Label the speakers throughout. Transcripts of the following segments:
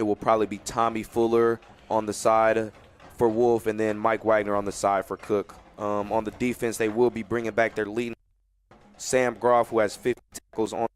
Speaker 1: it will probably be Tommy Fuller on the side for Wolf, and then Mike Wagner on the side for Cook. On the defense, they will be bringing back their leading Sam Groff, who has 50 tackles on.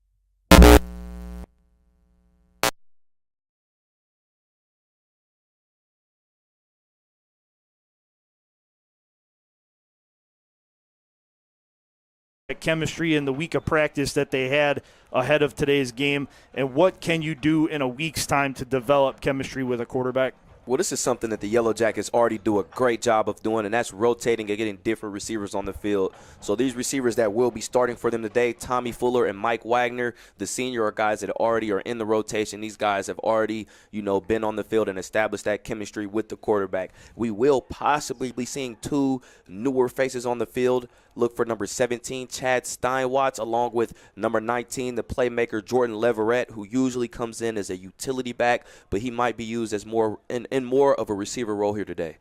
Speaker 2: Chemistry in the week of practice that they had ahead of today's game, and what can you do in a week's time to develop chemistry with a quarterback?
Speaker 1: Well, this is something that the Yellow Jackets already do a great job of doing, and that's rotating and getting different receivers on the field. So these receivers that will be starting for them today, Tommy Fuller and Mike Wagner, the senior, are guys that already are in the rotation. These guys have already, been on the field and established that chemistry with the quarterback. We will possibly be seeing two newer faces on the field. Look for number 17, Chad Steinwatts, along with number 19, the playmaker Jordan Leverett, who usually comes in as a utility back, but he might be used as more in more of a receiver role here today.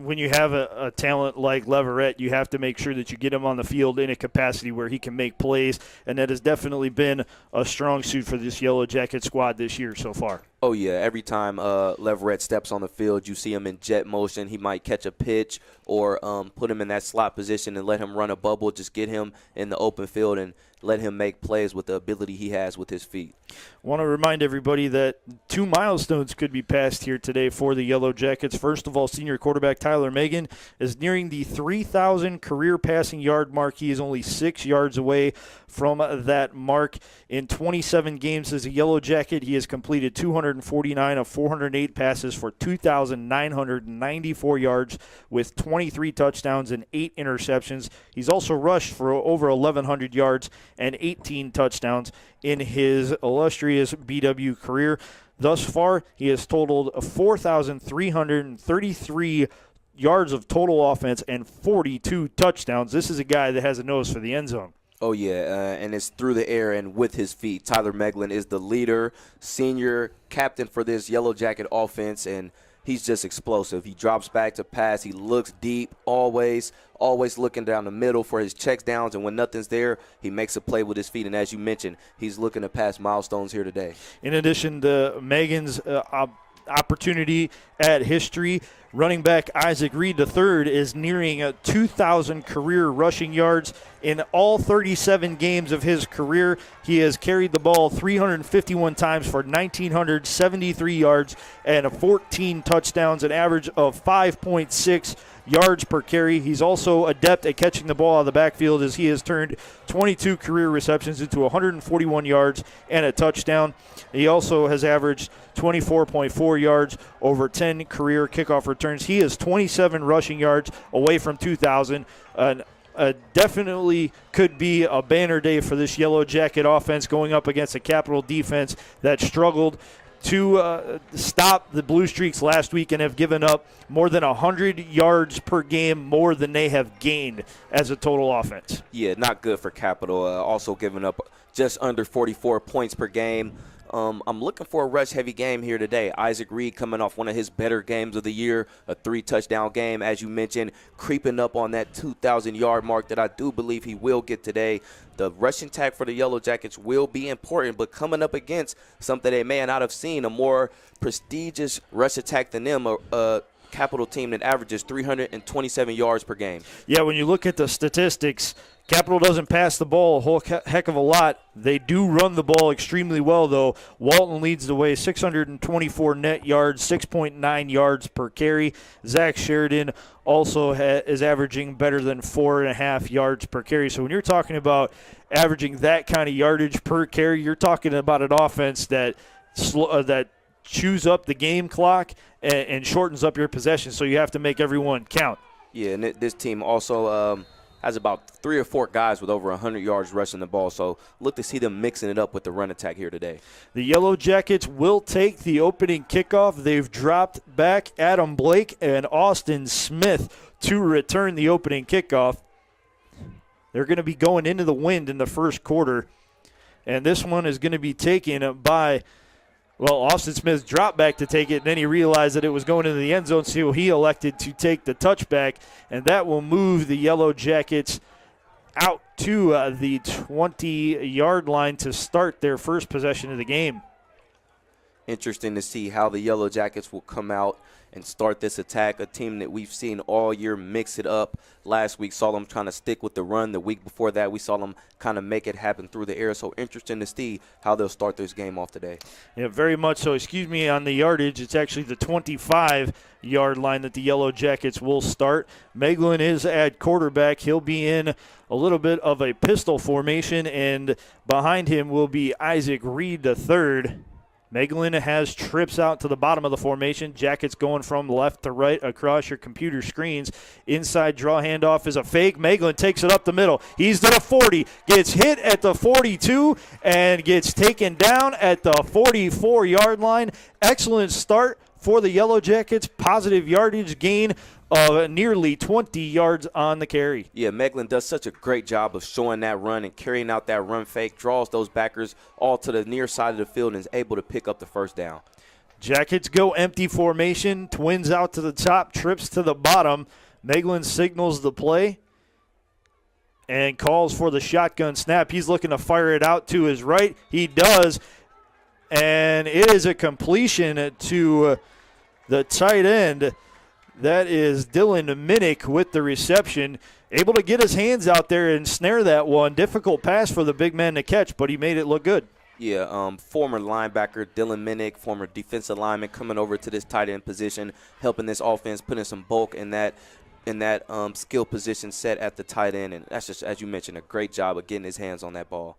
Speaker 2: When you have a talent like Leverett, you have to make sure that you get him on the field in a capacity where he can make plays, and that has definitely been a strong suit for this Yellow Jacket squad this year so far.
Speaker 1: Oh, yeah. Every time Leverett steps on the field, you see him in jet motion. He might catch a pitch or put him in that slot position and let him run a bubble. Just get him in the open field and let him make plays with the ability he has with his feet.
Speaker 2: Want to remind everybody that 2 milestones could be passed here today for the Yellow Jackets. First of all, senior quarterback Tyler Megan is nearing the 3,000 career passing yard mark. He is only 6 yards away from that mark. In 27 games as a Yellow Jacket, he has completed 249 of 408 passes for 2,994 yards with 23 touchdowns and 8 interceptions. He's also rushed for over 1,100 yards and 18 touchdowns in his illustrious BW career. Thus far, he has totaled 4,333 yards of total offense and 42 touchdowns. This is a guy that has a nose for the end zone.
Speaker 1: Oh, yeah, and it's through the air and with his feet. Tyler Meglin is the leader, senior captain for this Yellow Jacket offense, and he's just explosive. He drops back to pass. He looks deep, always looking down the middle for his checks downs, and when nothing's there, he makes a play with his feet. And as you mentioned, he's looking to pass milestones here today.
Speaker 2: In addition to Megan's opportunity at history, running back Isaac Reed III is nearing 2,000 career rushing yards. In all 37 games of his career, he has carried the ball 351 times for 1,973 yards and 14 touchdowns, an average of 5.6 yards per carry. He's also adept at catching the ball out of the backfield, as he has turned 22 career receptions into 141 yards and a touchdown. He also has averaged 24.4 yards over 10 career kickoff returns. He is 27 rushing yards away from 2,000. Definitely could be a banner day for this Yellow Jacket offense going up against a Capital defense that struggled to stop the Blue Streaks last week and have given up more than 100 yards per game more than they have gained as a total offense.
Speaker 1: Yeah, not good for Capital. Also giving up just under 44 points per game. I'm looking for a rush-heavy game here today. Isaac Reed coming off one of his better games of the year, a 3-touchdown game, as you mentioned, creeping up on that 2,000-yard mark that I do believe he will get today. The rushing attack for the Yellow Jackets will be important, but coming up against something they may not have seen, a more prestigious rush attack than them, a Capital team that averages 327 yards per game.
Speaker 2: Yeah, when you look at the statistics, Capital doesn't pass the ball a whole heck of a lot. They do run the ball extremely well, though. Walton leads the way, 624 net yards, 6.9 yards per carry. Zach Sheridan also is averaging better than 4.5 yards per carry. So when you're talking about averaging that kind of yardage per carry, you're talking about an offense that chews up the game clock and shortens up your possession, so you have to make everyone count.
Speaker 1: Yeah, and this team also has about 3 or 4 guys with over 100 yards rushing the ball, so look to see them mixing it up with the run attack here today.
Speaker 2: The Yellow Jackets will take the opening kickoff. They've dropped back Adam Blake and Austin Smith to return the opening kickoff. They're going to be going into the wind in the first quarter, and this one is going to be taken by – well, Austin Smith dropped back to take it, and then he realized that it was going into the end zone, so he elected to take the touchback, and that will move the Yellow Jackets out to the 20-yard line to start their first possession of the game.
Speaker 1: Interesting to see how the Yellow Jackets will come out and start this attack, a team that we've seen all year mix it up. Last week saw them trying to stick with the run. The week before that, we saw them kind of make it happen through the air. So interesting to see how they'll start this game off today.
Speaker 2: Yeah, very much so. Excuse me, on the yardage, it's actually the 25-yard line that the Yellow Jackets will start. Meglin is at quarterback. He'll be in a little bit of a pistol formation, and behind him will be Isaac Reed III. Meglin has trips out to the bottom of the formation. Jackets going from left to right across your computer screens. Inside draw handoff is a fake. Meglin takes it up the middle. He's to the 40, gets hit at the 42, and gets taken down at the 44-yard line. Excellent start for the Yellow Jackets. Positive yardage gain of nearly 20 yards on the carry.
Speaker 1: Yeah, Meglin does such a great job of showing that run and carrying out that run fake, draws those backers all to the near side of the field and is able to pick up the first down.
Speaker 2: Jackets go empty formation, twins out to the top, trips to the bottom. Meglin signals the play and calls for the shotgun snap. He's looking to fire it out to his right. He does, and it is a completion to the tight end. That is Dylan Minnick with the reception. Able to get his hands out there and snare that one. Difficult pass for the big man to catch, but he made it look good.
Speaker 1: Yeah, former linebacker Dylan Minnick, former defensive lineman, coming over to this tight end position, helping this offense, putting some bulk in that skill position set at the tight end. And that's just, as you mentioned, a great job of getting his hands on that ball.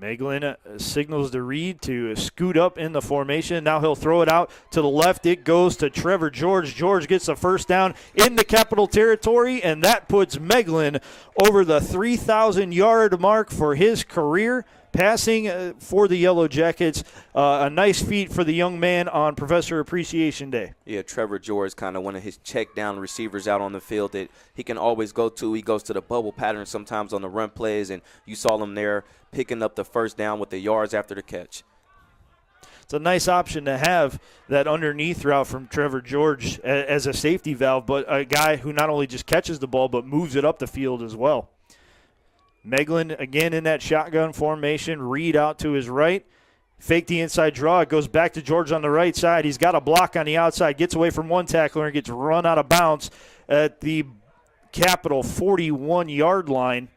Speaker 2: Meglin signals to Reed to scoot up in the formation. Now he'll throw it out to the left. It goes to Trevor George. George gets the first down in the Capital territory, and that puts Meglin over the 3,000-yard mark for his career. Passing for the Yellow Jackets, a nice feat for the young man on Professor Appreciation Day.
Speaker 1: Yeah, Trevor George, kind of one of his check down receivers out on the field that he can always go to. He goes to the bubble pattern sometimes on the run plays, and you saw him there picking up the first down with the yards after the catch.
Speaker 2: It's a nice option to have, that underneath route from Trevor George as a safety valve, but a guy who not only just catches the ball but moves it up the field as well. Meglin again in that shotgun formation. Reed out to his right. Fake the inside draw. It goes back to George on the right side. He's got a block on the outside. Gets away from one tackler and gets run out of bounds at the Capital 41-yard line.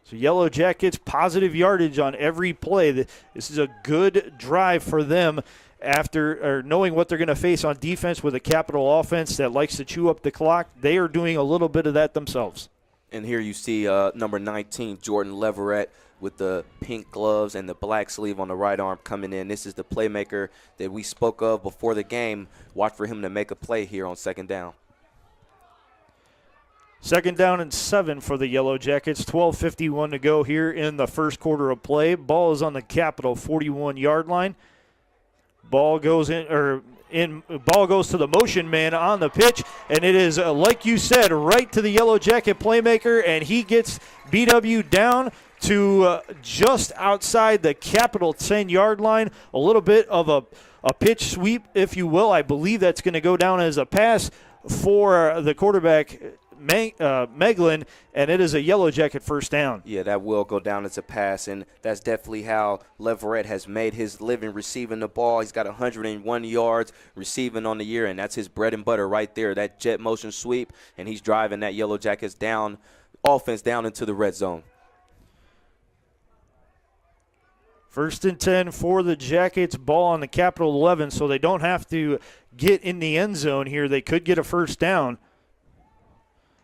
Speaker 2: So Yellow Jackets, positive yardage on every play. This is a good drive for them after knowing what they're going to face on defense with a Capital offense that likes to chew up the clock. They are doing a little bit of that themselves.
Speaker 1: And here you see number 19, Jordan Leverett, with the pink gloves and the black sleeve on the right arm coming in. This is the playmaker that we spoke of before the game. Watch for him to make a play here on second down.
Speaker 2: Second down and 7 for the Yellow Jackets. 12:51 to go here in the first quarter of play. Ball is on the Capital 41-yard line. Ball goes ball goes to the motion man on the pitch, and it is, like you said, right to the Yellow Jacket playmaker, and he gets BW down to just outside the Capital 10-yard line. A little bit of a pitch sweep, if you will. I believe that's going to go down as a pass for the quarterback, Meglin, and it is a Yellow Jacket first down.
Speaker 1: Yeah, that will go down as a pass, and that's definitely how Leverett has made his living receiving the ball. He's got 101 yards receiving on the year, and that's his bread and butter right there, that jet motion sweep, and he's driving that Yellow Jackets offense down into the red zone.
Speaker 2: First and 10 for the Jackets, ball on the Capital 11, so they don't have to get in the end zone here. They could get a first down.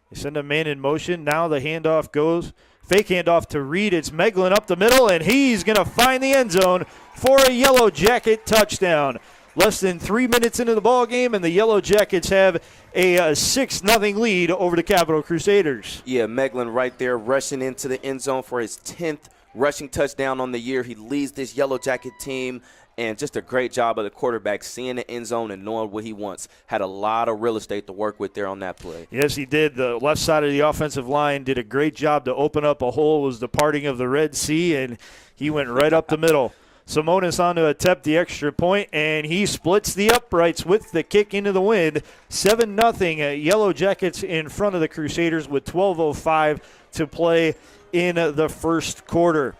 Speaker 2: They send a man in motion. Now the handoff goes. Fake handoff to Reed. It's Meglin up the middle, and he's going to find the end zone for a Yellow Jacket touchdown. Less than 3 minutes into the ball game, and the Yellow Jackets have a 6-0 lead over the Capital Crusaders.
Speaker 1: Yeah, Meglin right there rushing into the end zone for his 10th rushing touchdown on the year. He leads this Yellow Jacket team, and just a great job of the quarterback seeing the end zone and knowing what he wants. Had a lot of real estate to work with there on that play.
Speaker 2: Yes, he did. The left side of the offensive line did a great job to open up a hole. It was the parting of the Red Sea, and he went right up the middle. Simonis on to attempt the extra point, and he splits the uprights with the kick into the wind. 7-0 Yellow Jackets in front of the Crusaders with 12:05 to play in the first quarter.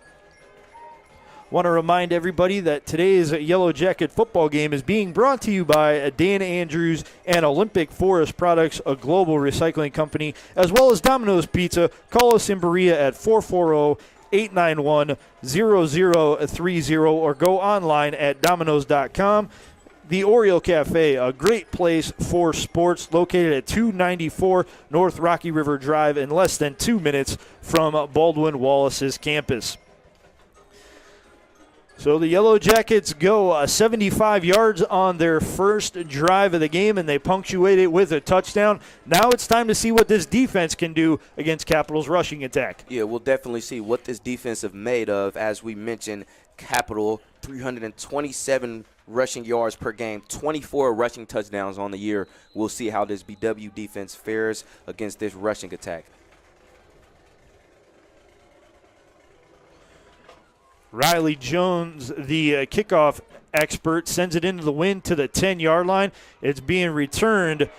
Speaker 2: Want to remind everybody that today's Yellow Jacket football game is being brought to you by Dan Andrews and Olympic Forest Products, a global recycling company, as well as Domino's Pizza. Call us in Berea at 440-891-0030 or go online at domino's.com. The Oriole Cafe, a great place for sports, located at 294 North Rocky River Drive in less than 2 minutes from Baldwin Wallace's campus. So the Yellow Jackets go 75 yards on their first drive of the game, and they punctuate it with a touchdown. Now it's time to see what this defense can do against Capital's rushing attack.
Speaker 1: Yeah, we'll definitely see what this defense is made of. As we mentioned, Capital, 327 rushing yards per game, 24 rushing touchdowns on the year. We'll see how this BW defense fares against this rushing attack.
Speaker 2: Riley Jones, the kickoff expert, sends it into the wind to the 10-yard line. It's being returned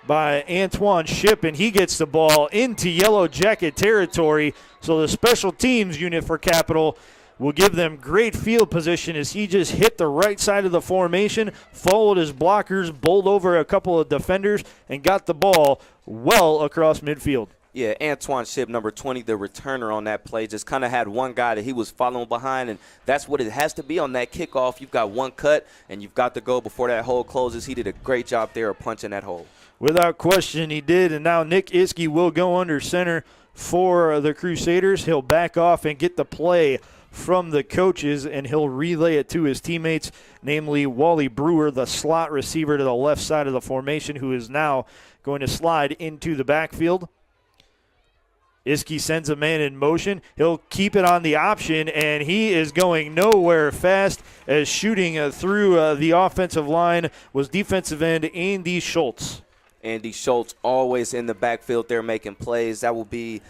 Speaker 2: by Antoine Shipp, and he gets the ball into Yellow Jacket territory. So the special teams unit for Capital will give them great field position as he just hit the right side of the formation, followed his blockers, bowled over a couple of defenders, and got the ball well across midfield.
Speaker 1: Yeah, Antoine Shipp, number 20, the returner on that play, just kind of had one guy that he was following behind, and that's what it has to be on that kickoff. You've got one cut, and you've got to go before that hole closes. He did a great job there of punching that hole.
Speaker 2: Without question, he did, and now Nick Iskey will go under center for the Crusaders. He'll back off and get the play from the coaches, and he'll relay it to his teammates, namely Wally Brewer, the slot receiver to the left side of the formation, who is now going to slide into the backfield. Iskey sends a man in motion. He'll keep it on the option, and he is going nowhere fast as shooting through the offensive line was defensive end Andy Schultz.
Speaker 1: Andy Schultz always in the backfield there making plays. That will be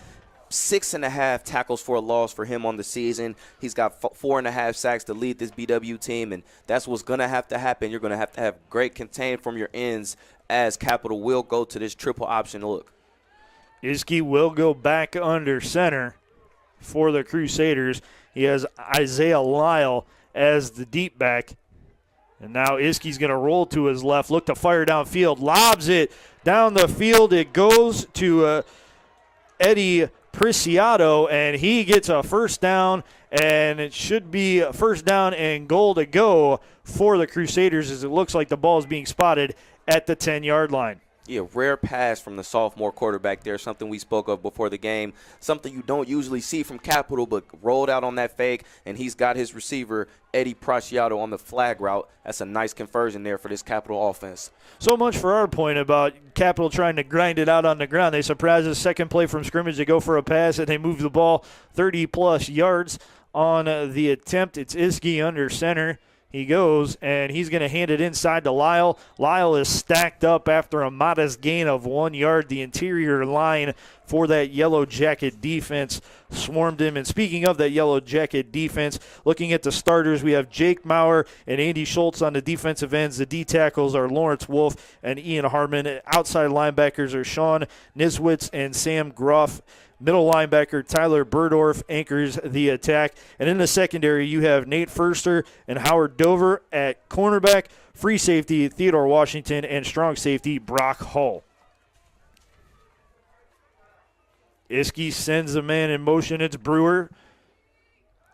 Speaker 1: 6.5 tackles for a loss for him on the season. He's got 4.5 sacks to lead this BW team, and that's what's going to have to happen. You're going to have great contain from your ends as Capital will go to this triple option look.
Speaker 2: Iskey will go back under center for the Crusaders. He has Isaiah Lyle as the deep back. And now Iskey's going to roll to his left, look to fire downfield, lobs it down the field. It goes to Eddie Preciado, and he gets a first down, and it should be a first down and goal to go for the Crusaders as it looks like the ball is being spotted at the 10-yard line.
Speaker 1: Yeah, rare pass from the sophomore quarterback there, something we spoke of before the game, something you don't usually see from Capital, but rolled out on that fake, and he's got his receiver, Eddie Preciado, on the flag route. That's a nice conversion there for this Capital offense.
Speaker 2: So much for our point about Capital trying to grind it out on the ground. They surprise us, second play from scrimmage. They go for a pass, and they move the ball 30-plus yards on the attempt. It's Iskey under center. He goes, and he's going to hand it inside to Lyle. Lyle is stacked up after a modest gain of 1 yard. The interior line for that Yellow Jacket defense swarmed him. And speaking of that Yellow Jacket defense, looking at the starters, we have Jake Maurer and Andy Schultz on the defensive ends. The D tackles are Lawrence Wolf and Ian Harmon. Outside linebackers are Sean Niswitz and Sam Groff. Middle linebacker Tyler Burdorf anchors the attack. And in the secondary, you have Nate Furster and Howard Dover at cornerback, free safety Theodore Washington, and strong safety Brock Hull. Iskey sends a man in motion. It's Brewer.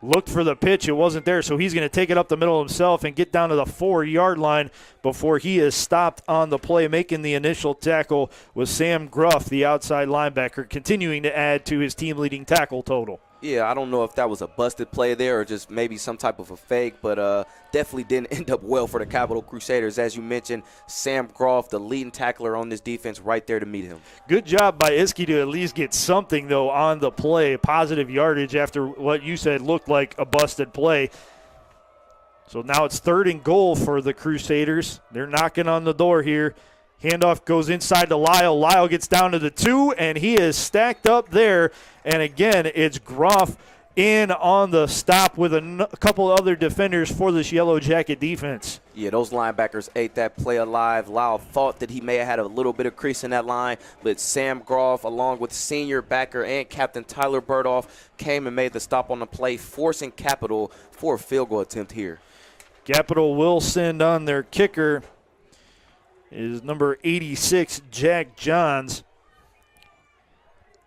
Speaker 2: Looked for the pitch. It wasn't there, so he's going to take it up the middle himself and get down to the 4-yard line before he is stopped on the play. Making the initial tackle was Sam Gruff, the outside linebacker, continuing to add to his team-leading tackle total.
Speaker 1: Yeah, I don't know if that was a busted play there or just maybe some type of a fake, but definitely didn't end up well for the Capital Crusaders. As you mentioned, Sam Groff, the leading tackler on this defense, right there to meet him. Good
Speaker 2: job by Iskey to at least get something, though, on the play. Positive yardage after what you said looked like a busted play. So now it's 3rd and goal for the Crusaders. They're knocking on the door here. Handoff goes inside to Lyle. Lyle gets down to the 2, and he is stacked up there. And again, it's Groff in on the stop with a couple other defenders for this Yellow Jacket defense.
Speaker 1: Yeah, those linebackers ate that play alive. Lyle thought that he may have had a little bit of crease in that line, but Sam Groff, along with senior backer and captain Tyler Burdoff, came and made the stop on the play, forcing Capital for a field goal attempt here.
Speaker 2: Capital will send on their kicker is number 86, Jack Johns,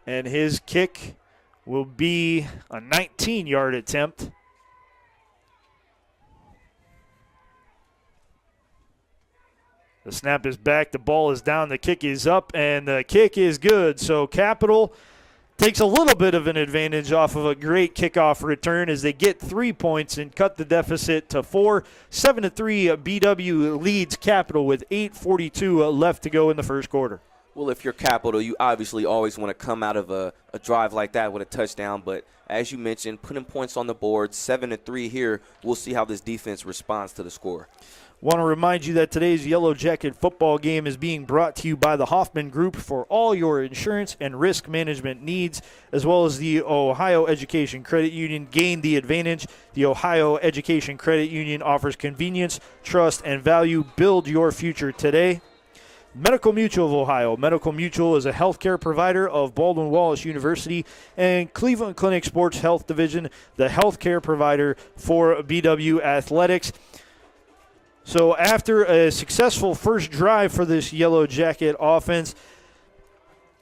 Speaker 2: and his kick will be a 19-yard attempt. The snap is back, the ball is down, the kick is up, and the kick is good. So Capital takes a little bit of an advantage off of a great kickoff return as they get 3 points and cut the deficit to 4. 7-3, BW leads Capital with 8:42 left to go in the first quarter.
Speaker 1: Well, if you're Capital, you obviously always want to come out of a drive like that with a touchdown. But as you mentioned, putting points on the board, 7-3 here. We'll see how this defense responds to the score.
Speaker 2: Want to remind you that today's Yellow Jacket football game is being brought to you by the Hoffman Group for all your insurance and risk management needs, as well as the Ohio Education Credit Union. Gain the advantage. The Ohio Education Credit Union offers convenience, trust, and value. Build your future today. Medical Mutual of Ohio. Medical Mutual is a healthcare provider of Baldwin Wallace University and Cleveland Clinic Sports Health Division, the healthcare provider for BW Athletics. So after a successful first drive for this Yellow Jacket offense,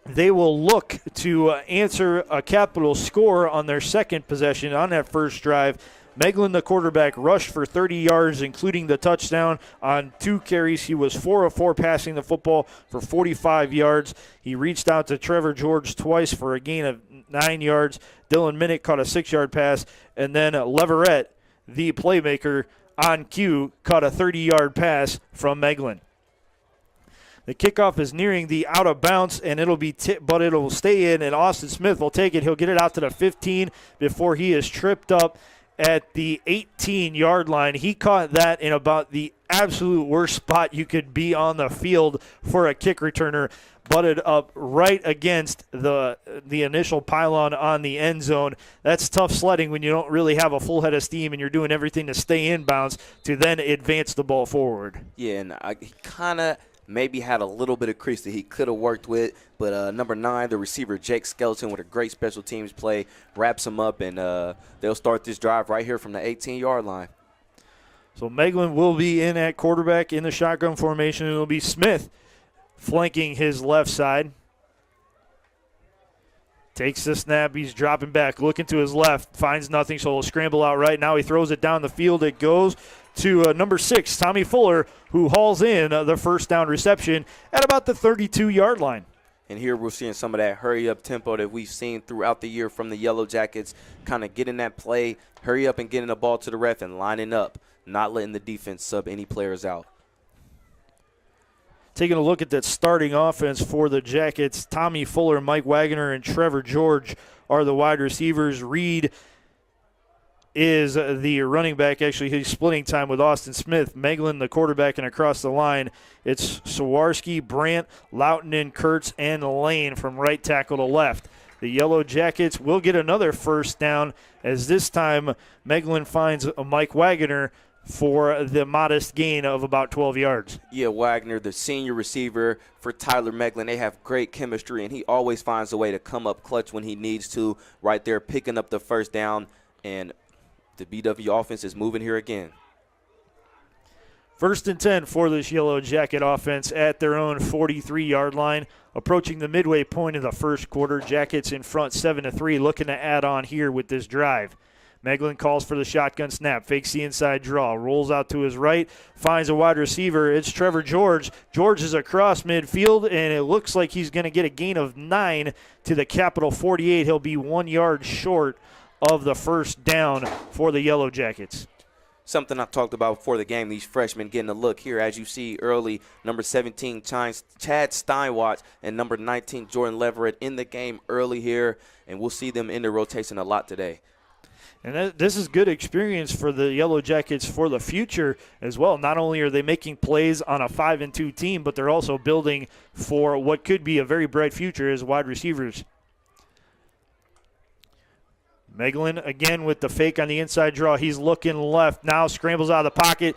Speaker 2: they will look to answer a Capital score on their second possession on that first drive. Meglin, the quarterback, rushed for 30 yards, including the touchdown on 2 carries. He was 4 of 4 passing the football for 45 yards. He reached out to Trevor George twice for a gain of 9 yards. Dylan Minnick caught a 6-yard pass, and then Leverett, the playmaker, on cue, caught a 30-yard pass from Meglin. The kickoff is nearing the out of bounds, and it'll be but it'll stay in, and Austin Smith will take it. He'll get it out to the 15 before he is tripped up at the 18-yard line. He caught that in about the absolute worst spot you could be on the field for a kick returner. Butted up right against the initial pylon on the end zone. That's tough sledding when you don't really have a full head of steam and you're doing everything to stay in bounds to then advance the ball forward.
Speaker 1: Yeah, and he kind of maybe had a little bit of crease that he could have worked with, but number 9, the receiver Jake Skelton, with a great special teams play, wraps him up, and they'll start this drive right here from the 18-yard line.
Speaker 2: So Meglin will be in at quarterback in the shotgun formation. It'll be Smith flanking his left side. Takes the snap. He's dropping back, looking to his left, finds nothing, so he'll scramble out right. Now he throws it down the field. It goes to number 6, Tommy Fuller, who hauls in the first down reception at about the 32-yard line.
Speaker 1: And here we're seeing some of that hurry-up tempo that we've seen throughout the year from the Yellow Jackets, kind of getting that play, hurry up and getting the ball to the ref and lining up, not letting the defense sub any players out.
Speaker 2: Taking a look at that starting offense for the Jackets, Tommy Fuller, Mike Wagner, and Trevor George are the wide receivers. Reed is the running back. Actually, he's splitting time with Austin Smith. Meglin, the quarterback, and across the line, it's Sawarski, Brandt, Lautinen, Kurtz, and Lane from right tackle to left. The Yellow Jackets will get another first down as this time Meglin finds Mike Wagner for the modest gain of about 12 yards.
Speaker 1: Yeah, Wagner, the senior receiver for Tyler Meglin, they have great chemistry, and he always finds a way to come up clutch when he needs to, right there picking up the first down, and the BW offense is moving here again.
Speaker 2: 1st and 10 for this Yellow Jacket offense at their own 43-yard line. Approaching the midway point of the first quarter, Jackets in front 7-3, looking to add on here with this drive. Meglin calls for the shotgun snap, fakes the inside draw, rolls out to his right, finds a wide receiver. It's Trevor George. George is across midfield, and it looks like he's going to get a gain of 9 to the Capital 48. He'll be 1 yard short of the first down for the Yellow Jackets.
Speaker 1: Something I talked about before the game, these freshmen getting a look here. As you see early, number 17, Chad Steinwatts, and number 19, Jordan Leverett in the game early here, and we'll see them in the rotation a lot today.
Speaker 2: And this is good experience for the Yellow Jackets for the future as well. Not only are they making plays on a 5-2 team, but they're also building for what could be a very bright future as wide receivers. Meglin again with the fake on the inside draw. He's looking left. Now scrambles out of the pocket.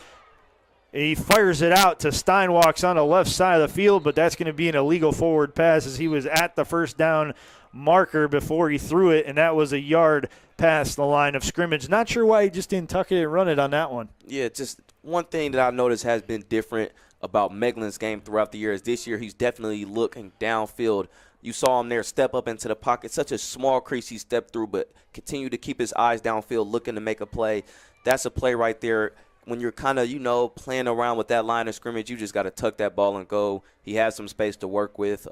Speaker 2: He fires it out to Steinwalks on the left side of the field, but that's going to be an illegal forward pass as he was at the first down marker before he threw it, and that was a yard past the line of scrimmage. Not sure why he just didn't tuck it and run it on that one.
Speaker 1: Yeah, just one thing that I've noticed has been different about Meglin's game throughout the year is this year he's definitely looking downfield. You saw him there step up into the pocket. Such a small crease he stepped through, but continue to keep his eyes downfield, looking to make a play. That's a play right there. When you're kind of, playing around with that line of scrimmage, you just got to tuck that ball and go. He has some space to work with.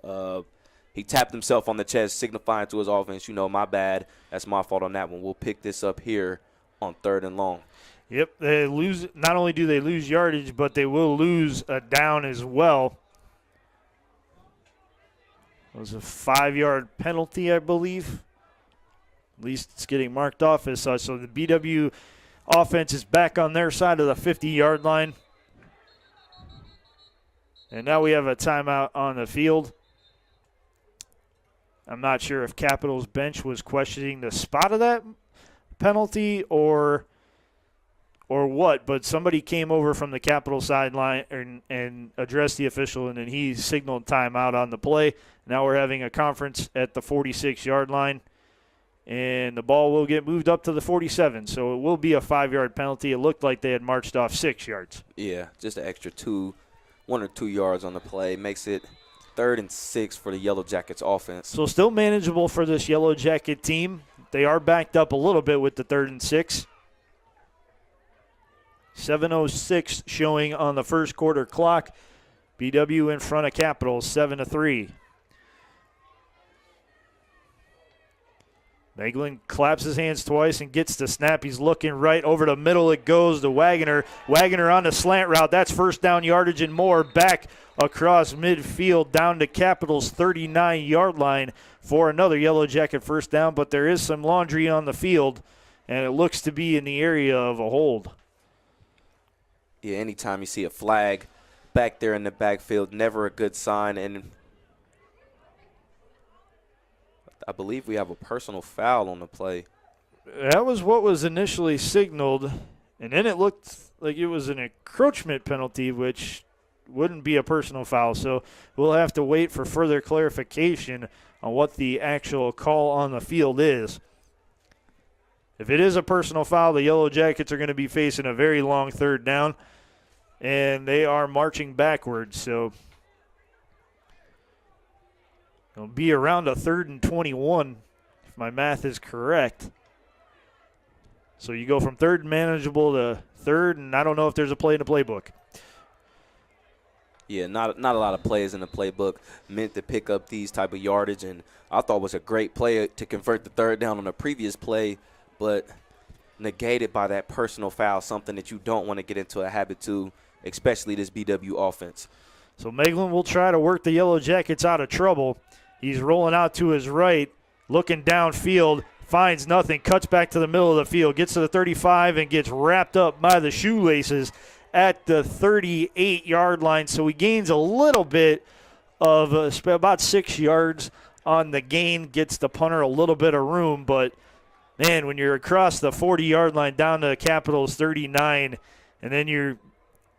Speaker 1: He tapped himself on the chest, signifying to his offense, my bad. That's my fault on that one. We'll pick this up here on 3rd and long.
Speaker 2: Yep, they lose. Not only do they lose yardage, but they will lose a down as well. It was a 5-yard penalty, I believe. At least it's getting marked off as such. So the BW offense is back on their side of the 50-yard line. And now we have a timeout on the field. I'm not sure if Capital's bench was questioning the spot of that penalty or what, but somebody came over from the Capital sideline and addressed the official, and then he signaled timeout on the play. Now we're having a conference at the 46-yard line, and the ball will get moved up to the 47, so it will be a 5-yard penalty. It looked like they had marched off 6 yards.
Speaker 1: Yeah, just an extra 1 or 2 yards on the play. Makes it 3rd and 6 for the Yellow Jackets offense.
Speaker 2: So still manageable for this Yellow Jacket team. They are backed up a little bit with the 3rd and 6. 7:06 showing on the first quarter clock. BW in front of Capital, 7-3. Meglin claps his hands twice and gets the snap. He's looking right over the middle. It goes to Wagner. Wagner on the slant route. That's first down yardage and more. Back across midfield down to Capital's 39-yard line for another Yellow Jacket first down. But there is some laundry on the field, and it looks to be in the area of a hold.
Speaker 1: Yeah, anytime you see a flag back there in the backfield, never a good sign. And I believe we have a personal foul on the play.
Speaker 2: That was what was initially signaled, and then it looked like it was an encroachment penalty, which wouldn't be a personal foul. So we'll have to wait for further clarification on what the actual call on the field is. If it is a personal foul, the Yellow Jackets are going to be facing a very long 3rd down, and they are marching backwards. So it'll be around a 3rd and 21, if my math is correct. So you go from 3rd and manageable to 3rd, and I don't know if there's a play in the playbook.
Speaker 1: Yeah, not a lot of plays in the playbook meant to pick up these type of yardage, and I thought it was a great play to convert the 3rd down on the previous play, but negated by that personal foul, something that you don't want to get into a habit to, especially this BW offense.
Speaker 2: So Meglin will try to work the Yellow Jackets out of trouble. He's rolling out to his right, looking downfield, finds nothing, cuts back to the middle of the field, gets to the 35 and gets wrapped up by the shoelaces at the 38-yard line. So he gains a little bit of about 6 yards on the gain, gets the punter a little bit of room. But, man, when you're across the 40-yard line down to Capital's 39, and then you're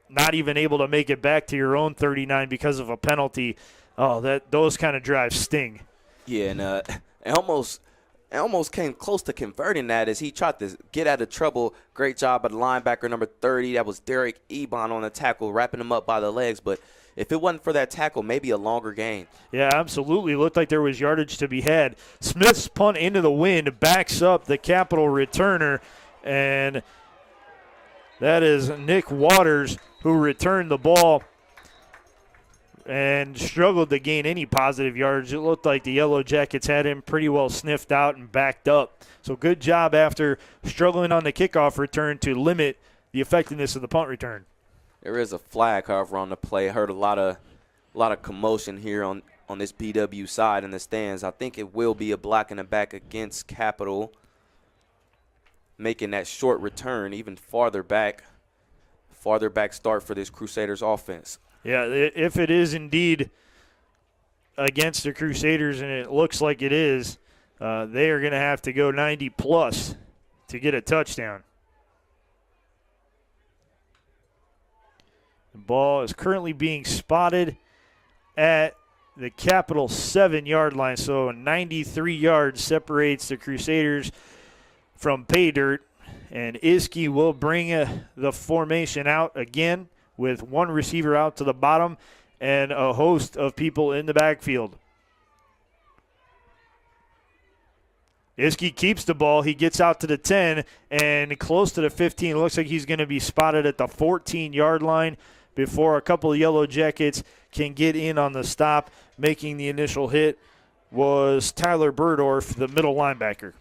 Speaker 2: not even able to make it back to your own 39 because of a penalty, those kind of drives sting.
Speaker 1: Yeah, and it almost came close to converting that as he tried to get out of trouble. Great job by the linebacker number 30. That was Derek Ebon on the tackle, wrapping him up by the legs. But if it wasn't for that tackle, maybe a longer gain.
Speaker 2: Yeah, absolutely. Looked like there was yardage to be had. Smith's punt into the wind backs up the Capital returner, and that is Nick Waters who returned the ball and struggled to gain any positive yardage. It looked like the Yellow Jackets had him pretty well sniffed out and backed up. So good job after struggling on the kickoff return to limit the effectiveness of the punt return.
Speaker 1: There is a flag, however, on the play. Heard a lot of commotion here on this BW side in the stands. I think it will be a block in the back against Capital, making that short return even farther back start for this Crusaders offense.
Speaker 2: Yeah, if it is indeed against the Crusaders, and it looks like it is, They are going to have to go 90-plus to get a touchdown. The ball is currently being spotted at the Capital 7-yard line, so 93 yards separates the Crusaders from pay dirt. And Iskey will bring the formation out again with one receiver out to the bottom and a host of people in the backfield. Iskey keeps the ball. He gets out to the 10 and close to the 15. It looks like he's going to be spotted at the 14-yard line before a couple of Yellow Jackets can get in on the stop. Making the initial hit was Tyler Burdorf, the middle linebacker.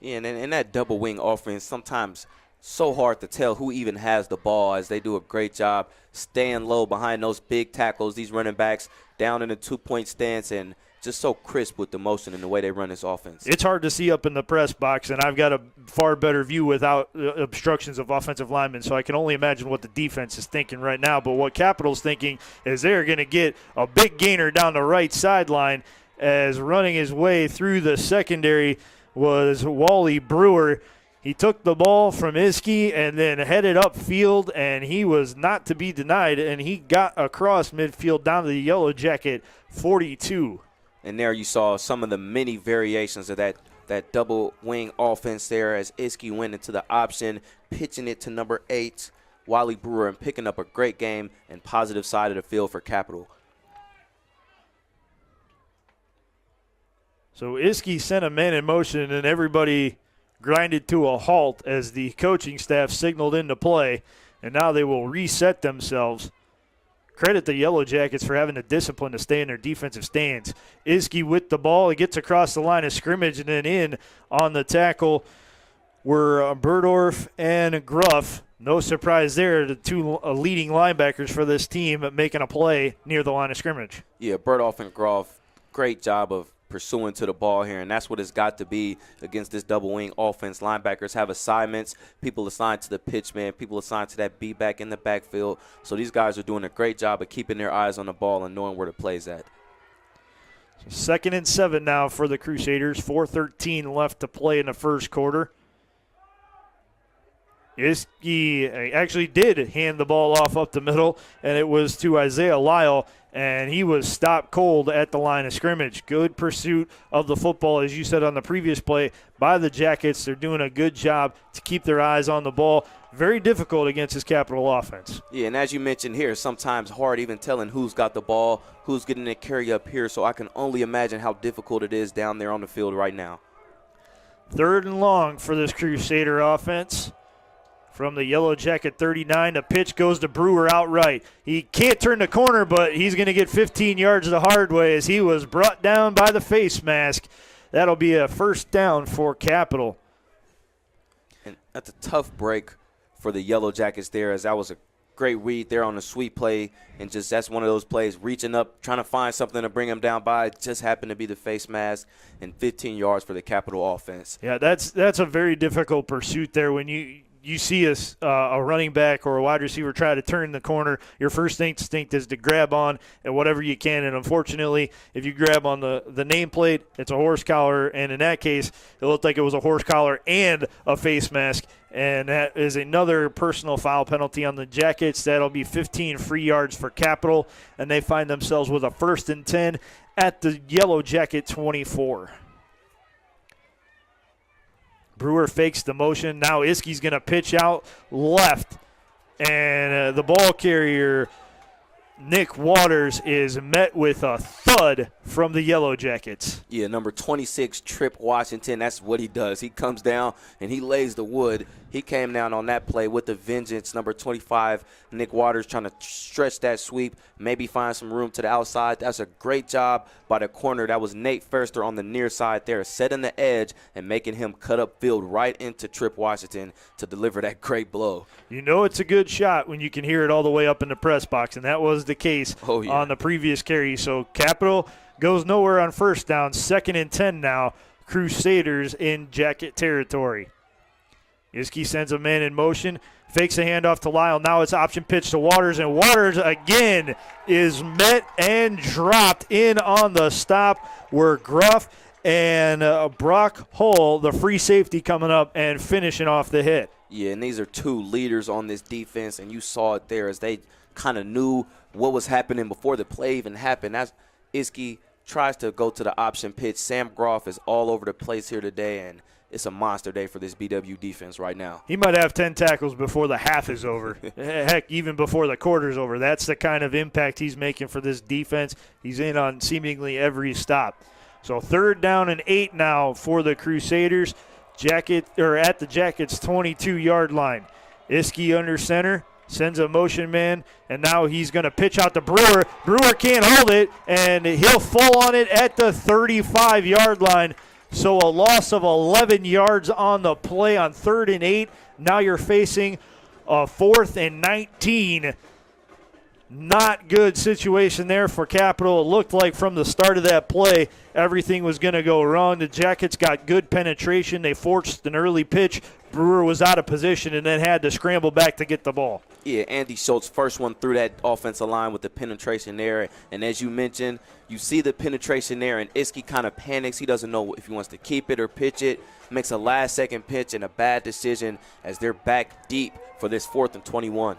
Speaker 1: Yeah, and in that double wing offense, sometimes so hard to tell who even has the ball, as they do a great job staying low behind those big tackles, these running backs down in the 2-point stance, and just so crisp with the motion and the way they run this offense.
Speaker 2: It's hard to see up in the press box, and I've got a far better view without obstructions of offensive linemen, so I can only imagine what the defense is thinking right now. But what Capital's thinking is they're going to get a big gainer down the right sideline, as running his way through the secondary was Wally Brewer. He took the ball from Iskey and then headed upfield, and he was not to be denied, and he got across midfield down to the Yellow Jacket 42.
Speaker 1: And there you saw some of the many variations of that double wing offense there, as Iskey went into the option, pitching it to number 8, Wally Brewer, and picking up a great game and positive side of the field for Capital.
Speaker 2: So Iskey sent a man in motion, and everybody grinded to a halt as the coaching staff signaled into play, and now they will reset themselves. Credit the Yellow Jackets for having the discipline to stay in their defensive stance. Iskey with the ball. He gets across the line of scrimmage, and then in on the tackle were Burdorf and Gruff. No surprise there, the two leading linebackers for this team making a play near the line of scrimmage.
Speaker 1: Yeah, Burdorf and Gruff, great job of pursuing to the ball here, and that's what it's got to be against this double wing offense. Linebackers have assignments, people assigned to the pitch man, people assigned to that B-back in the backfield. So these guys are doing a great job of keeping their eyes on the ball and knowing where the play's at.
Speaker 2: So 2nd and 7 now for the Crusaders. 4:13 left to play in the first quarter. Iskey actually did hand the ball off up the middle, and it was to Isaiah Lyle, and he was stopped cold at the line of scrimmage. Good pursuit of the football, as you said on the previous play, by the Jackets. They're doing a good job to keep their eyes on the ball. Very difficult against this Capital offense.
Speaker 1: Yeah, and as you mentioned here, sometimes hard even telling who's got the ball, who's getting the carry up here, so I can only imagine how difficult it is down there on the field right now.
Speaker 2: 3rd and long for this Crusader offense. From the Yellow Jacket 39, the pitch goes to Brewer outright. He can't turn the corner, but he's going to get 15 yards the hard way as he was brought down by the face mask. That'll be a first down for Capital.
Speaker 1: And that's a tough break for the Yellow Jackets there, as that was a great read there on the sweep play, and just that's one of those plays, reaching up, trying to find something to bring him down by. Just happened to be the face mask, and 15 yards for the Capital offense.
Speaker 2: Yeah, that's a very difficult pursuit there. When you see a running back or a wide receiver try to turn the corner, your first instinct is to grab on at whatever you can. And unfortunately, if you grab on the nameplate, it's a horse collar. And in that case, it looked like it was a horse collar and a face mask. And that is another personal foul penalty on the Jackets. That'll be 15 free yards for Capital. And they find themselves with a 1st and 10 at the Yellow Jacket 24. Brewer fakes the motion. Now Iskey's going to pitch out left. And the ball carrier, Nick Waters, is met with a thud from the Yellow Jackets.
Speaker 1: Yeah, number 26, Trip Washington, that's what he does. He comes down and he lays the wood. He came down on that play with a vengeance. Number 25, Nick Waters, trying to stretch that sweep, maybe find some room to the outside. That's a great job by the corner. That was Nate Ferster on the near side there, setting the edge and making him cut up field right into Trip Washington to deliver that great blow.
Speaker 2: You know it's a good shot when you can hear it all the way up in the press box, and that was the case on the previous carry. So Capital goes nowhere on first down. 2nd and 10 now. Crusaders in Jacket territory. Iskey sends a man in motion, fakes a handoff to Lyle. Now it's option pitch to Waters, and Waters again is met and dropped in on the stop were Gruff and Brock Hull, the free safety, coming up and finishing off the hit.
Speaker 1: Yeah, and these are two leaders on this defense, and you saw it there as they kind of knew what was happening before the play even happened. As Iskey tries to go to the option pitch, Sam Groff is all over the place here today, and it's a monster day for this BW defense right now.
Speaker 2: He might have 10 tackles before the half is over. Heck, even before the quarter's over. That's the kind of impact he's making for this defense. He's in on seemingly every stop. So 3rd down and 8 now for the Crusaders. At the Jackets' 22-yard line. Iskey under center, sends a motion man, and now he's going to pitch out to Brewer. Brewer can't hold it, and he'll fall on it at the 35-yard line. So a loss of 11 yards on the play on 3rd and 8. Now you're facing a 4th and 19. Not good situation there for Capital. It looked like from the start of that play everything was going to go wrong. The Jackets got good penetration. They forced an early pitch. Brewer was out of position and then had to scramble back to get the ball.
Speaker 1: Yeah, Andy Schultz, first one through that offensive line with the penetration there. And as you mentioned, you see the penetration there, and Iskey kind of panics. He doesn't know if he wants to keep it or pitch it. Makes a last-second pitch and a bad decision as they're back deep for this 4th and 21.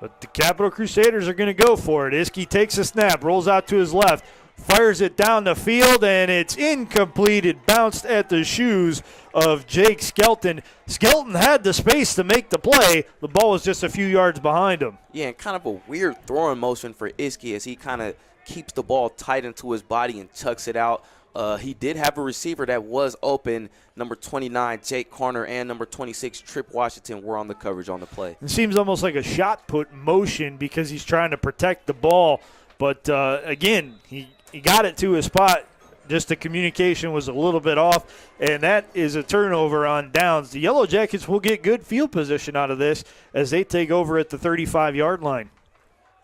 Speaker 2: But the Capital Crusaders are going to go for it. Iskey takes a snap, rolls out to his left, fires it down the field, and it's incomplete. It bounced at the shoes of Jake Skelton. Skelton had the space to make the play. The ball was just a few yards behind him.
Speaker 1: Yeah, and kind of a weird throwing motion for Iskey as he kind of keeps the ball tight into his body and chucks it out. He did have a receiver that was open. Number 29, Jake Carner, and number 26, Trip Washington were on the coverage on the play.
Speaker 2: It seems almost like a shot put motion because he's trying to protect the ball. But, again, he got it to his spot. Just the communication was a little bit off, and that is a turnover on downs. The Yellow Jackets will get good field position out of this as they take over at the 35-yard line.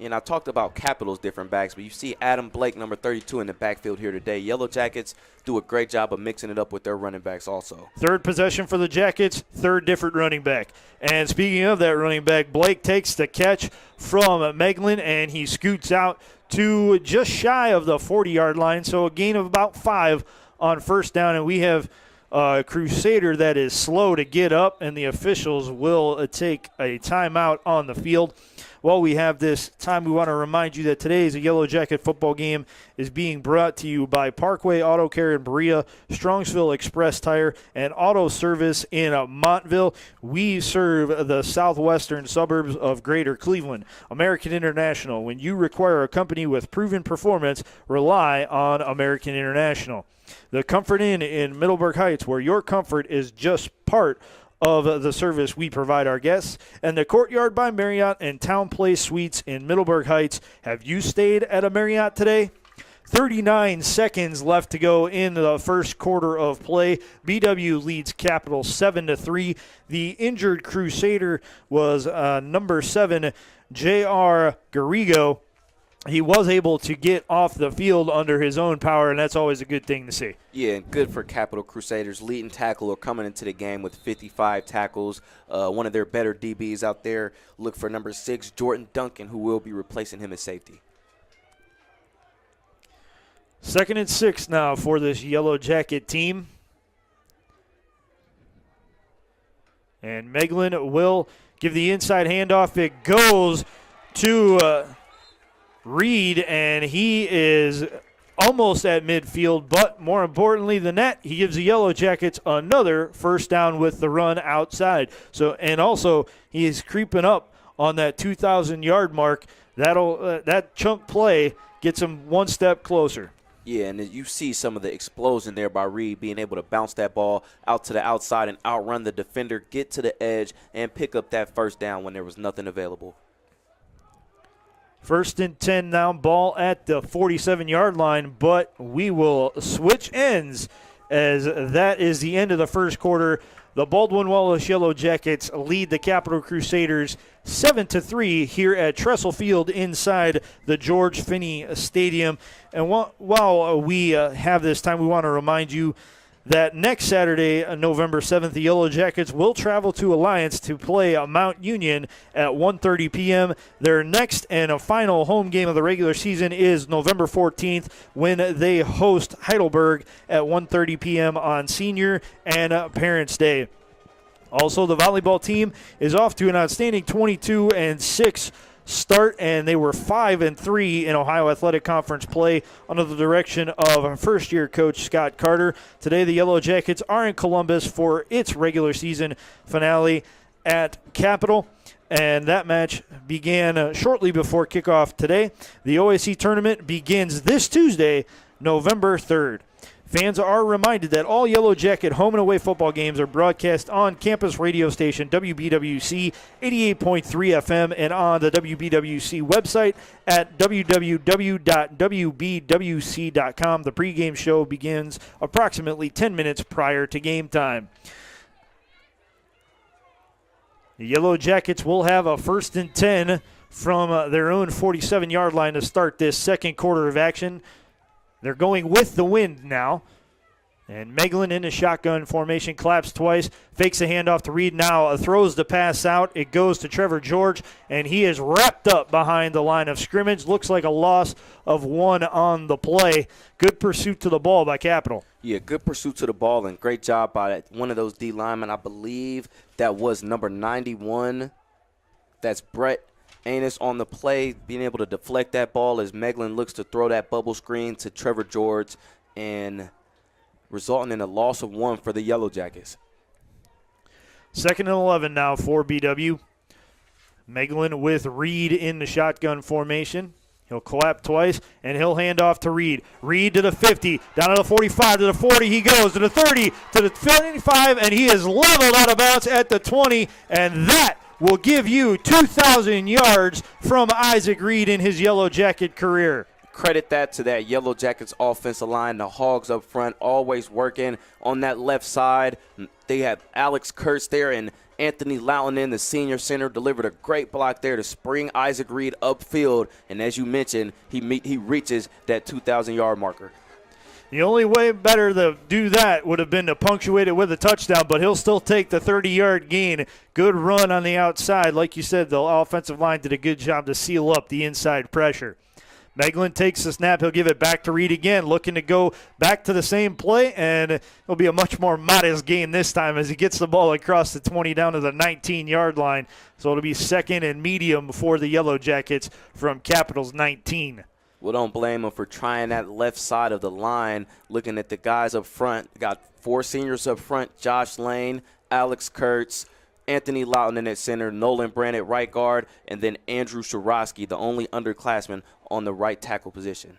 Speaker 1: And I talked about Capital's different backs, but you see Adam Blake, number 32, in the backfield here today. Yellow Jackets do a great job of mixing it up with their running backs also.
Speaker 2: 3rd possession for the Jackets, 3rd different running back. And speaking of that running back, Blake takes the catch from Meglin, and he scoots out to just shy of the 40-yard line, so a gain of about 5 on 1st down. And we have a Crusader that is slow to get up, and the officials will take a timeout on the field. While we have this time, we want to remind you that today's Yellow Jacket football game is being brought to you by Parkway Auto Care in Berea, Strongsville Express Tire, and Auto Service in Montville. We serve the southwestern suburbs of Greater Cleveland. American International. When you require a company with proven performance, rely on American International. The Comfort Inn in Middleburg Heights, where your comfort is just part of the service we provide our guests, and the Courtyard by Marriott and Town Place Suites in Middleburg Heights. Have you stayed at a Marriott today? 39 seconds left to go in the first quarter of play. BW leads Capital 7-3. The injured Crusader was number 7, J.R. Garrigo. He was able to get off the field under his own power, and that's always a good thing to see.
Speaker 1: Yeah, and good for Capital Crusaders. Leading tackler coming into the game with 55 tackles. One of their better DBs out there. Look for number 6, Jordan Duncan, who will be replacing him at safety.
Speaker 2: 2nd and 6 now for this Yellow Jacket team. And Meglin will give the inside handoff. It goes to Reed, and he is almost at midfield, but more importantly than that, he gives the Yellow Jackets another 1st down with the run outside. So, and also he is creeping up on that 2,000-yard mark. That chunk play gets him one step closer.
Speaker 1: Yeah, and you see some of the explosion there by Reed, being able to bounce that ball out to the outside and outrun the defender, get to the edge, and pick up that 1st down when there was nothing available.
Speaker 2: 1st and 10 now, ball at the 47-yard line, but we will switch ends as that is the end of the first quarter. The Baldwin Wallace Yellow Jackets lead the Capital Crusaders 7-3 here at Tressel Field inside the George Finnie Stadium. And while we have this time, we want to remind you that next Saturday, November 7th, the Yellow Jackets will travel to Alliance to play Mount Union at 1:30 p.m. Their next and a final home game of the regular season is November 14th when they host Heidelberg at 1:30 p.m. on Senior and Parents' Day. Also, the volleyball team is off to an outstanding 22-6 start, and they were 5-3 in Ohio Athletic Conference play under the direction of first-year coach Scott Carter. Today, the Yellow Jackets are in Columbus for its regular season finale at Capitol, and that match began shortly before kickoff today. The OAC tournament begins this Tuesday, November 3rd. Fans are reminded that all Yellow Jacket home and away football games are broadcast on campus radio station WBWC 88.3 FM and on the WBWC website at www.wbwc.com. The pregame show begins approximately 10 minutes prior to game time. The Yellow Jackets will have a 1st and 10 from their own 47-yard line to start this second quarter of action. They're going with the wind now. And Meglin in a shotgun formation, claps twice, fakes a handoff to Reed now, throws the pass out. It goes to Trevor George, and he is wrapped up behind the line of scrimmage. Looks like a loss of 1 on the play. Good pursuit to the ball by Capital.
Speaker 1: Yeah, good pursuit to the ball, and great job by one of those D linemen. I believe that was number 91. That's Brett Anus on the play, being able to deflect that ball as Meglin looks to throw that bubble screen to Trevor George, and resulting in a loss of 1 for the Yellow Jackets.
Speaker 2: 2nd and 11 now for BW. Meglin with Reed in the shotgun formation. He'll clap twice, and he'll hand off to Reed. Reed to the 50, down to the 45, to the 40. He goes to the 30, to the 25, and he is leveled out of bounds at the 20, and that will give you 2,000 yards from Isaac Reed in his Yellow Jacket career.
Speaker 1: Credit that to that Yellow Jackets offensive line. The Hogs up front always working on that left side. They have Alex Kurtz there, and Anthony Loudon, the senior center, delivered a great block there to spring Isaac Reed upfield. And as you mentioned, he reaches that 2,000-yard marker.
Speaker 2: The only way better to do that would have been to punctuate it with a touchdown, but he'll still take the 30-yard gain. Good run on the outside. Like you said, the offensive line did a good job to seal up the inside pressure. Meglin takes the snap. He'll give it back to Reed again, looking to go back to the same play, and it'll be a much more modest gain this time as he gets the ball across the 20 down to the 19-yard line. So it'll be 2nd and medium for the Yellow Jackets from Capital's 19.
Speaker 1: Well, don't blame him for trying that left side of the line, looking at the guys up front. Got 4 seniors up front, Josh Lane, Alex Kurtz, Anthony Loudon at center, Nolan Brand at right guard, and then Andrew Shirosky, the only underclassman on the right tackle position.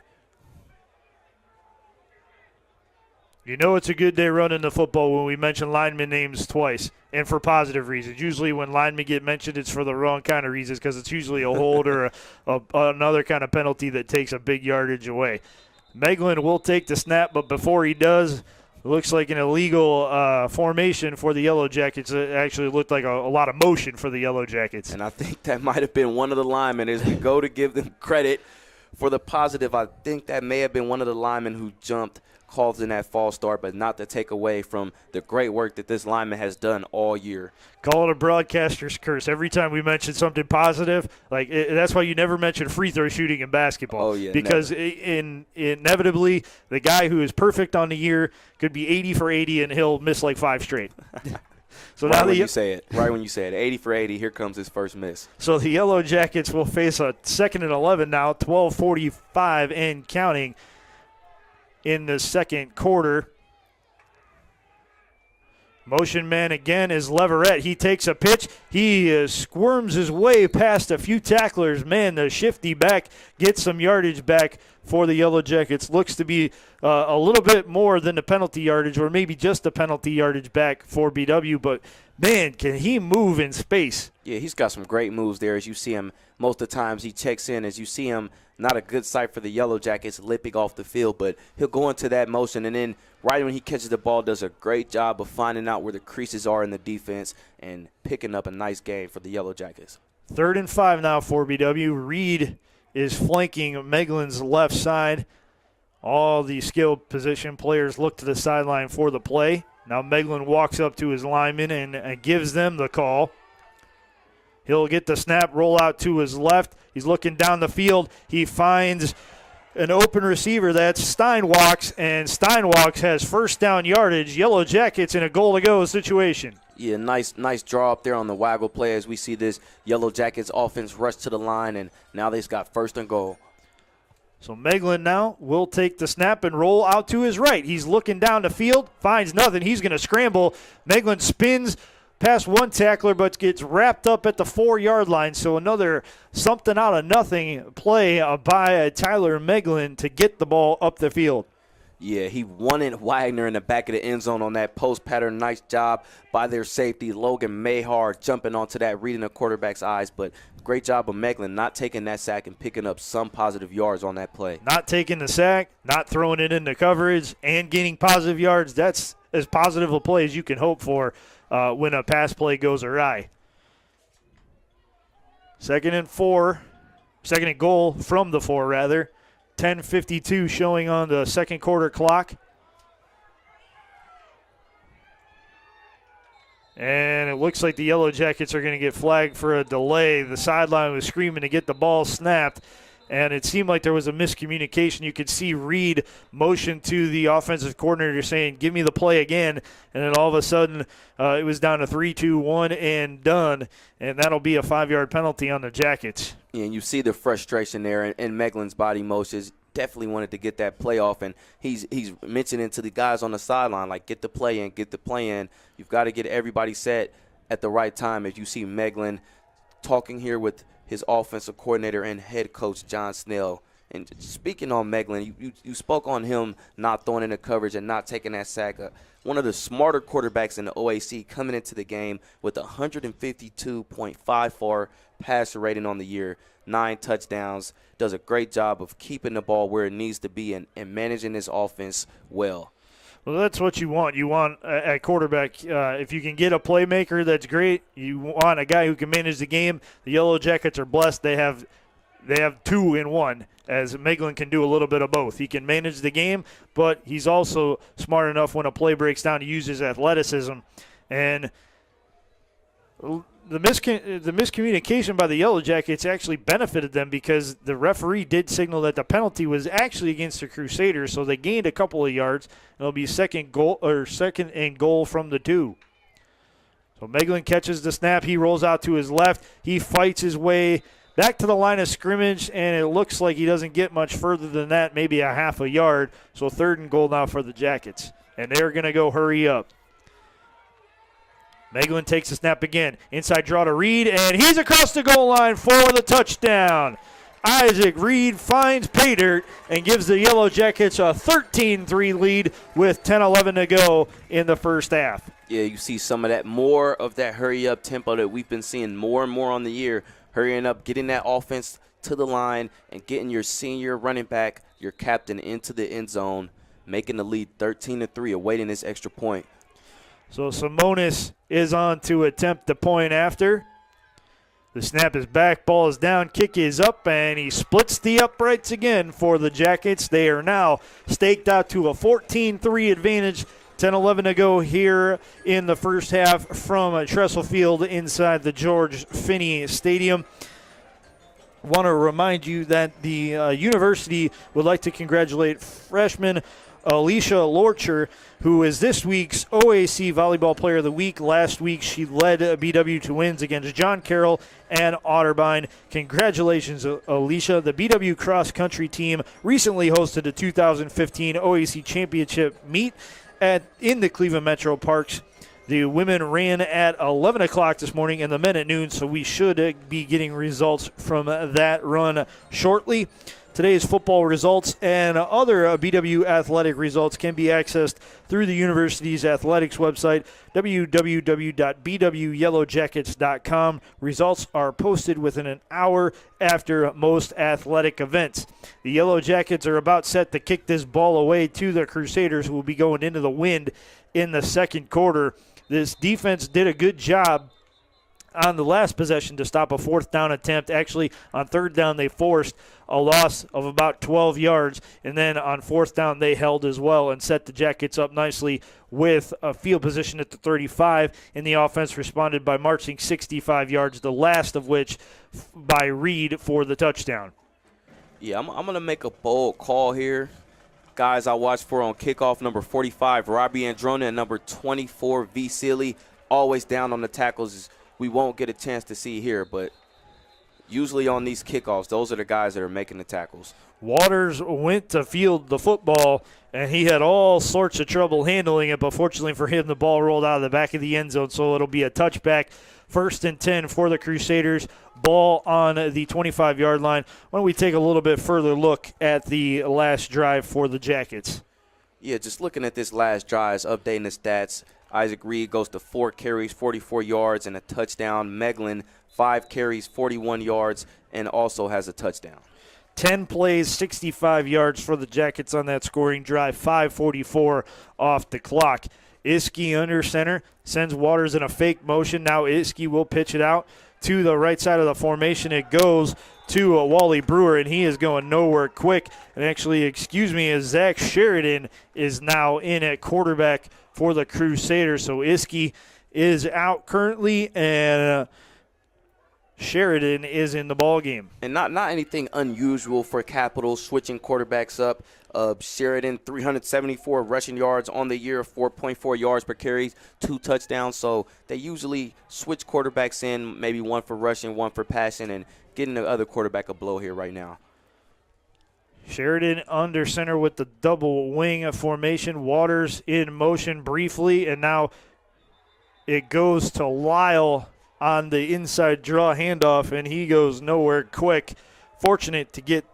Speaker 2: You know it's a good day running the football when we mention lineman names twice, and for positive reasons. Usually when linemen get mentioned, it's for the wrong kind of reasons because it's usually a hold or another kind of penalty that takes a big yardage away. Meglin will take the snap, but before he does, it looks like an illegal formation for the Yellow Jackets. It actually looked like a lot of motion for the Yellow Jackets.
Speaker 1: And I think that might have been one of the linemen. As we go to give them credit for the positive, I think that may have been one of the linemen who jumped, causing that false start, but not to take away from the great work that this lineman has done all year.
Speaker 2: Call it a broadcaster's curse. Every time we mention something positive, that's why you never mention free throw shooting in basketball.
Speaker 1: Oh, yeah,
Speaker 2: because inevitably, the guy who is perfect on the year could be 80 for 80, and he'll miss like 5 straight. So
Speaker 1: right
Speaker 2: now
Speaker 1: when you say it, 80 for 80, here comes his first miss.
Speaker 2: So the Yellow Jackets will face a 2nd and 11 now, 12:45 and counting in the second quarter. Motion man again is Leverett. He takes a pitch. He squirms his way past a few tacklers. Man, the shifty back gets some yardage back for the Yellow Jackets. Looks to be a little bit more than the penalty yardage, or maybe just the penalty yardage back for BW. But, man, can he move in space.
Speaker 1: Yeah, he's got some great moves there. As you see him, most of the times he checks in. As you see him, not a good sight for the Yellow Jackets lipping off the field, but he'll go into that motion, and then right when he catches the ball, does a great job of finding out where the creases are in the defense and picking up a nice game for the Yellow Jackets.
Speaker 2: 3rd and 5 now for BW. Reed is flanking Meglin's left side. All the skilled position players look to the sideline for the play. Now Meglin walks up to his lineman and gives them the call. He'll get the snap, roll out to his left. He's looking down the field. He finds an open receiver. That's Steinwalks, and Steinwalks has first down yardage. Yellow Jackets in a goal-to-go situation.
Speaker 1: Yeah, nice draw up there on the waggle play as we see this Yellow Jackets offense rush to the line, and now they've got first and goal.
Speaker 2: So Meglin now will take the snap and roll out to his right. He's looking down the field, finds nothing. He's going to scramble. Meglin spins past one tackler, but gets wrapped up at the 4-yard line. So another something out of nothing play by Tyler Meglin to get the ball up the field.
Speaker 1: Yeah, he wanted Wagner in the back of the end zone on that post pattern. Nice job by their safety, Logan Mahar, jumping onto that, reading the quarterback's eyes. But great job of Meglin not taking that sack and picking up some positive yards on that play.
Speaker 2: Not taking the sack, not throwing it into coverage, and gaining positive yards. That's as positive a play as you can hope for when a pass play goes awry. Second and goal from the 4, rather. 10:52 showing on the second quarter clock. And it looks like the Yellow Jackets are going to get flagged for a delay. The sideline was screaming to get the ball snapped, and it seemed like there was a miscommunication. You could see Reed motion to the offensive coordinator saying, give me the play again, and then all of a sudden it was down to 3-2-1 and done, and that'll be a 5-yard penalty on the Jackets.
Speaker 1: Yeah, and you see the frustration there in Meglin's body motions. Definitely wanted to get that play off, and he's mentioning to the guys on the sideline, like, get the play in. You've got to get everybody set at the right time. As you see Meglin talking here with his offensive coordinator and head coach John Snell. And speaking on Meglin, you spoke on him not throwing in the coverage and not taking that sack. One of the smarter quarterbacks in the OAC coming into the game with 152.54 passer rating on the year, 9 touchdowns, does a great job of keeping the ball where it needs to be and managing this offense well.
Speaker 2: Well, that's what you want. You want at quarterback, if you can get a playmaker, that's great. You want a guy who can manage the game. The Yellow Jackets are blessed. They have 2 in 1, as Meglin can do a little bit of both. He can manage the game, but he's also smart enough when a play breaks down to use his athleticism. And the miscommunication by the Yellow Jackets actually benefited them because the referee did signal that the penalty was actually against the Crusaders, so they gained a couple of yards. It'll be second and goal from the 2. So Meglin catches the snap. He rolls out to his left. He fights his way back to the line of scrimmage, and it looks like he doesn't get much further than that, maybe a half a yard. So 3rd and goal now for the Jackets, and they're going to go hurry up. Meglin takes the snap again. Inside draw to Reed, and he's across the goal line for the touchdown. Isaac Reed finds pay dirt and gives the Yellow Jackets a 13-3 lead with 10-11 to go in the first half.
Speaker 1: Yeah, you see more of that hurry-up tempo that we've been seeing more and more on the year. Hurrying up, getting that offense to the line, and getting your senior running back, your captain, into the end zone, making the lead 13-3, awaiting this extra point.
Speaker 2: So Simonis is on to attempt the point after. The snap is back, ball is down, kick is up, and he splits the uprights again for the Jackets. They are now staked out to a 14-3 advantage. 10-11 to go here in the first half from Tressel Field inside the George Finnie Stadium. Want to remind you that the university would like to congratulate freshman Alicia Lorcher, who is this week's OAC Volleyball Player of the Week. Last week, she led BW to wins against John Carroll and Otterbein. Congratulations, Alicia. The BW cross country team recently hosted the 2015 OAC Championship meet in the Cleveland Metro Parks. The women ran at 11 o'clock this morning and the men at noon, so we should be getting results from that run shortly. Today's football results and other BW athletic results can be accessed through the university's athletics website, www.bwyellowjackets.com. Results are posted within an hour after most athletic events. The Yellow Jackets are about set to kick this ball away to the Crusaders, who will be going into the wind in the second quarter. This defense did a good job on the last possession to stop a fourth down attempt. Actually, on third down, they forced a loss of about 12 yards. And then on fourth down, they held as well and set the Jackets up nicely with a field position at the 35. And the offense responded by marching 65 yards, the last of which by Reed for the touchdown.
Speaker 1: Yeah, I'm going to make a bold call here. Guys I watched for on kickoff, number 45, Robbie Androna, and number 24, V. Sealy, always down on the tackles. We won't get a chance to see here, but usually on these kickoffs, those are the guys that are making the tackles.
Speaker 2: Waters went to field the football, and he had all sorts of trouble handling it, but fortunately for him, the ball rolled out of the back of the end zone, so it'll be a touchback. 1st and 10 for the Crusaders. Ball on the 25-yard line. Why don't we take a little bit further look at the last drive for the Jackets?
Speaker 1: Yeah, just looking at this last drive, updating the stats. Isaac Reed goes to 4 carries, 44 yards, and a touchdown. Meglin, 5 carries, 41 yards, and also has a touchdown.
Speaker 2: 10 plays, 65 yards for the Jackets on that scoring drive, 5:44 off the clock. Iskey under center, sends Waters in a fake motion. Now Iskey will pitch it out to the right side of the formation. It goes to Wally Brewer, and he is going nowhere quick. And actually, as Zach Sheridan is now in at quarterback for the Crusaders. So Iskey is out currently, and Sheridan is in the ball game.
Speaker 1: And not anything unusual for Capital switching quarterbacks up. Sheridan, 374 rushing yards on the year, 4.4 yards per carry, 2 touchdowns. So they usually switch quarterbacks in, maybe one for rushing, one for passing, and getting the other quarterback a blow here right now.
Speaker 2: Sheridan under center with the double wing formation. Waters in motion briefly, and now it goes to Lyle on the inside draw handoff, and he goes nowhere quick. Fortunate to get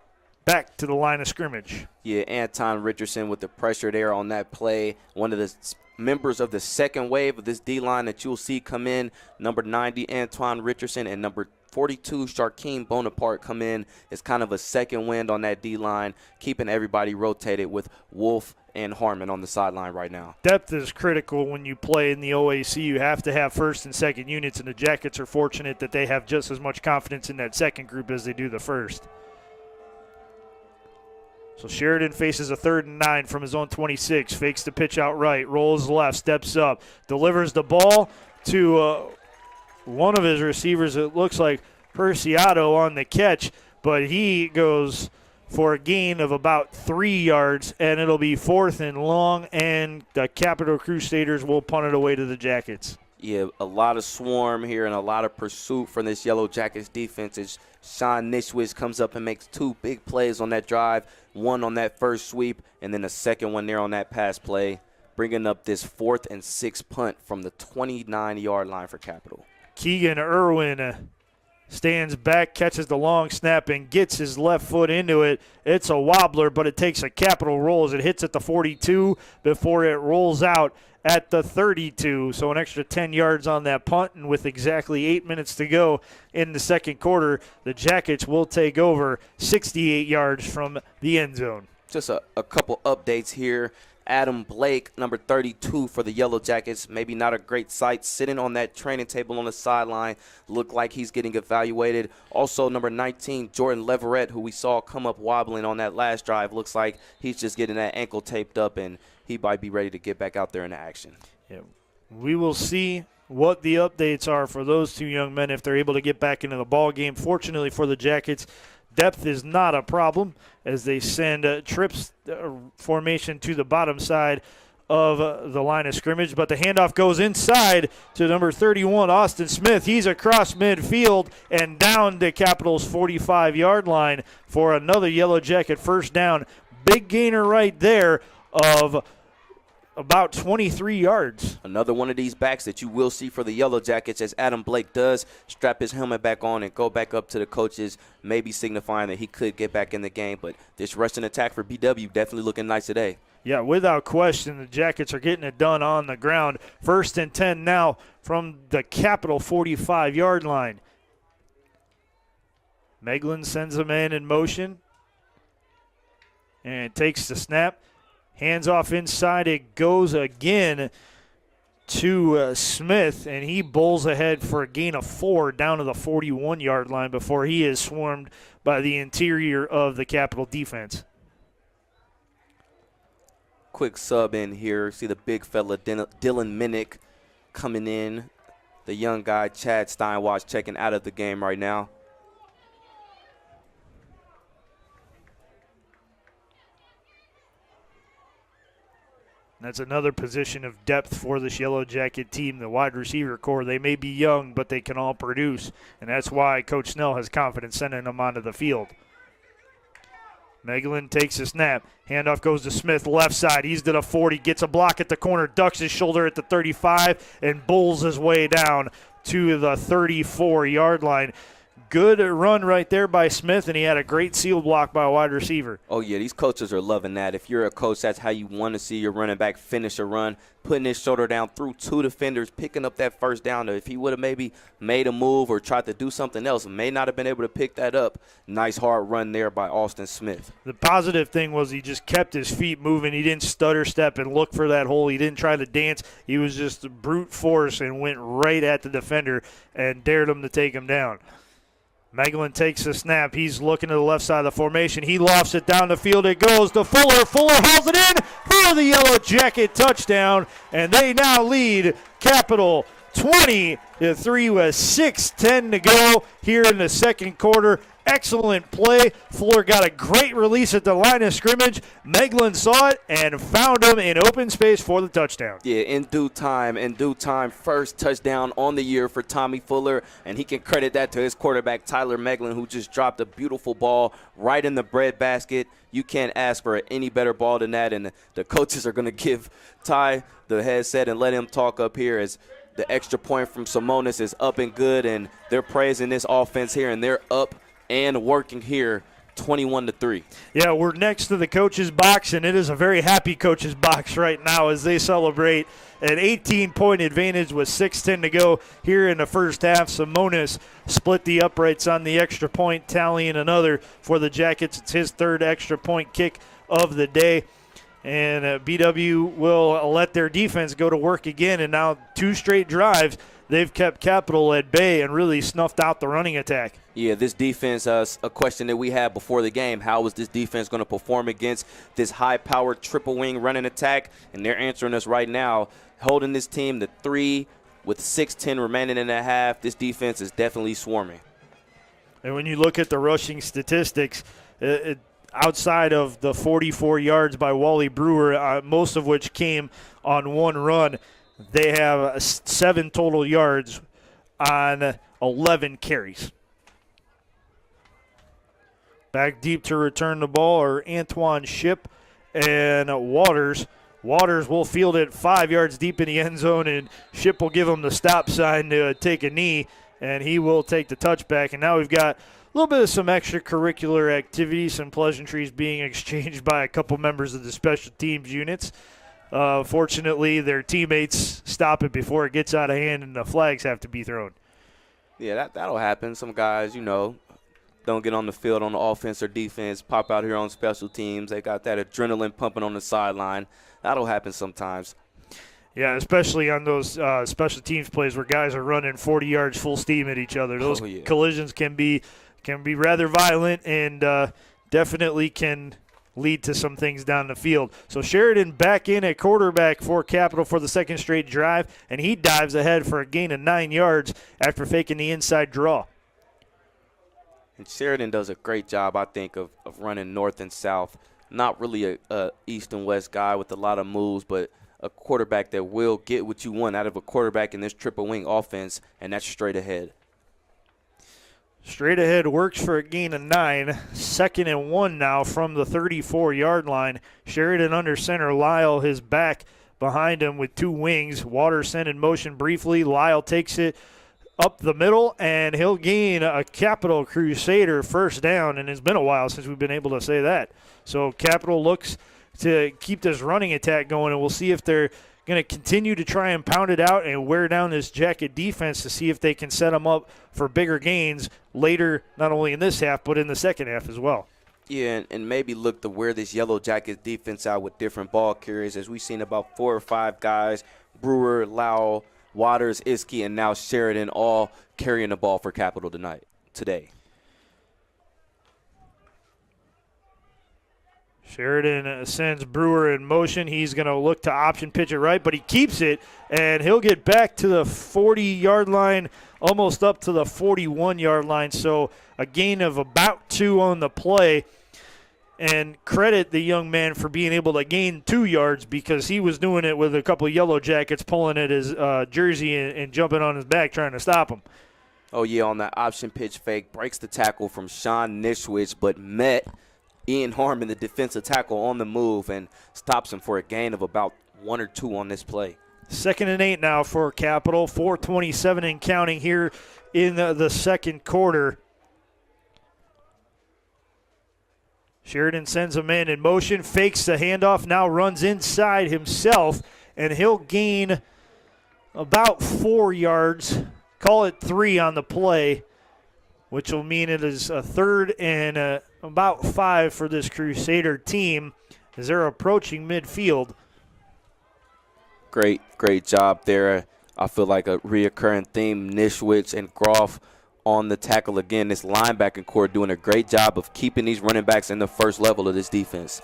Speaker 2: back to the line of scrimmage.
Speaker 1: Yeah, Anton Richardson with the pressure there on that play. One of the members of the second wave of this D-line that you'll see come in. Number 90, Antoine Richardson, and number 42, Sharkeem Bonaparte come in. It's kind of a second wind on that D-line, keeping everybody rotated with Wolf and Harmon on the sideline right now.
Speaker 2: Depth is critical when you play in the OAC. You have to have first and second units, and the Jackets are fortunate that they have just as much confidence in that second group as they do the first. So Sheridan faces a 3rd and 9 from his own 26, fakes the pitch out right, rolls left, steps up, delivers the ball to one of his receivers. It looks like Perciato on the catch, but he goes for a gain of about 3 yards, and it'll be 4th and long, and the Capital Crusaders will punt it away to the Jackets.
Speaker 1: Yeah, a lot of swarm here and a lot of pursuit from this Yellow Jackets defense as Sean Nishwitz comes up and makes 2 big plays on that drive, one on that first sweep and then a second one there on that pass play, bringing up this 4th and 6 punt from the 29-yard line for Capital.
Speaker 2: Keegan Irwin stands back, catches the long snap, and gets his left foot into it. It's a wobbler, but it takes a Capital roll as it hits at the 42 before it rolls out at the 32. So an extra 10 yards on that punt, and with exactly 8 minutes to go in the second quarter, the Jackets will take over 68 yards from the end zone.
Speaker 1: Just a couple updates here. Adam Blake, number 32 for the Yellow Jackets, maybe not a great sight, sitting on that training table on the sideline, look like he's getting evaluated. Also, number 19, Jordan Leverett, who we saw come up wobbling on that last drive, looks like he's just getting that ankle taped up, and he might be ready to get back out there in action.
Speaker 2: Yeah, we will see what the updates are for those 2 young men if they're able to get back into the ball game. Fortunately for the Jackets, depth is not a problem as they send trips formation to the bottom side of the line of scrimmage. But the handoff goes inside to number 31, Austin Smith. He's across midfield and down to Capital's 45-yard line for another Yellow Jacket first down. Big gainer right there of about 23 yards.
Speaker 1: Another one of these backs that you will see for the Yellow Jackets as Adam Blake does strap his helmet back on and go back up to the coaches, maybe signifying that he could get back in the game. But this rushing attack for BW definitely looking nice today.
Speaker 2: Yeah, without question, the Jackets are getting it done on the ground. 1st and 10 now from the Capital 45-yard line. Meglin sends a man in motion and takes the snap. Hands off inside, it goes again to Smith, and he bowls ahead for a gain of 4 down to the 41-yard line before he is swarmed by the interior of the Capital defense.
Speaker 1: Quick sub in here. See the big fella, Dylan Minnick, coming in. The young guy, Chad Steinwatch, checking out of the game right now.
Speaker 2: That's another position of depth for this Yellow Jacket team, the wide receiver core. They may be young, but they can all produce, and that's why Coach Snell has confidence sending them onto the field. Megalin takes a snap. Handoff goes to Smith, left side. He's to the 40, gets a block at the corner, ducks his shoulder at the 35, and bulls his way down to the 34-yard line. Good run right there by Smith, and he had a great seal block by a wide receiver.
Speaker 1: Oh, yeah, these coaches are loving that. If you're a coach, that's how you want to see your running back finish a run, putting his shoulder down through 2 defenders, picking up that first down. If he would have maybe made a move or tried to do something else, may not have been able to pick that up. Nice hard run there by Austin Smith.
Speaker 2: The positive thing was he just kept his feet moving. He didn't stutter step and look for that hole. He didn't try to dance. He was just brute force and went right at the defender and dared him to take him down. Megalin takes the snap. He's looking to the left side of the formation. He lofts it down the field. It goes to Fuller. Fuller hauls it in for the Yellow Jacket touchdown, and they now lead Capital 20-3 with 6:10 to go here in the second quarter. Excellent play. Fuller got a great release at the line of scrimmage. Megalin saw it and found him in open space for the touchdown.
Speaker 1: Yeah, in due time. First touchdown on the year for Tommy Fuller, and he can credit that to his quarterback, Tyler Megalin, who just dropped a beautiful ball right in the breadbasket. You can't ask for any better ball than that, and the coaches are going to give Ty the headset and let him talk up here as the extra point from Simonis is up and good, and they're praising this offense here, and they're up and working here 21-3.
Speaker 2: Yeah, we're next to the coach's box, and it is a very happy coach's box right now as they celebrate an 18-point advantage with 6:10 to go here in the first half. Simonis split the uprights on the extra point, tallying another for the Jackets. It's his third extra point kick of the day. And BW will let their defense go to work again, and now 2 straight drives they've kept Capital at bay and really snuffed out the running attack.
Speaker 1: Yeah, this defense, a question that we had before the game, how was this defense going to perform against this high-powered triple wing running attack? And they're answering us right now, holding this team to 3 with 6:10 remaining in the half. This defense is definitely swarming.
Speaker 2: And when you look at the rushing statistics, outside of the 44 yards by Wally Brewer, most of which came on one run, they have 7 total yards on 11 carries. Back deep to return the ball are Antoine Ship and Waters. Waters will field it 5 yards deep in the end zone, and Ship will give him the stop sign to take a knee, and he will take the touchback. And now we've got a little bit of some extracurricular activity, some pleasantries being exchanged by a couple members of the special teams units. Fortunately, their teammates stop it before it gets out of hand and the flags have to be thrown.
Speaker 1: Yeah, that'll happen. Some guys, don't get on the field on the offense or defense, pop out here on special teams. They got that adrenaline pumping on the sideline. That'll happen sometimes.
Speaker 2: Yeah, especially on those special teams plays where guys are running 40 yards full steam at each other. Those collisions can be rather violent and definitely can lead to some things down the field. So Sheridan back in at quarterback for Capital for the second straight drive, and he dives ahead for a gain of 9 yards after faking the inside draw.
Speaker 1: And Sheridan does a great job, I think, of running north and south. Not really a east and west guy with a lot of moves, but a quarterback that will get what you want out of a quarterback in this triple wing offense, and that's straight ahead.
Speaker 2: Straight ahead works for a gain of 9. 2nd and 1 now from the 34-yard line. Sheridan under center. Lyle his back behind him with 2 wings. Waters sent in motion briefly. Lyle takes it up the middle, and he'll gain a Capital Crusader first down, and it's been a while since we've been able to say that. So Capital looks to keep this running attack going, and we'll see if they're going to continue to try and pound it out and wear down this Jacket defense to see if they can set them up for bigger gains later, not only in this half, but in the second half as well.
Speaker 1: Yeah, and maybe look to wear this Yellow Jackets defense out with different ball carriers, as we've seen about 4 or 5 guys Brewer, Lau, Waters, Iskey, and now Sheridan all carrying the ball for Capital today.
Speaker 2: Sheridan sends Brewer in motion. He's going to look to option pitch it right, but he keeps it, and he'll get back to the 40-yard line, almost up to the 41-yard line. So a gain of about 2 on the play. And credit the young man for being able to gain 2 yards, because he was doing it with a couple of Yellow Jackets pulling at his jersey and jumping on his back trying to stop him.
Speaker 1: Oh, yeah, on that option pitch fake, breaks the tackle from Sean Nishwich, but met Ian Harmon, the defensive tackle, on the move and stops him for a gain of about 1 or 2 on this play.
Speaker 2: 2nd and 8 now for Capital. 4:27 and counting here in the second quarter. Sheridan sends a man in motion, fakes the handoff, now runs inside himself, and he'll gain about 4 yards. Call it 3 on the play, which will mean it is a 3rd and about 5 for this Crusader team as they're approaching midfield.
Speaker 1: Great job there. I feel like a reoccurring theme, Nishwich and Groff on the tackle again. This linebacking core doing a great job of keeping these running backs in the first level of this defense.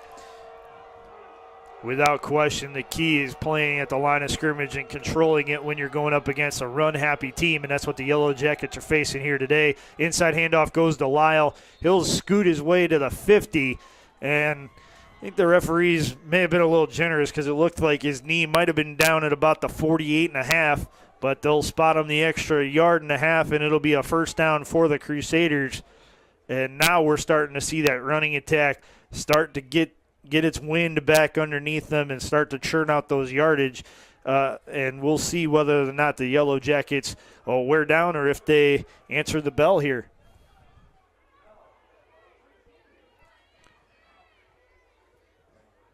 Speaker 2: Without question, the key is playing at the line of scrimmage and controlling it when you're going up against a run-happy team, and that's what the Yellow Jackets are facing here today. Inside handoff goes to Lyle. He'll scoot his way to the 50, and I think the referees may have been a little generous because it looked like his knee might have been down at about the 48.5, but they'll spot him the extra 1.5 yards, and it'll be a first down for the Crusaders. And now we're starting to see that running attack start to get its wind back underneath them and start to churn out those yardage. And we'll see whether or not the Yellow Jackets will wear down or if they answer the bell here.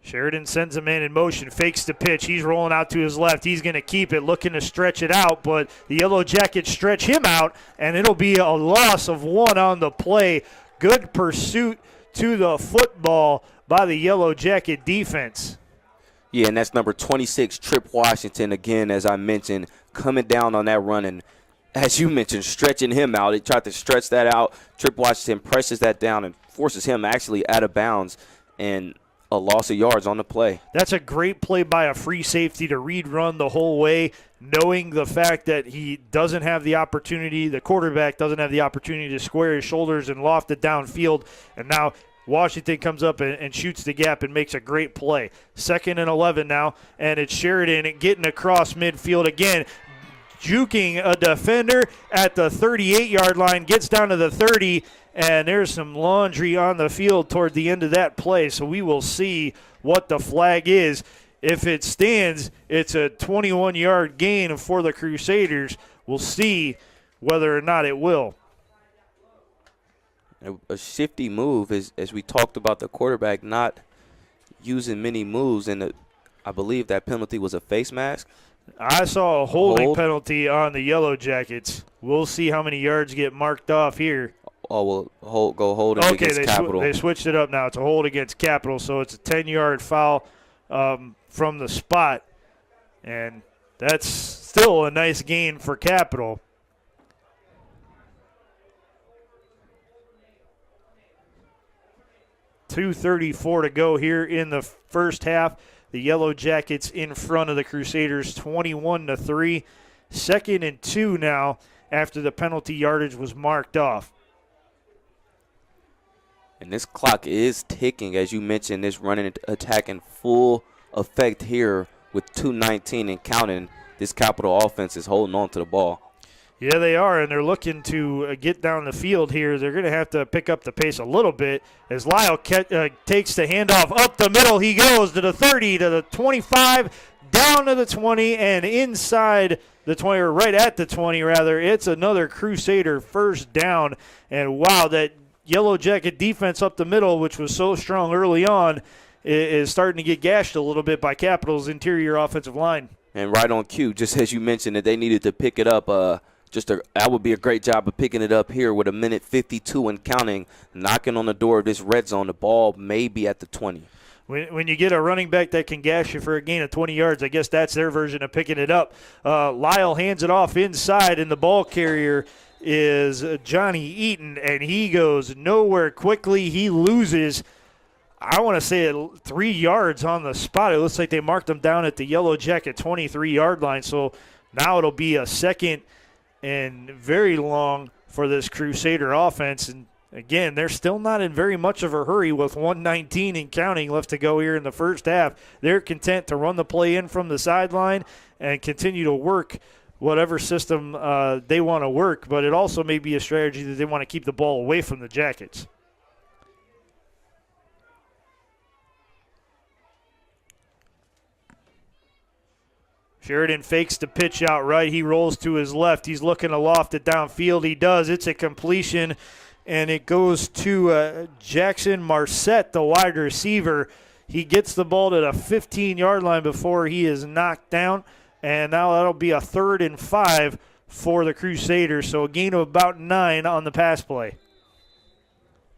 Speaker 2: Sheridan sends a man in motion, fakes the pitch. He's rolling out to his left. He's going to keep it, looking to stretch it out, but the Yellow Jackets stretch him out, and it'll be a loss of 1 on the play. Good pursuit to the football by the Yellow Jacket defense.
Speaker 1: Yeah, and that's number 26, Trip Washington, again, as I mentioned, coming down on that run, and as you mentioned, stretching him out. He tried to stretch that out. Trip Washington presses that down and forces him actually out of bounds, and a loss of yards on the play.
Speaker 2: That's a great play by a free safety to read run the whole way, knowing the fact that he doesn't have the opportunity, the quarterback doesn't have the opportunity to square his shoulders and loft it downfield, and now Washington comes up and shoots the gap and makes a great play. 2nd and 11 now, and it's Sheridan getting across midfield again, juking a defender at the 38-yard line, gets down to the 30, and there's some laundry on the field toward the end of that play, so we will see what the flag is. If it stands, it's a 21-yard gain for the Crusaders. We'll see whether or not it will.
Speaker 1: A shifty move, as we talked about the quarterback not using many moves, and I believe that penalty was a face mask.
Speaker 2: I saw a holding penalty on the Yellow Jackets. We'll see how many yards get marked off here.
Speaker 1: Oh, well, go hold it against Capital.
Speaker 2: They switched it up now. It's a hold against Capital, so it's a 10-yard foul from the spot. And that's still a nice gain for Capital. .234 to go here in the first half. The Yellow Jackets in front of the Crusaders 21-3. 2nd and 2 now after the penalty yardage was marked off.
Speaker 1: And this clock is ticking, as you mentioned, this running attack in full effect here with 2:19 and counting. This Capital offense is holding on to the ball.
Speaker 2: Yeah, they are, and they're looking to get down the field here. They're going to have to pick up the pace a little bit as Lyle takes the handoff up the middle. He goes to the 30, to the 25, down to the 20, and inside the 20, or right at the 20, rather. It's another Crusader first down, and wow, that Yellow Jacket defense up the middle, which was so strong early on, is starting to get gashed a little bit by Capital's interior offensive line.
Speaker 1: And right on cue, just as you mentioned that they needed to pick it up, that would be a great job of picking it up here with 1:52 and counting, knocking on the door of this red zone. The ball may be at the 20.
Speaker 2: when you get a running back that can gash you for a gain of 20 yards, I guess that's their version of picking it up. Lyle hands it off inside, and the ball carrier is Johnny Eaton, and he goes nowhere quickly. He loses, I want to say, 3 yards on the spot. It looks like they marked him down at the Yellow Jacket 23-yard line. So now it'll be a second and very long for this Crusader offense. And again, they're still not in very much of a hurry with 1:19 and counting left to go here in the first half. They're content to run the play in from the sideline and continue to work whatever system they want to work, but it also may be a strategy that they want to keep the ball away from the Jackets. Sheridan fakes the pitch out right. He rolls to his left. He's looking to loft it downfield. He does. It's a completion, and it goes to Jackson Marset, the wide receiver. He gets the ball to the 15-yard line before he is knocked down. And now that'll be a 3rd and 5 for the Crusaders. So a gain of about 9 on the pass play.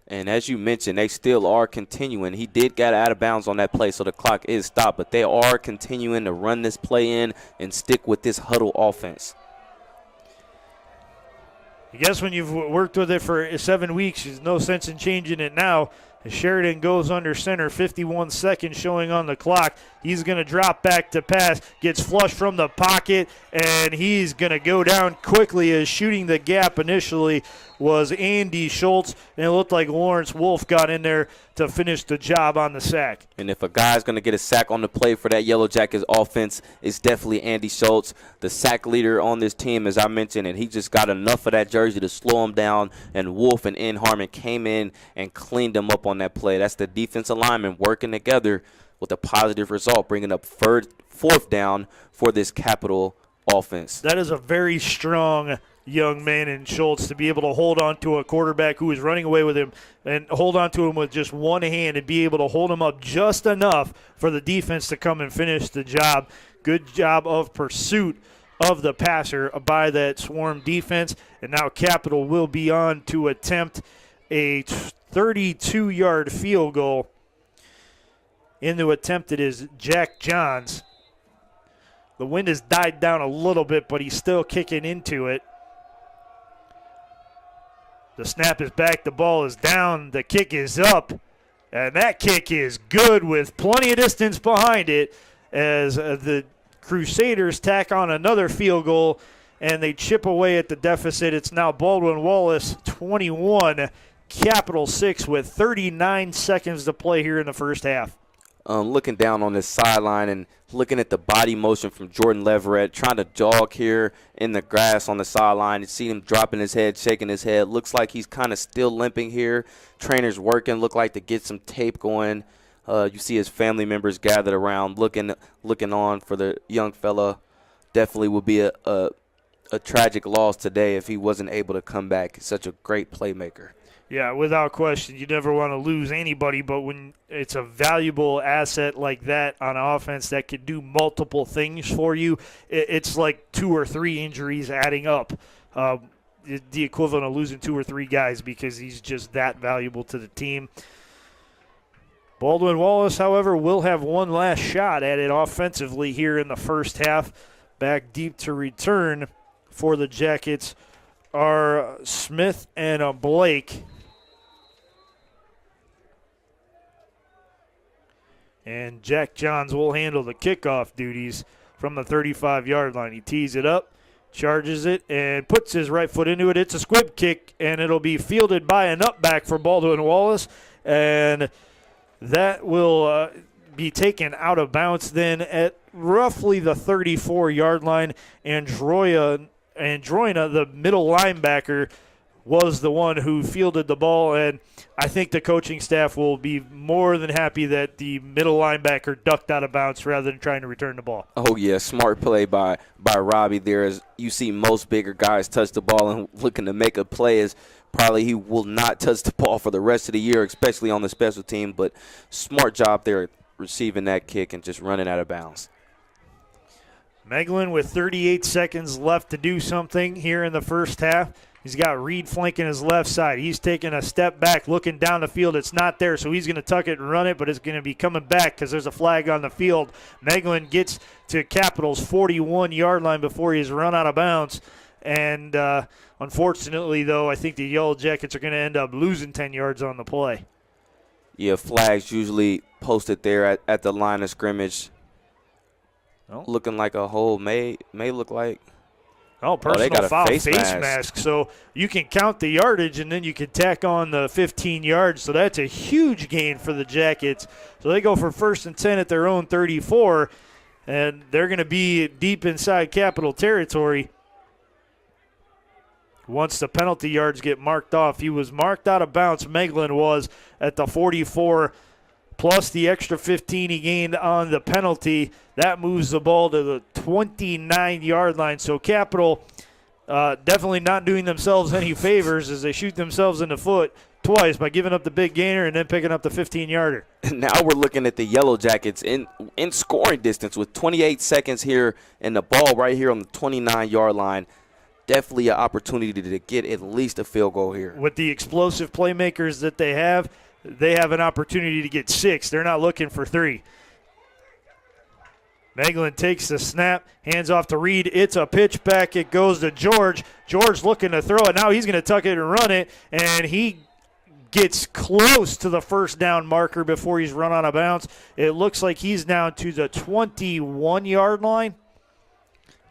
Speaker 1: And as you mentioned, they still are continuing. He did get out of bounds on that play, so the clock is stopped. But they are continuing to run this play in and stick with this huddle offense.
Speaker 2: I guess when you've worked with it for 7 weeks, there's no sense in changing it now. As Sheridan goes under center, 51 seconds showing on the clock. He's going to drop back to pass, gets flushed from the pocket, and he's going to go down quickly as shooting the gap initially was Andy Schultz, and it looked like Lawrence Wolf got in there to finish the job on the sack.
Speaker 1: And if a guy's going to get a sack on the play for that Yellow Jackets offense, it's definitely Andy Schultz, the sack leader on this team, as I mentioned, and he just got enough of that jersey to slow him down, and Wolf and N. Harmon came in and cleaned him up on that play. That's the defensive linemen working together with a positive result, bringing up 4th down for this Capital offense.
Speaker 2: That is a very strong young man in Schultz to be able to hold on to a quarterback who is running away with him and hold on to him with just one hand and be able to hold him up just enough for the defense to come and finish the job. Good job of pursuit of the passer by that swarm defense. And now Capital will be on to attempt a 32-yard field goal. In the attempt, it is Jack Johns. The wind has died down a little bit, but he's still kicking into it. The snap is back. The ball is down. The kick is up. And that kick is good with plenty of distance behind it as the Crusaders tack on another field goal, and they chip away at the deficit. It's now Baldwin Wallace 21, Capital 6 with 39 seconds to play here in the first half.
Speaker 1: Looking down on this sideline and looking at the body motion from Jordan Leverett, trying to jog here in the grass on the sideline. You see him dropping his head, shaking his head. Looks like he's kind of still limping here. Trainers working, look like to get some tape going. You see his family members gathered around looking on for the young fella. Definitely would be a tragic loss today if he wasn't able to come back. He's such a great playmaker.
Speaker 2: Yeah, without question. You never want to lose anybody, but when it's a valuable asset like that on offense that could do multiple things for you, it's like 2 or 3 injuries adding up. The equivalent of losing 2 or 3 guys because he's just that valuable to the team. Baldwin Wallace, however, will have one last shot at it offensively here in the first half. Back deep to return for the Jackets are Smith and Blake. And Jack Johns will handle the kickoff duties from the 35-yard line. He tees it up, charges it, and puts his right foot into it. It's a squib kick, and it'll be fielded by an up-back for Baldwin Wallace. And that will be taken out of bounds then at roughly the 34-yard line. Androina, the middle linebacker, was the one who fielded the ball, and I think the coaching staff will be more than happy that the middle linebacker ducked out of bounds rather than trying to return the ball.
Speaker 1: Oh, yeah, smart play by Robbie there. As you see most bigger guys touch the ball and looking to make a play, is probably he will not touch the ball for the rest of the year, especially on the special team, but smart job there receiving that kick and just running out of bounds.
Speaker 2: Meglin with 38 seconds left to do something here in the first half. He's got Reed flanking his left side. He's taking a step back, looking down the field. It's not there, so he's going to tuck it and run it, but it's going to be coming back because there's a flag on the field. Meglin gets to Capitals' 41-yard line before he's run out of bounds. And unfortunately, though, I think the Yellow Jackets are going to end up losing 10 yards on the play.
Speaker 1: Yeah, flags usually posted there at the line of scrimmage.
Speaker 2: Oh.
Speaker 1: Looking like a hole may look like.
Speaker 2: Oh, personal
Speaker 1: they got a
Speaker 2: foul,
Speaker 1: face
Speaker 2: mask. So you can count the yardage, and then you can tack on the 15 yards. So that's a huge gain for the Jackets. So they go for 1st and 10 at their own 34, and they're going to be deep inside Capital territory. Once the penalty yards get marked off, he was marked out of bounds. Meglin was at the 44, plus the extra 15 he gained on the penalty. That moves the ball to the 29-yard line. So Capital definitely not doing themselves any favors as they shoot themselves in the foot twice by giving up the big gainer and then picking up the 15-yarder.
Speaker 1: Now we're looking at the Yellow Jackets in scoring distance with 28 seconds here and the ball right here on the 29-yard line. Definitely an opportunity to get at least a field goal here.
Speaker 2: With the explosive playmakers that they have an opportunity to get 6. They're not looking for 3. Meglin takes the snap, hands off to Reed. It's a pitch back. It goes to George. George looking to throw it. Now he's going to tuck it and run it, and he gets close to the first down marker before he's run out of bounds. It looks like he's down to the 21-yard line.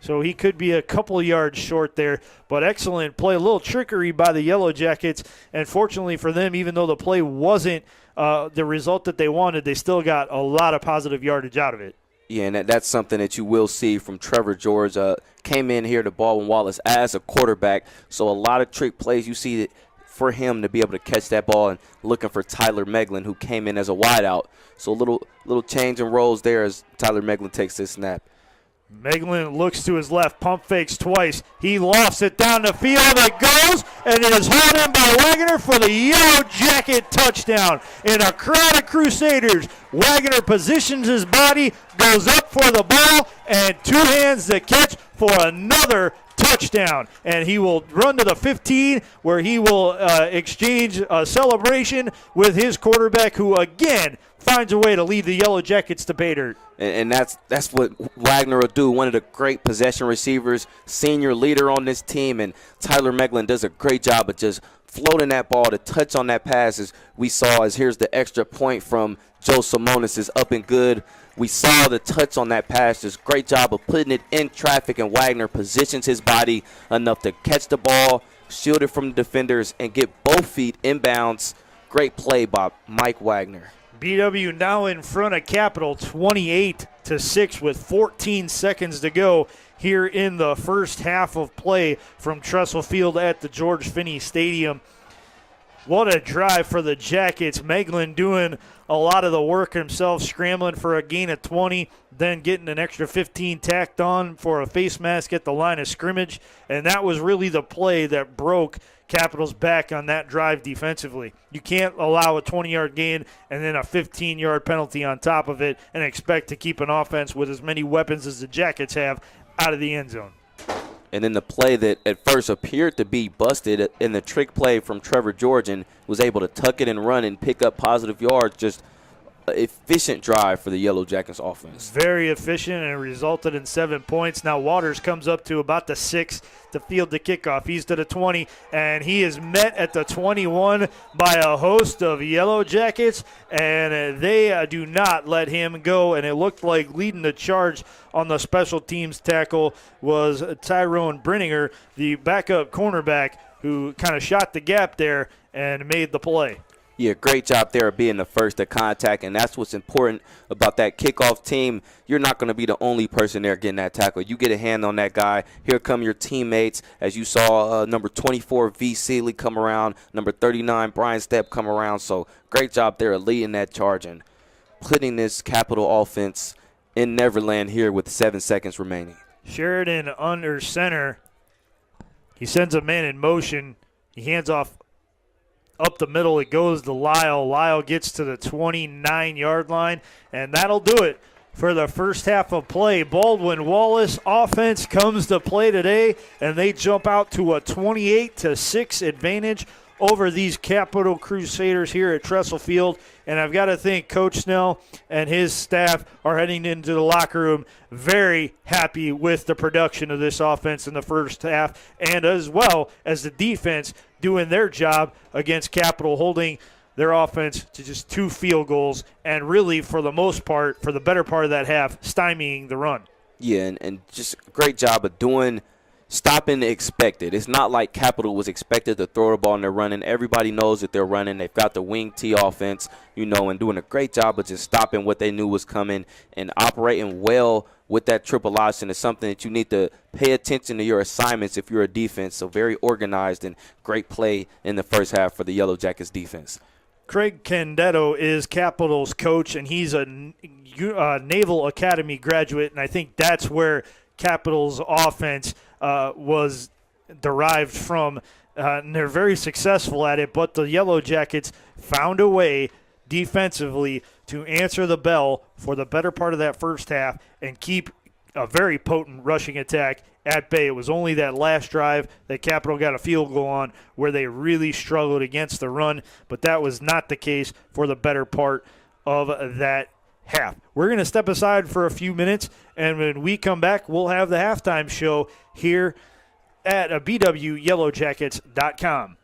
Speaker 2: So he could be a couple yards short there, but excellent play. A little trickery by the Yellow Jackets, and fortunately for them, even though the play wasn't the result that they wanted, they still got a lot of positive yardage out of it.
Speaker 1: Yeah, and that's something that you will see from Trevor George. Came in here to Baldwin Wallace as a quarterback, so a lot of trick plays you see for him to be able to catch that ball, and looking for Tyler Meglin, who came in as a wideout. So a little change in roles there as Tyler Meglin takes this snap.
Speaker 2: Meglin looks to his left, pump fakes twice. He lofts it down the field. It goes, and it is hauled in by Wagner for the Yellow Jacket touchdown. In a crowd of Crusaders, Wagner positions his body, goes up for the ball, and 2 hands the catch for another touchdown. And he will run to the 15, where he will exchange a celebration with his quarterback, who again finds a way to lead the Yellow Jackets to pay dirt.
Speaker 1: And that's what Wagner will do, one of the great possession receivers, senior leader on this team. And Tyler Meglin does a great job of just floating that ball. The touch on that pass, as we saw, as here's the extra point from Joe Simonis, is up and good. We saw the touch on that pass, just great job of putting it in traffic, and Wagner positions his body enough to catch the ball, shield it from the defenders, and get both feet inbounds. Great play by Mike Wagner.
Speaker 2: BW now in front of Capital 28-6 with 14 seconds to go here in the first half of play from Tressel Field at the George Finnie Stadium. What a drive for the Jackets. Meglin doing a lot of the work himself, scrambling for a gain of 20, then getting an extra 15 tacked on for a face mask at the line of scrimmage. And that was really the play that broke Capital's back on that drive defensively. You can't allow a 20-yard gain and then a 15-yard penalty on top of it and expect to keep an offense with as many weapons as the Jackets have out of the end zone.
Speaker 1: And then the play that at first appeared to be busted in the trick play from Trevor George, and was able to tuck it and run and pick up positive yards. Just efficient drive for the Yellow Jackets offense.
Speaker 2: Very efficient, and it resulted in 7 points. Now Waters comes up to about the 6 to field the kickoff. He's to the 20, and he is met at the 21 by a host of Yellow Jackets, and they do not let him go. And it looked like leading the charge on the special teams tackle was Tyrone Brenninger, the backup cornerback, who kind of shot the gap there and made the play.
Speaker 1: Yeah, great job there of being the first to contact, and that's what's important about that kickoff team. You're not going to be the only person there getting that tackle. You get a hand on that guy. Here come your teammates, as you saw number 24, V. Seeley, come around, number 39, Brian Stepp, come around. So great job there of leading that charge and putting this Capital offense in Neverland here with 7 seconds remaining.
Speaker 2: Sheridan under center. He sends a man in motion. He hands off up the middle. It goes to Lyle. Lyle gets to the 29-yard line, and that'll do it for the first half of play. Baldwin Wallace offense comes to play today, and they jump out to a 28-6 advantage over these Capital Crusaders here at Tressel Field. And I've got to think Coach Snell and his staff are heading into the locker room very happy with the production of this offense in the first half, and as well as the defense doing their job against Capital, holding their offense to just 2 field goals, and really, for the most part, for the better part of that half, stymieing the run.
Speaker 1: Yeah, and just a great job of stopping the expected. It's not like Capital was expected to throw the ball and they're running. Everybody knows that they're running. They've got the wing T offense, and doing a great job of just stopping what they knew was coming and operating well with that triple option is something that you need to pay attention to your assignments if you're a defense. So very organized and great play in the first half for the Yellow Jackets defense.
Speaker 2: Craig Candetto is Capital's coach, and he's a Naval Academy graduate, and I think that's where Capital's offense was derived from. And they're very successful at it, but the Yellow Jackets found a way defensively to answer the bell for the better part of that first half and keep a very potent rushing attack at bay. It was only that last drive that Capital got a field goal on where they really struggled against the run, but that was not the case for the better part of that half. We're going to step aside for a few minutes, and when we come back, we'll have the halftime show here at bwyellowjackets.com.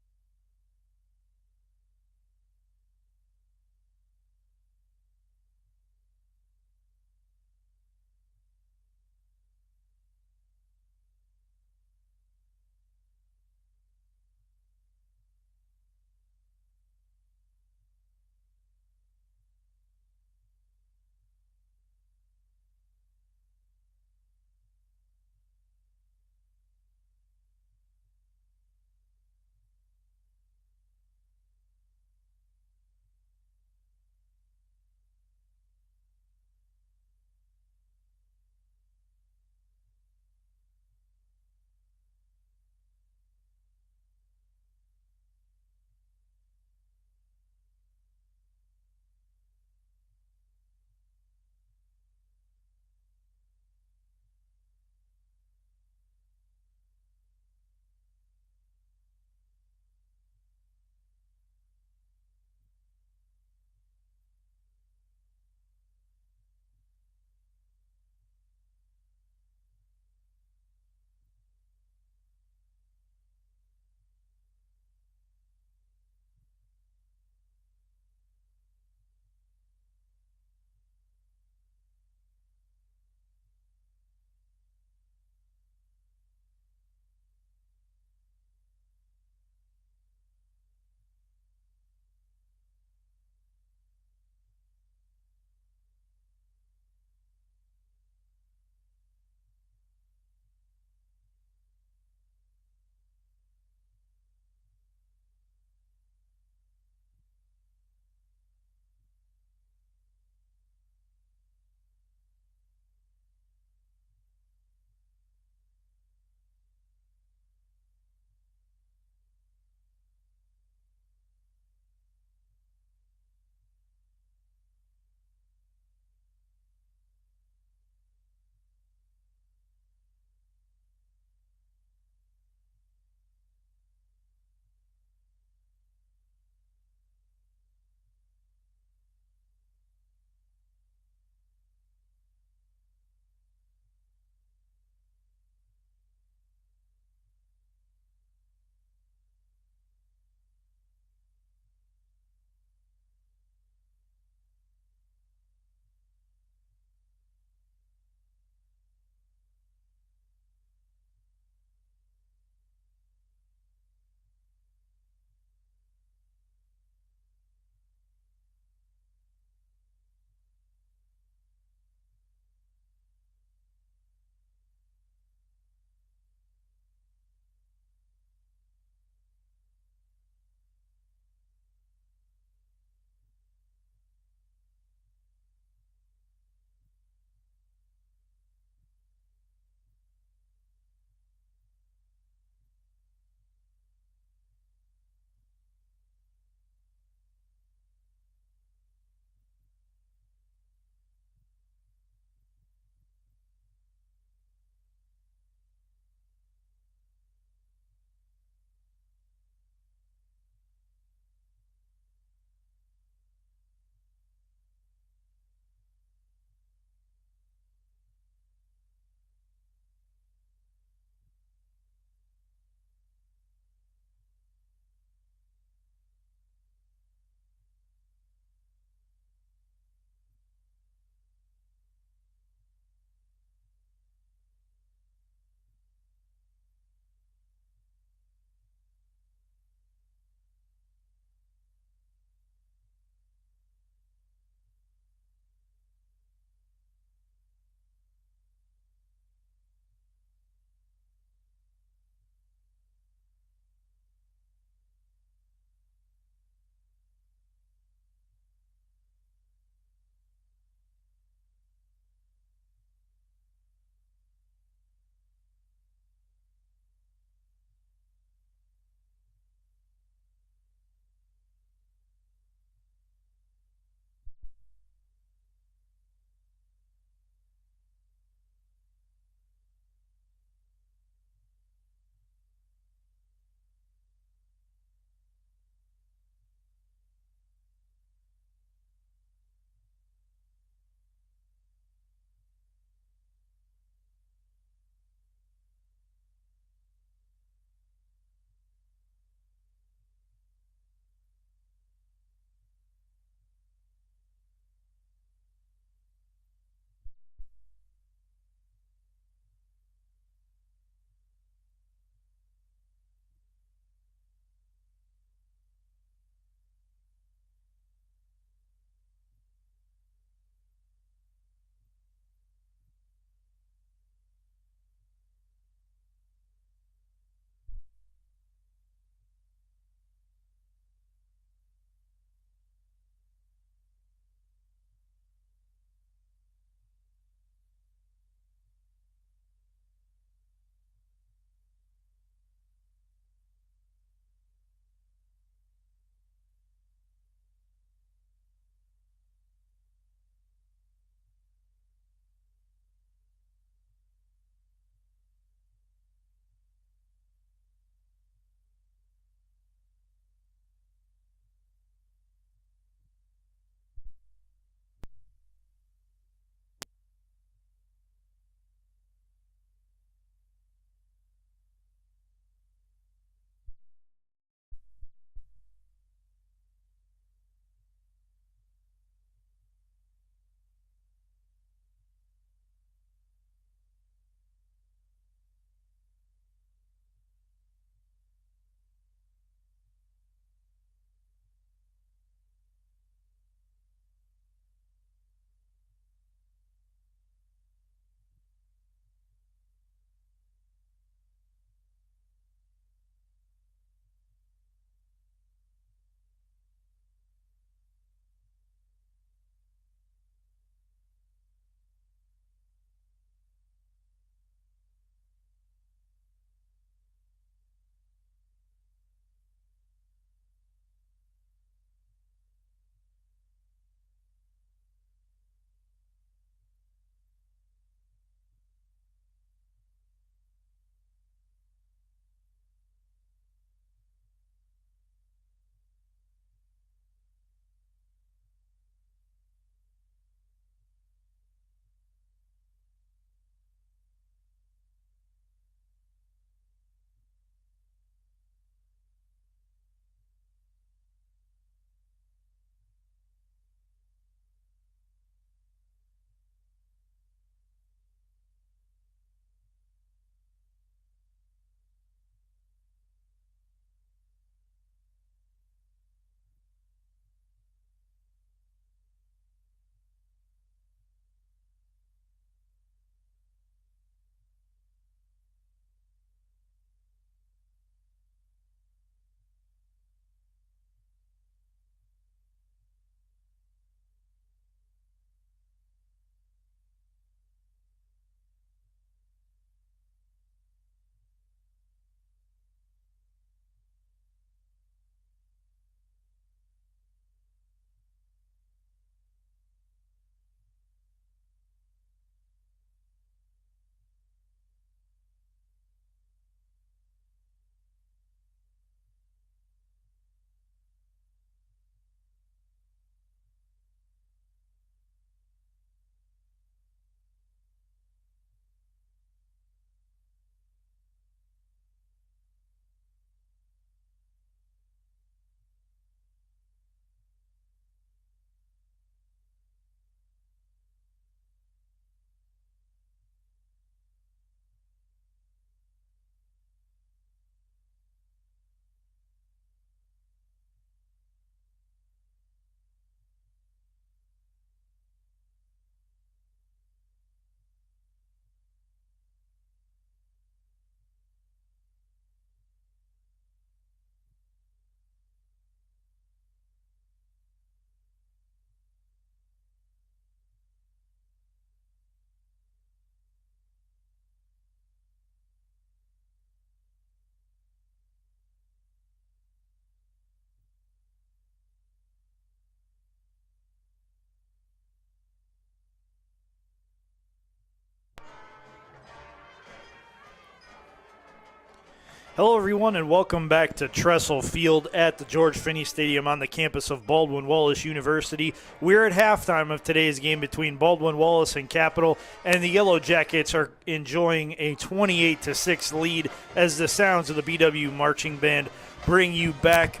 Speaker 2: Hello, everyone, and welcome back to Tressel Field at the George Finnie Stadium on the campus of Baldwin Wallace University. We're at halftime of today's game between Baldwin Wallace and Capital, and the Yellow Jackets are enjoying a 28-6 lead as the sounds of the BW Marching Band bring you back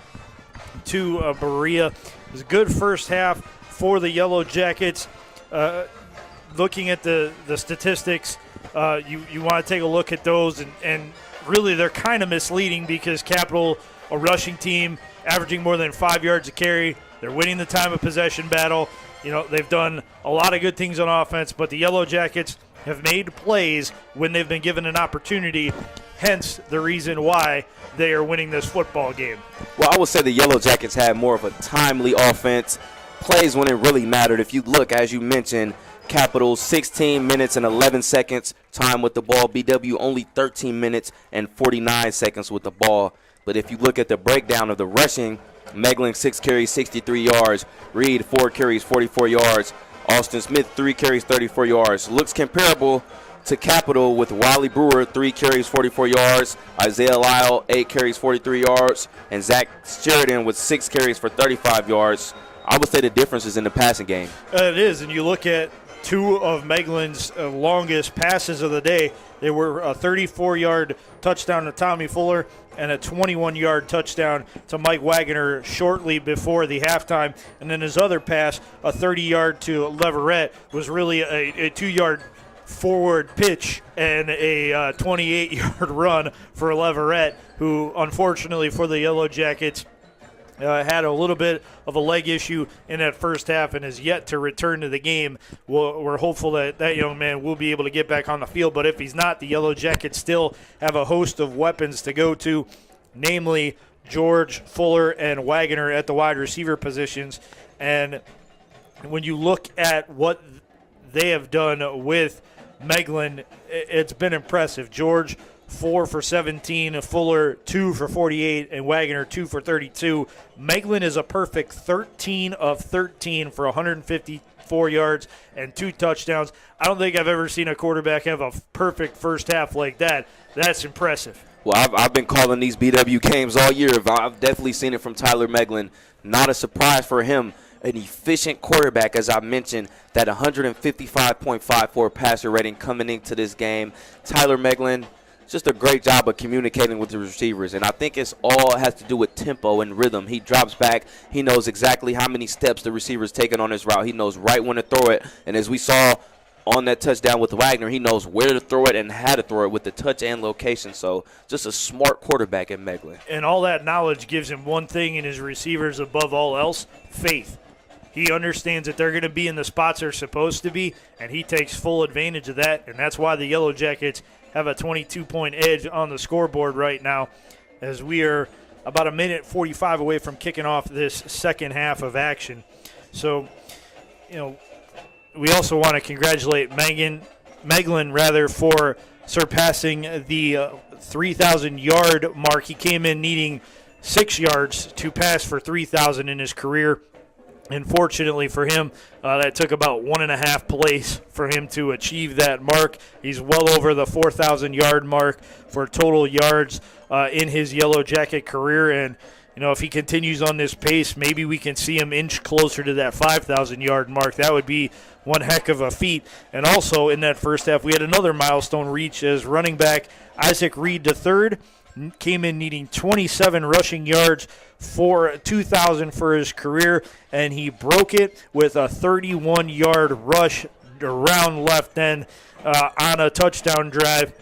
Speaker 2: to Berea. It was a good first half for the Yellow Jackets. Looking at the statistics, you want to take a look at those, and really they're kind of misleading because Capital, a rushing team, averaging more than 5 yards a carry. They're winning the time of possession battle. They've done a lot of good things on offense, but the Yellow Jackets have made plays when they've been given an opportunity, hence the reason why they are winning this football game.
Speaker 1: Well, I would say the Yellow Jackets had more of a timely offense, plays when it really mattered. If you look, as you mentioned, Capital 16 minutes and 11 seconds time with the ball. BW only 13 minutes and 49 seconds with the ball. But if you look at the breakdown of the rushing, Meglin 6 carries, 63 yards. Reed 4 carries, 44 yards. Austin Smith 3 carries, 34 yards. Looks comparable to Capital with Wiley Brewer 3 carries, 44 yards. Isaiah Lyle 8 carries, 43 yards. And Zach Sheridan with 6 carries for 35 yards. I would say the difference is in the passing game.
Speaker 2: It is, and you look at two of Meglin's longest passes of the day. They were a 34-yard touchdown to Tommy Fuller and a 21-yard touchdown to Mike Wagner shortly before the halftime. And then his other pass, a 30-yard to Leverett, was really a 2-yard forward pitch and a 28-yard run for Leverett, who unfortunately for the Yellow Jackets had a little bit of a leg issue in that first half and is yet to return to the game. We're hopeful that that young man will be able to get back on the field, but if he's not, the Yellow Jackets still have a host of weapons to go to, namely George, Fuller, and Wagner at the wide receiver positions. And when you look at what they have done with Meglin, it's been impressive. George, 4 for 17, Fuller 2 for 48, and Wagner 2 for 32. Meglin is a perfect 13 of 13 for 154 yards and 2 touchdowns. I don't think I've ever seen a quarterback have a perfect first half like that. That's impressive.
Speaker 1: Well, I've been calling these BW games all year. I've definitely seen it from Tyler Meglin. Not a surprise for him. An efficient quarterback, as I mentioned, that 155.54 passer rating coming into this game. Tyler Meglin, just a great job of communicating with the receivers, and I think it's all has to do with tempo and rhythm. He drops back. He knows exactly how many steps the receiver's taking on his route. He knows right when to throw it, and as we saw on that touchdown with Wagner, he knows where to throw it and how to throw it with the touch and location. So just a smart quarterback in Meglin.
Speaker 2: And all that knowledge gives him one thing in his receivers above all else, faith. He understands that they're going to be in the spots they're supposed to be, and he takes full advantage of that, and that's why the Yellow Jackets have a 22-point edge on the scoreboard right now as we are about 1:45 away from kicking off this second half of action. So, we also want to congratulate Meglin for surpassing the 3,000-yard mark. He came in needing 6 yards to pass for 3,000 in his career. Unfortunately for him, that took about 1.5 plays for him to achieve that mark. He's well over the 4,000-yard mark for total yards in his Yellow Jacket career. And, if he continues on this pace, maybe we can see him inch closer to that 5,000-yard mark. That would be one heck of a feat. And also in that first half, we had another milestone reach as running back Isaac Reed III came in needing 27 rushing yards for 2,000 for his career, and he broke it with a 31-yard rush around left end on a touchdown drive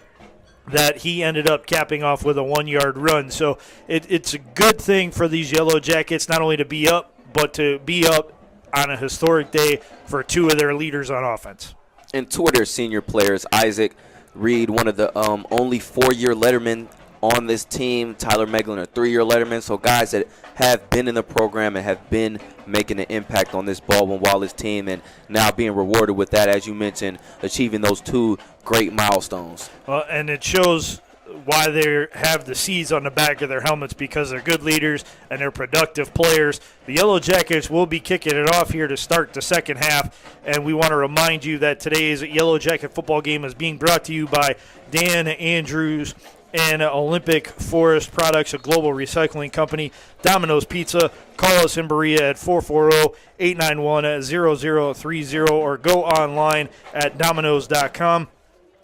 Speaker 2: that he ended up capping off with a 1-yard run. So it's a good thing for these Yellow Jackets not only to be up, but to be up on a historic day for 2 of their leaders on offense.
Speaker 1: And 2 of their senior players, Isaac Reed, one of the only 4-year lettermen on this team, Tyler Meglin, a 3-year letterman. So guys that have been in the program and have been making an impact on this Baldwin Wallace team, and now being rewarded with that, as you mentioned, achieving those 2 great milestones.
Speaker 2: Well, and it shows why they have the C's on the back of their helmets, because they're good leaders and they're productive players. The Yellow Jackets will be kicking it off here to start the second half, and we want to remind you that today's Yellow Jacket football game is being brought to you by Dan Andrews and Olympic Forest Products, a global recycling company. Domino's Pizza. Call us in Berea at 440-891-0030 or go online at domino's.com.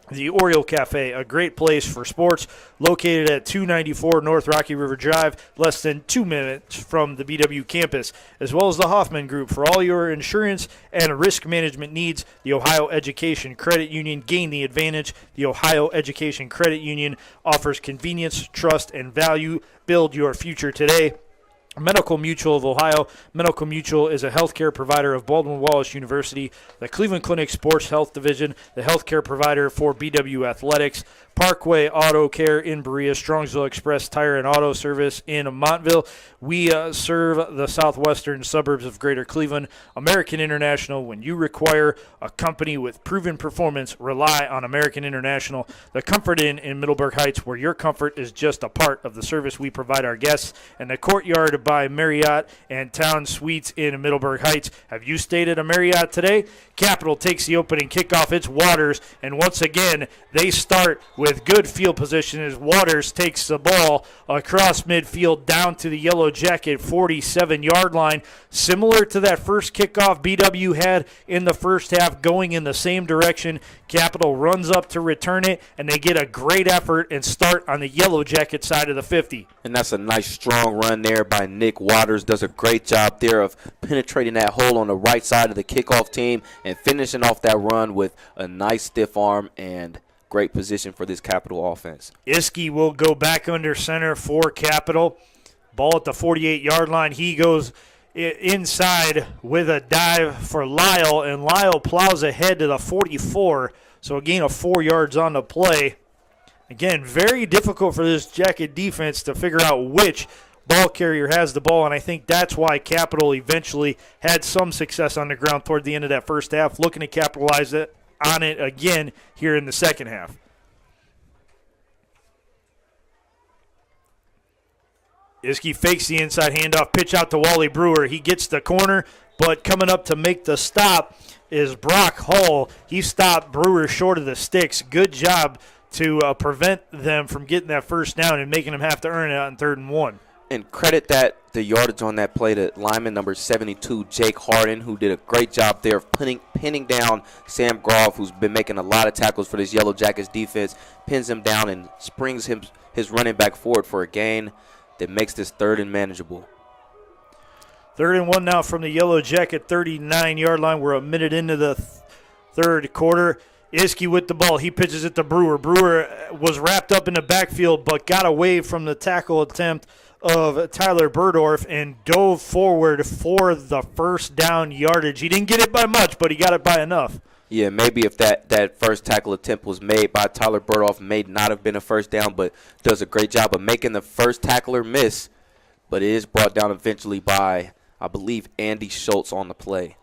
Speaker 2: The Oriole Cafe, a great place for sports, located at 294 North Rocky River Drive, less than 2 minutes from the BW campus, as well as the Hoffman Group for all your insurance and risk management needs. The Ohio Education Credit Union, gain the advantage. The Ohio Education Credit Union offers convenience, trust, and value. Build your future today. Medical Mutual of Ohio. Medical Mutual is a healthcare provider of Baldwin Wallace University, the Cleveland Clinic Sports Health Division, the healthcare provider for BW Athletics, Parkway Auto Care in Berea, Strongsville Express Tire and Auto Service in Montville. We serve the southwestern suburbs of Greater Cleveland. American International, when you require a company with proven performance, rely on American International. The Comfort Inn in Middleburg Heights, where your comfort is just a part of the service we provide our guests. And the Courtyard by Marriott and Town Suites in Middleburg Heights. Have you stayed at a Marriott today? Capital takes the opening kickoff. It's Waters, and once again, they start with good field position as Waters takes the ball across midfield down to the Yellow Jacket 47-yard line. Similar to that first kickoff BW had in the first half, going in the same direction. Capital runs up to return it, and they get a great effort and start on the Yellow Jacket side of the 50.
Speaker 1: And that's a nice strong run there by Nick Waters. Does a great job there of penetrating that hole on the right side of the kickoff team and finishing off that run with a nice stiff arm and great position for this Capital offense.
Speaker 2: Iskey will go back under center for Capital. Ball at the 48-yard line. He goes inside with a dive for Lyle, and Lyle plows ahead to the 44, so a gain of 4 yards on the play. Again, very difficult for this Jacket defense to figure out which ball carrier has the ball, and I think that's why Capital eventually had some success on the ground toward the end of that first half, looking to capitalize on it again here in the second half. Iskey fakes the inside handoff, pitch out to Wally Brewer. He gets the corner, but coming up to make the stop is Brock Hall. He stopped Brewer short of the sticks. Good job to prevent them from getting that first down and making them have to earn it on 3rd and 1.
Speaker 1: And credit that the yardage on that play to lineman number 72, Jake Harden, who did a great job there of pinning down Sam Groff, who's been making a lot of tackles for this Yellow Jackets defense, pins him down and springs his running back forward for a gain that makes this 3rd and manageable.
Speaker 2: 3rd and 1 now from the Yellow Jacket 39-yard line. We're a minute into the third quarter. Iskey with the ball. He pitches it to Brewer. Brewer was wrapped up in the backfield but got away from the tackle attempt of Tyler Burdorf and dove forward for the first down yardage. He didn't get it by much, but he got it by enough.
Speaker 1: Yeah, maybe if that first tackle attempt was made by Tyler Burdorf, may not have been a first down, but does a great job of making the first tackler miss. But it is brought down eventually by, I believe, Andy Schultz on the play.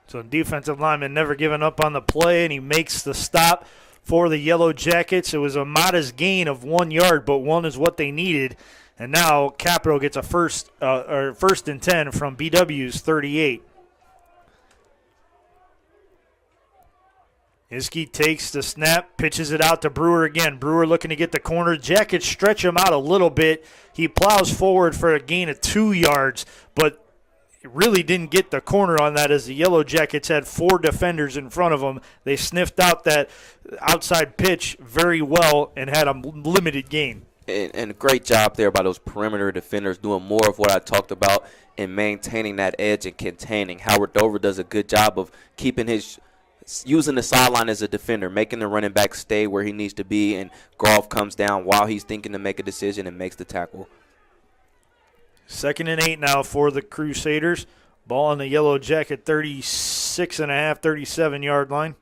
Speaker 2: So defensive lineman never giving up on the play, and he makes the stop for the Yellow Jackets. It was a modest gain of 1 yard, but 1 is what they needed. And now Capital gets a first and 10 from BW's 38. Iskey takes the snap, pitches it out to Brewer again. Brewer looking to get the corner. Jackets stretch him out a little bit. He plows forward for a gain of 2 yards, but really didn't get the corner on that as the Yellow Jackets had 4 defenders in front of them. They sniffed out that outside pitch very well and had a limited gain.
Speaker 1: And a great job there by those perimeter defenders doing more of what I talked about and maintaining that edge and containing. Howard Dover does a good job of using the sideline as a defender, making the running back stay where he needs to be, and Groff comes down while he's thinking to make a decision and makes the tackle.
Speaker 2: 2nd and 8 now for the Crusaders. Ball on the Yellow Jacket 36.5, 37-yard line.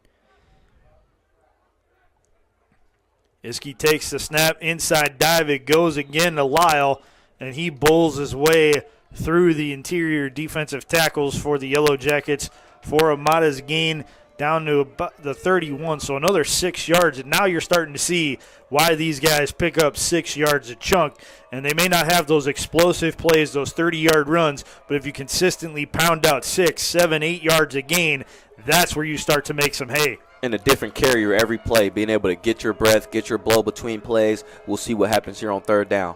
Speaker 2: Iskey takes the snap, inside dive. It goes again to Lyle, and he bowls his way through the interior defensive tackles for the Yellow Jackets for a modest gain down to about the 31, so another 6 yards. And now you're starting to see why these guys pick up 6 yards a chunk. And they may not have those explosive plays, those 30-yard runs, but if you consistently pound out 6, 7, 8 yards a gain, that's where you start to make some hay.
Speaker 1: And a different carrier every play, being able to get your breath, get your blow between plays. We'll see what happens here on third down.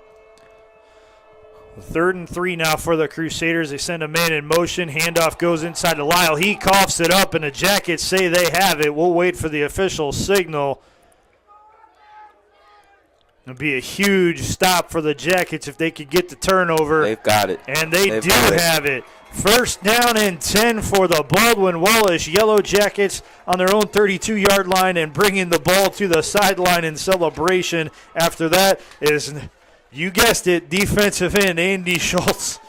Speaker 2: 3rd and 3 now for the Crusaders. They send a man in motion. Handoff goes inside to Lyle. He coughs it up, and the Jackets say they have it. We'll wait for the official signal. It'll be a huge stop for the Jackets if they could get the turnover.
Speaker 1: They've got it.
Speaker 2: And they do have it. 1st down and 10 for the Baldwin Wallace Yellow Jackets on their own 32-yard line and bringing the ball to the sideline in celebration. After that is, you guessed it, defensive end Andy Schultz.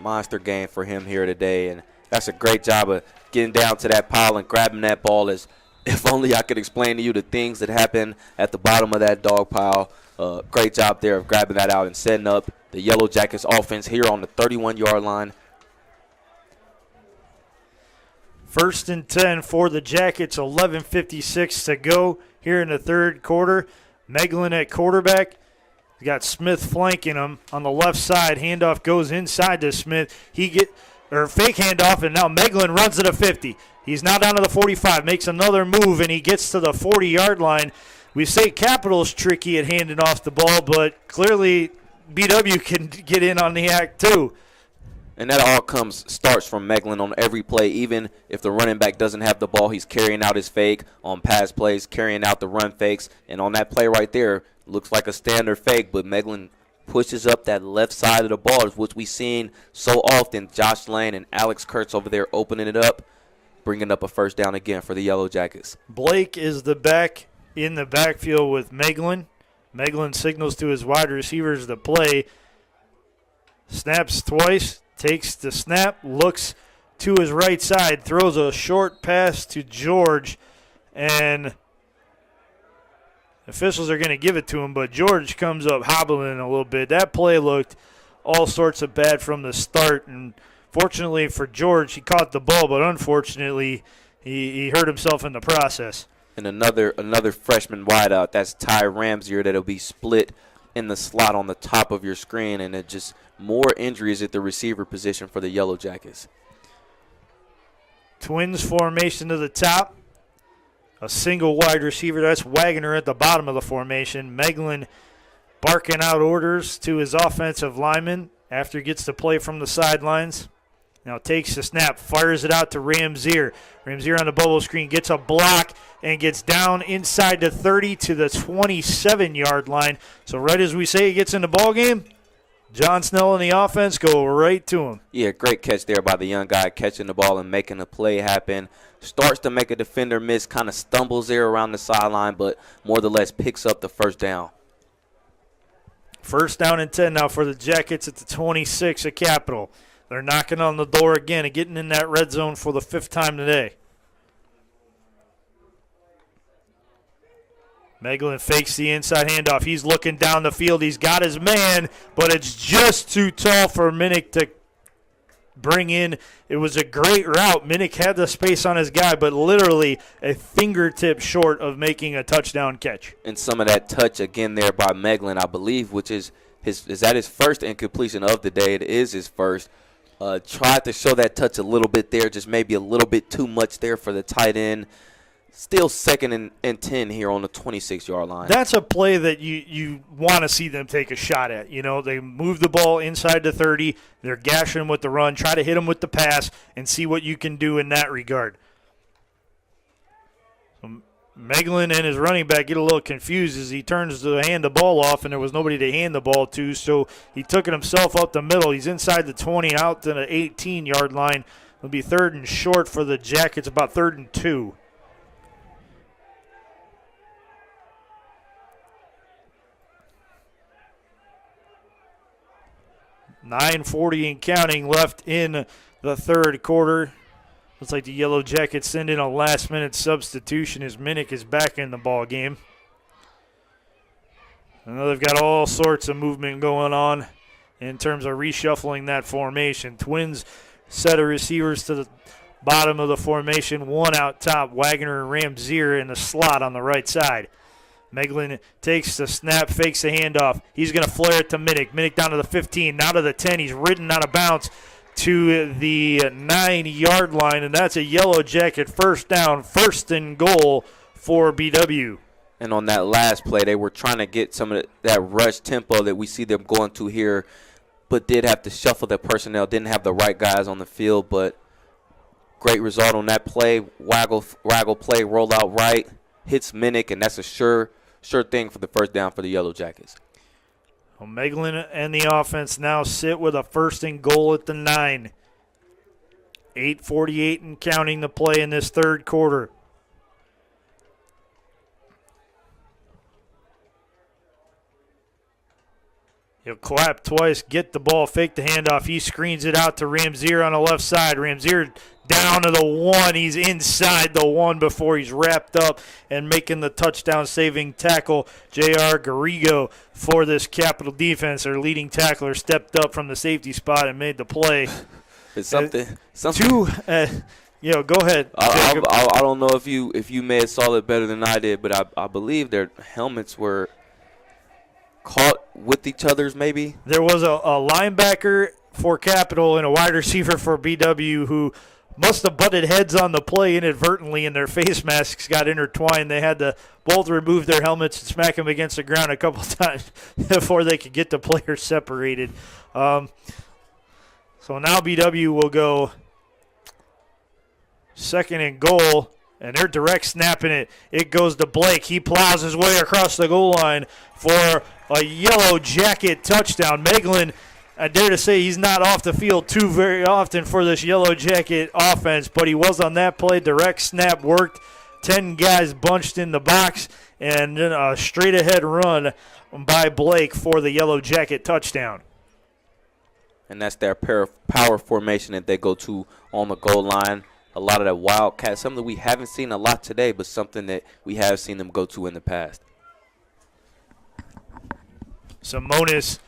Speaker 1: Monster game for him here today, and that's a great job of getting down to that pile and grabbing that ball. As if only I could explain to you the things that happen at the bottom of that dog pile. Great job there of grabbing that out and setting up the Yellow Jackets offense here on the 31-yard line.
Speaker 2: 1st and 10 for the Jackets, 11:56 to go here in the 3rd quarter. Meglin at quarterback. He's got Smith flanking him on the left side. Handoff goes inside to Smith. Fake handoff, and now Meglin runs to the 50. He's now down to the 45, makes another move, and he gets to the 40-yard line. We say Capital's tricky at handing off the ball, but clearly BW can get in on the act too.
Speaker 1: And that all starts from Meglin on every play. Even if the running back doesn't have the ball, he's carrying out his fake on pass plays, carrying out the run fakes. And on that play right there, looks like a standard fake, but Meglin pushes up that left side of the ball, which we've seen so often. Josh Lane and Alex Kurtz over there opening it up, bringing up a 1st down again for the Yellow Jackets.
Speaker 2: Blake is the back in the backfield with Meglin. Meglin signals to his wide receivers to play. Snaps twice, takes the snap, looks to his right side, throws a short pass to George, and officials are going to give it to him, but George comes up hobbling a little bit. That play looked all sorts of bad from the start, and fortunately for George, he caught the ball, but unfortunately, he hurt himself in the process.
Speaker 1: And another freshman wideout, that's Ty Ramsier, that'll be split in the slot on the top of your screen, and it just more injuries at the receiver position for the Yellow Jackets.
Speaker 2: Twins formation to the top. A single wide receiver. That's Wagner at the bottom of the formation. Meglin barking out orders to his offensive lineman after he gets the play from the sidelines. Now takes the snap, fires it out to Ramsier. Ramsier on the bubble screen gets a block and gets down inside the 30 to the 27-yard line. So right as we say he gets in the ball game, John Snell and the offense go right to him.
Speaker 1: Yeah, great catch there by the young guy, catching the ball and making the play happen. Starts to make a defender miss, kind of stumbles there around the sideline, but more or less picks up the 1st down.
Speaker 2: 1st down and 10 now for the Jackets at the 26 at Capital. They're knocking on the door again and getting in that red zone for the 5th time today. Meglin fakes the inside handoff. He's looking down the field. He's got his man, but it's just too tall for Minnick to bring in. It was a great route. Minnick had the space on his guy, but literally a fingertip short of making a touchdown catch.
Speaker 1: And some of that touch again there by Meglin, I believe, which is that his 1st incompletion of the day. It is his 1st. Tried to show that touch a little bit there, just maybe a little bit too much there for the tight end. Still 2nd and 10 here on the 26-yard line.
Speaker 2: That's a play that you want to see them take a shot at. You know, they move the ball inside the 30. They're gashing him with the run. Try to hit him with the pass and see what you can do in that regard. Meglin and his running back get a little confused as he turns to hand the ball off, and there was nobody to hand the ball to, so he took it himself up the middle. He's inside the 20, out to the 18-yard line. It'll be 3rd and short for the Jackets, about 3rd and 2. .9:40 and counting left in the 3rd quarter. Looks like the Yellow Jackets send in a last-minute substitution as Minnick is back in the ball game. I know they've got all sorts of movement going on in terms of reshuffling that formation. Twins set of receivers to the bottom of the formation, one out top, Wagner and Ramsier in the slot on the right side. Meglin takes the snap, fakes the handoff. He's going to flare it to Minnick. Minnick down to the 15, now to the 10. He's ridden out of bounds. to the 9-yard line, and that's a Yellow Jacket first down, 1st and goal for BW.
Speaker 1: And on that last play, they were trying to get some of that rush tempo that we see them going to here, but did have to shuffle their personnel, didn't have the right guys on the field, but great result on that play. Waggle play, roll out right, hits Minnick, and that's a sure thing for the first down for the Yellow Jackets.
Speaker 2: Well, Meglin and the offense now sit with a 1st and goal at the 9. 8:48 and counting the play in this third quarter. He'll clap twice, get the ball, fake the handoff. He screens it out to Ramzier on the left side. Ramzier down to the 1. He's inside the 1 before he's wrapped up and making the touchdown-saving tackle. J.R. Garrigo for this Capital defense. Their leading tackler stepped up from the safety spot and made the play.
Speaker 1: It's something.
Speaker 2: Go ahead.
Speaker 1: I don't know if you may have saw it better than I did, but I believe their helmets were caught with each other's maybe.
Speaker 2: There was a linebacker for Capital and a wide receiver for BW who must have butted heads on the play inadvertently, and their face masks got intertwined. They had to both remove their helmets and smack them against the ground a couple times before they could get the players separated. So now BW will go 2nd and goal, and they're direct snapping it. It goes to Blake. He plows his way across the goal line for a Yellow Jacket touchdown. Meglin, I dare to say he's not off the field too very often for this Yellow Jacket offense, but he was on that play. Direct snap worked. 10 guys bunched in the box, and then a straight-ahead run by Blake for the Yellow Jacket touchdown.
Speaker 1: And that's their power formation that they go to on the goal line. A lot of that wildcat, something that we haven't seen a lot today, but something that we have seen them go to in the past.
Speaker 2: Simonis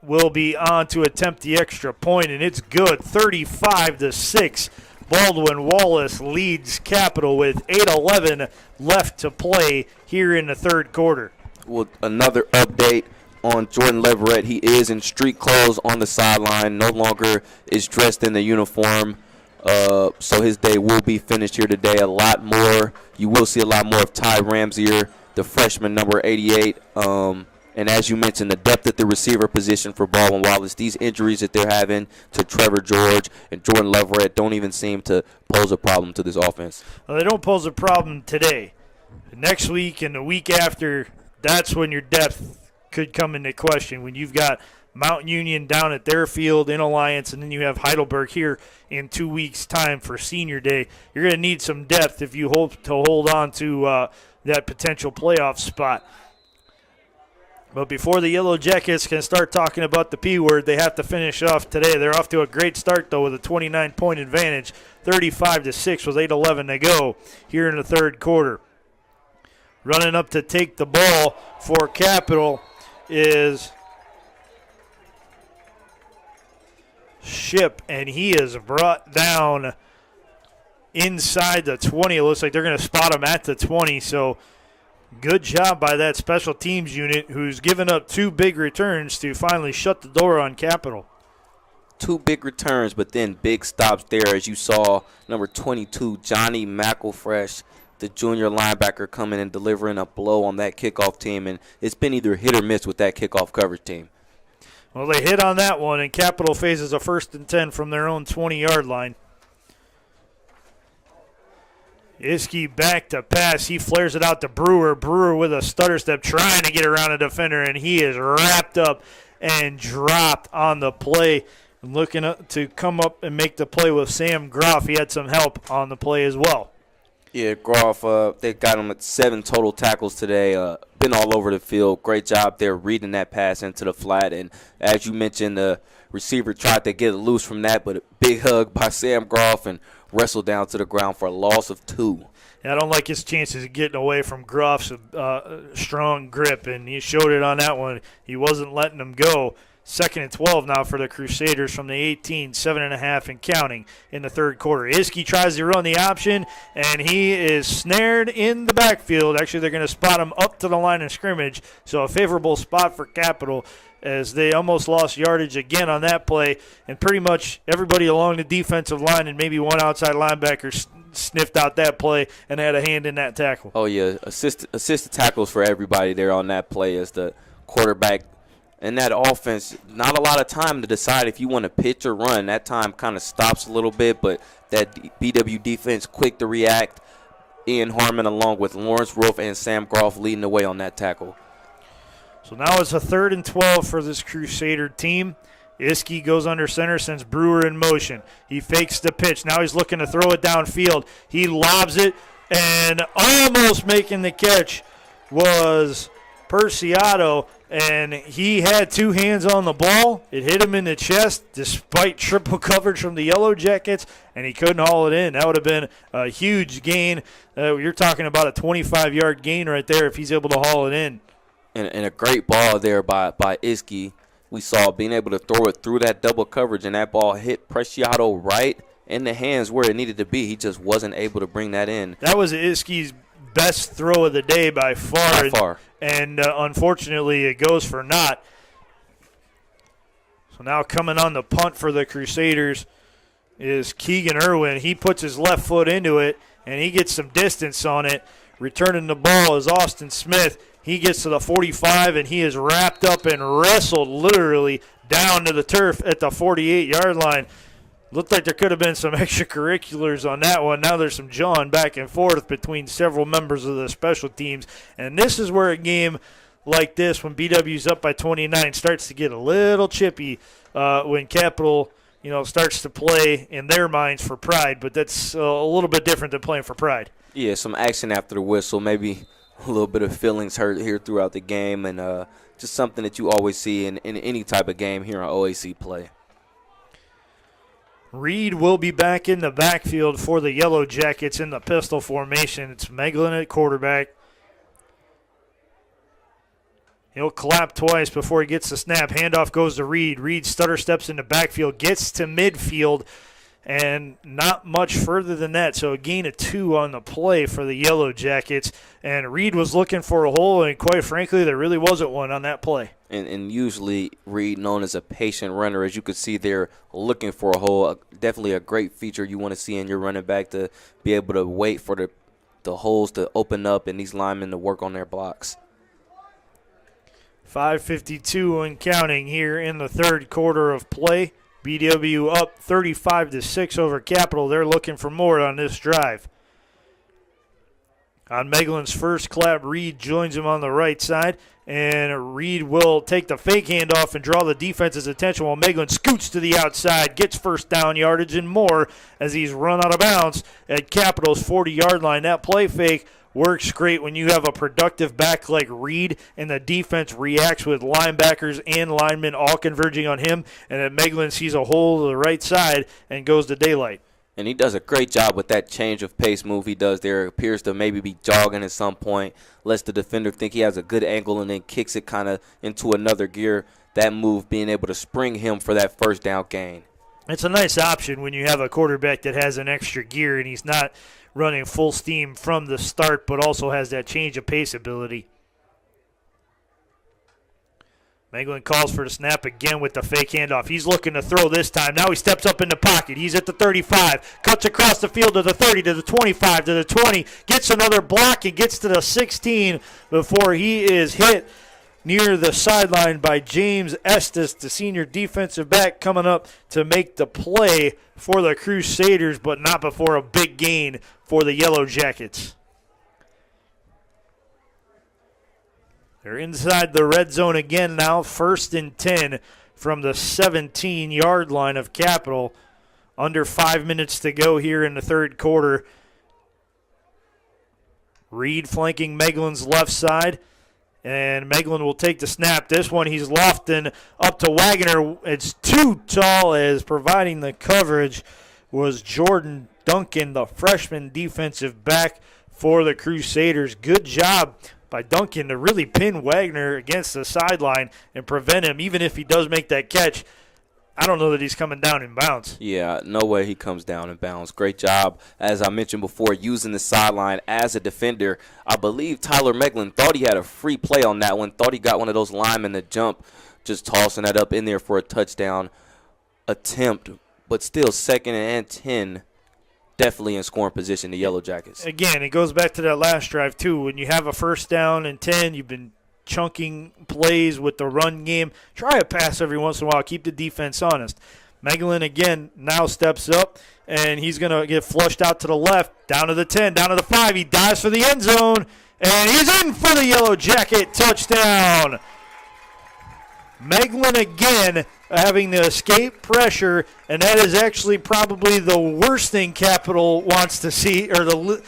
Speaker 2: will be on to attempt the extra point, and it's good. 35-6. Baldwin Wallace leads Capital with 8:11 left to play here in the third quarter.
Speaker 1: Well, another update on Jordan Leverett. He is in street clothes on the sideline, no longer is dressed in the uniform. So his day will be finished here today. You will see a lot more of Ty Ramsier, the freshman, number 88. And as you mentioned, the depth at the receiver position for Baldwin Wallace, these injuries that they're having to Trevor George and Jordan Leverett don't even seem to pose a problem to this offense.
Speaker 2: Well, they don't pose a problem today. Next week and the week after, that's when your depth could come into question, when you've got Mount Union down at their field in Alliance, and then you have Heidelberg here in 2 weeks' time for Senior Day. You're going to need some depth if you hope to hold on to that potential playoff spot. But before the Yellow Jackets can start talking about the P word, they have to finish off today. They're off to a great start, though, with a 29-point advantage, 35-6 with 8:11 to go here in the third quarter. Running up to take the ball for Capital is Ship, and he is brought down inside the 20. It looks like they're going to spot him at the 20, so good job by that special teams unit who's given up 2 big returns to finally shut the door on Capital.
Speaker 1: 2 big returns, but then big stops there, as you saw. Number 22, Johnny McElfresh, the junior linebacker, coming and delivering a blow on that kickoff team, and it's been either hit or miss with that kickoff coverage team.
Speaker 2: Well, they hit on that one, and Capital faces a 1st and 10 from their own 20-yard line. Iskey back to pass. He flares it out to Brewer. Brewer with a stutter step trying to get around a defender, and he is wrapped up and dropped on the play. Looking to come up and make the play with Sam Groff. He had some help on the play as well.
Speaker 1: Yeah, Groff, they got him at 7 total tackles today. Been all over the field. Great job there reading that pass into the flat. And as you mentioned, the receiver tried to get loose from that, but a big hug by Sam Groff and wrestled down to the ground for a loss of 2.
Speaker 2: Yeah, I don't like his chances of getting away from Groff's strong grip, and he showed it on that one. He wasn't letting him go. 2nd and 12 now for the Crusaders from the 18, 7.5 and counting in the third quarter. Iskey tries to run the option, and he is snared in the backfield. Actually, they're going to spot him up to the line of scrimmage, so a favorable spot for Capital. as they almost lost yardage again on that play, and pretty much everybody along the defensive line and maybe one outside linebacker sniffed out that play and had a hand in that tackle.
Speaker 1: Oh, yeah, assisted tackles for everybody there on that play as the quarterback. And that offense, not a lot of time to decide if you want to pitch or run. That time kind of stops a little bit, but that BW defense quick to react. Ian Harmon along with Lawrence Wolf and Sam Groff leading the way on that tackle.
Speaker 2: So now it's a 3rd and 12 for this Crusader team. Iskey goes under center, sends Brewer in motion. He fakes the pitch. Now he's looking to throw it downfield. He lobs it, and almost making the catch was Perciato, and he had 2 hands on the ball. It hit him in the chest despite triple coverage from the Yellow Jackets, and he couldn't haul it in. That would have been a huge gain. You're talking about a 25-yard gain right there if he's able to haul it in.
Speaker 1: And a great ball there by Iskey. We saw being able to throw it through that double coverage, and that ball hit Preciado right in the hands where it needed to be. He just wasn't able to bring that in.
Speaker 2: That was Iskey's best throw of the day by far.
Speaker 1: By far.
Speaker 2: And unfortunately, it goes for naught. So now coming on the punt for the Crusaders is Keegan Irwin. He puts his left foot into it, and he gets some distance on it. Returning the ball is Austin Smith. He gets to the 45, and he is wrapped up and wrestled literally down to the turf at the 48-yard line. Looked like there could have been some extracurriculars on that one. Now there's some jawing back and forth between several members of the special teams. And this is where a game like this, when BW's up by 29, starts to get a little chippy when Capital, starts to play in their minds for pride. But that's a little bit different than playing for pride.
Speaker 1: Yeah, some action after the whistle, maybe a little bit of feelings hurt here throughout the game, and just something that you always see in any type of game here on OAC play.
Speaker 2: Reed will be back in the backfield for the Yellow Jackets in the pistol formation. It's Meglin at quarterback. He'll clap twice before he gets the snap. Handoff goes to Reed. Reed stutter steps in the backfield, gets to midfield, and not much further than that. So a gain of 2 on the play for the Yellow Jackets. And Reed was looking for a hole, and quite frankly, there really wasn't one on that play.
Speaker 1: And usually Reed, known as a patient runner, as you could see there, looking for a hole. Definitely a great feature you want to see in your running back, to be able to wait for the holes to open up and these linemen to work on their blocks.
Speaker 2: 5:52 and counting here in the third quarter of play. BW up 35-6 over Capital. They're looking for more on this drive. On Meglin's first clap, Reed joins him on the right side, and Reed will take the fake handoff and draw the defense's attention while Meglin scoots to the outside, gets first down yardage and more as he's run out of bounds at Capital's 40-yard line. That play fake works great when you have a productive back like Reed, and the defense reacts with linebackers and linemen all converging on him, and then Meglin sees a hole to the right side and goes to daylight.
Speaker 1: And he does a great job with that change of pace move he does there. It appears to maybe be jogging at some point, lets the defender think he has a good angle, and then kicks it kind of into another gear. That move being able to spring him for that first down gain.
Speaker 2: It's a nice option when you have a quarterback that has an extra gear and he's not running full steam from the start, but also has that change of pace ability. Meglin calls for the snap again with the fake handoff. He's looking to throw this time. Now he steps up in the pocket. He's at the 35, cuts across the field to the 30, to the 25, to the 20, gets another block and gets to the 16 before he is hit near the sideline by James Estes, the senior defensive back, coming up to make the play for the Crusaders, but not before a big gain for the Yellow Jackets. They're inside the red zone again now, 1st and 10 from the 17-yard line of Capital. Under 5 minutes to go here in the third quarter. Reed flanking Meglin's left side, and Meglin will take the snap. This one he's lofting up to Wagner. It's too tall, as providing the coverage was Jordan Duncan, the freshman defensive back for the Crusaders. Good job by Duncan to really pin Wagner against the sideline and prevent him. Even if he does make that catch, I don't know that he's coming down in bounds.
Speaker 1: Yeah, no way he comes down in bounds. Great job, as I mentioned before, using the sideline as a defender. I believe Tyler Meglin thought he had a free play on that one, thought he got one of those linemen to jump just tossing that up in there for a touchdown attempt, but still 2nd and 10, definitely in scoring position, the Yellow Jackets.
Speaker 2: Again, it goes back to that last drive, too. When you have a 1st down and 10, you've been chunking plays with the run game. Try a pass every once in a while. Keep the defense honest. Megalin, again, now steps up, and he's going to get flushed out to the left, down to the 10, down to the 5. He dives for the end zone, and he's in for the Yellow Jacket touchdown. Megalin again having to escape pressure, and that is actually probably the worst thing Capital wants to see, or the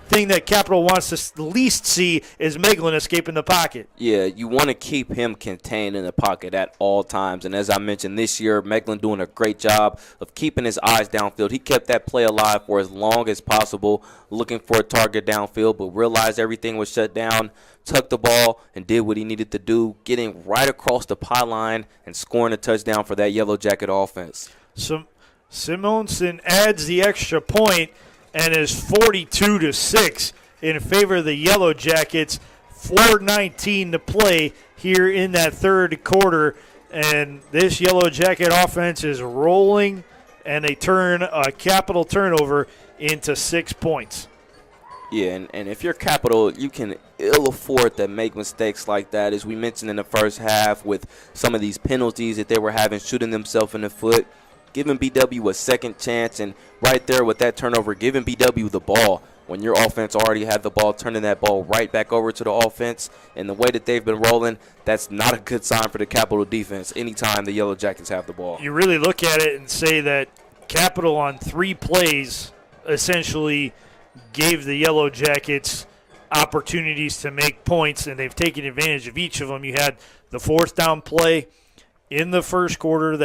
Speaker 2: thing that Capital wants to least see is Megalin escaping the pocket.
Speaker 1: Yeah, you want to keep him contained in the pocket at all times. And as I mentioned this year, Megalin doing a great job of keeping his eyes downfield. He kept that play alive for as long as possible, looking for a target downfield, but realized everything was shut down, tucked the ball, and did what he needed to do, getting right across the pylon and scoring a touchdown for that Yellow Jacket offense.
Speaker 2: Simonson adds the extra point and is 42-6 in favor of the Yellow Jackets. 4:19 to play here in that 3rd quarter, and this Yellow Jacket offense is rolling, and they turn a Capital turnover into 6 points.
Speaker 1: Yeah, and if you're Capital, you can ill afford to make mistakes like that, as we mentioned in the first half with some of these penalties that they were having, shooting themselves in the foot, giving BW a second chance, and right there with that turnover, giving BW the ball. When your offense already had the ball, turning that ball right back over to the offense, and the way that they've been rolling, that's not a good sign for the Capital defense anytime the Yellow Jackets have the ball.
Speaker 2: You really look at it and say that Capital on 3 plays essentially gave the Yellow Jackets opportunities to make points, and they've taken advantage of each of them. You had the 4th down play in the first quarter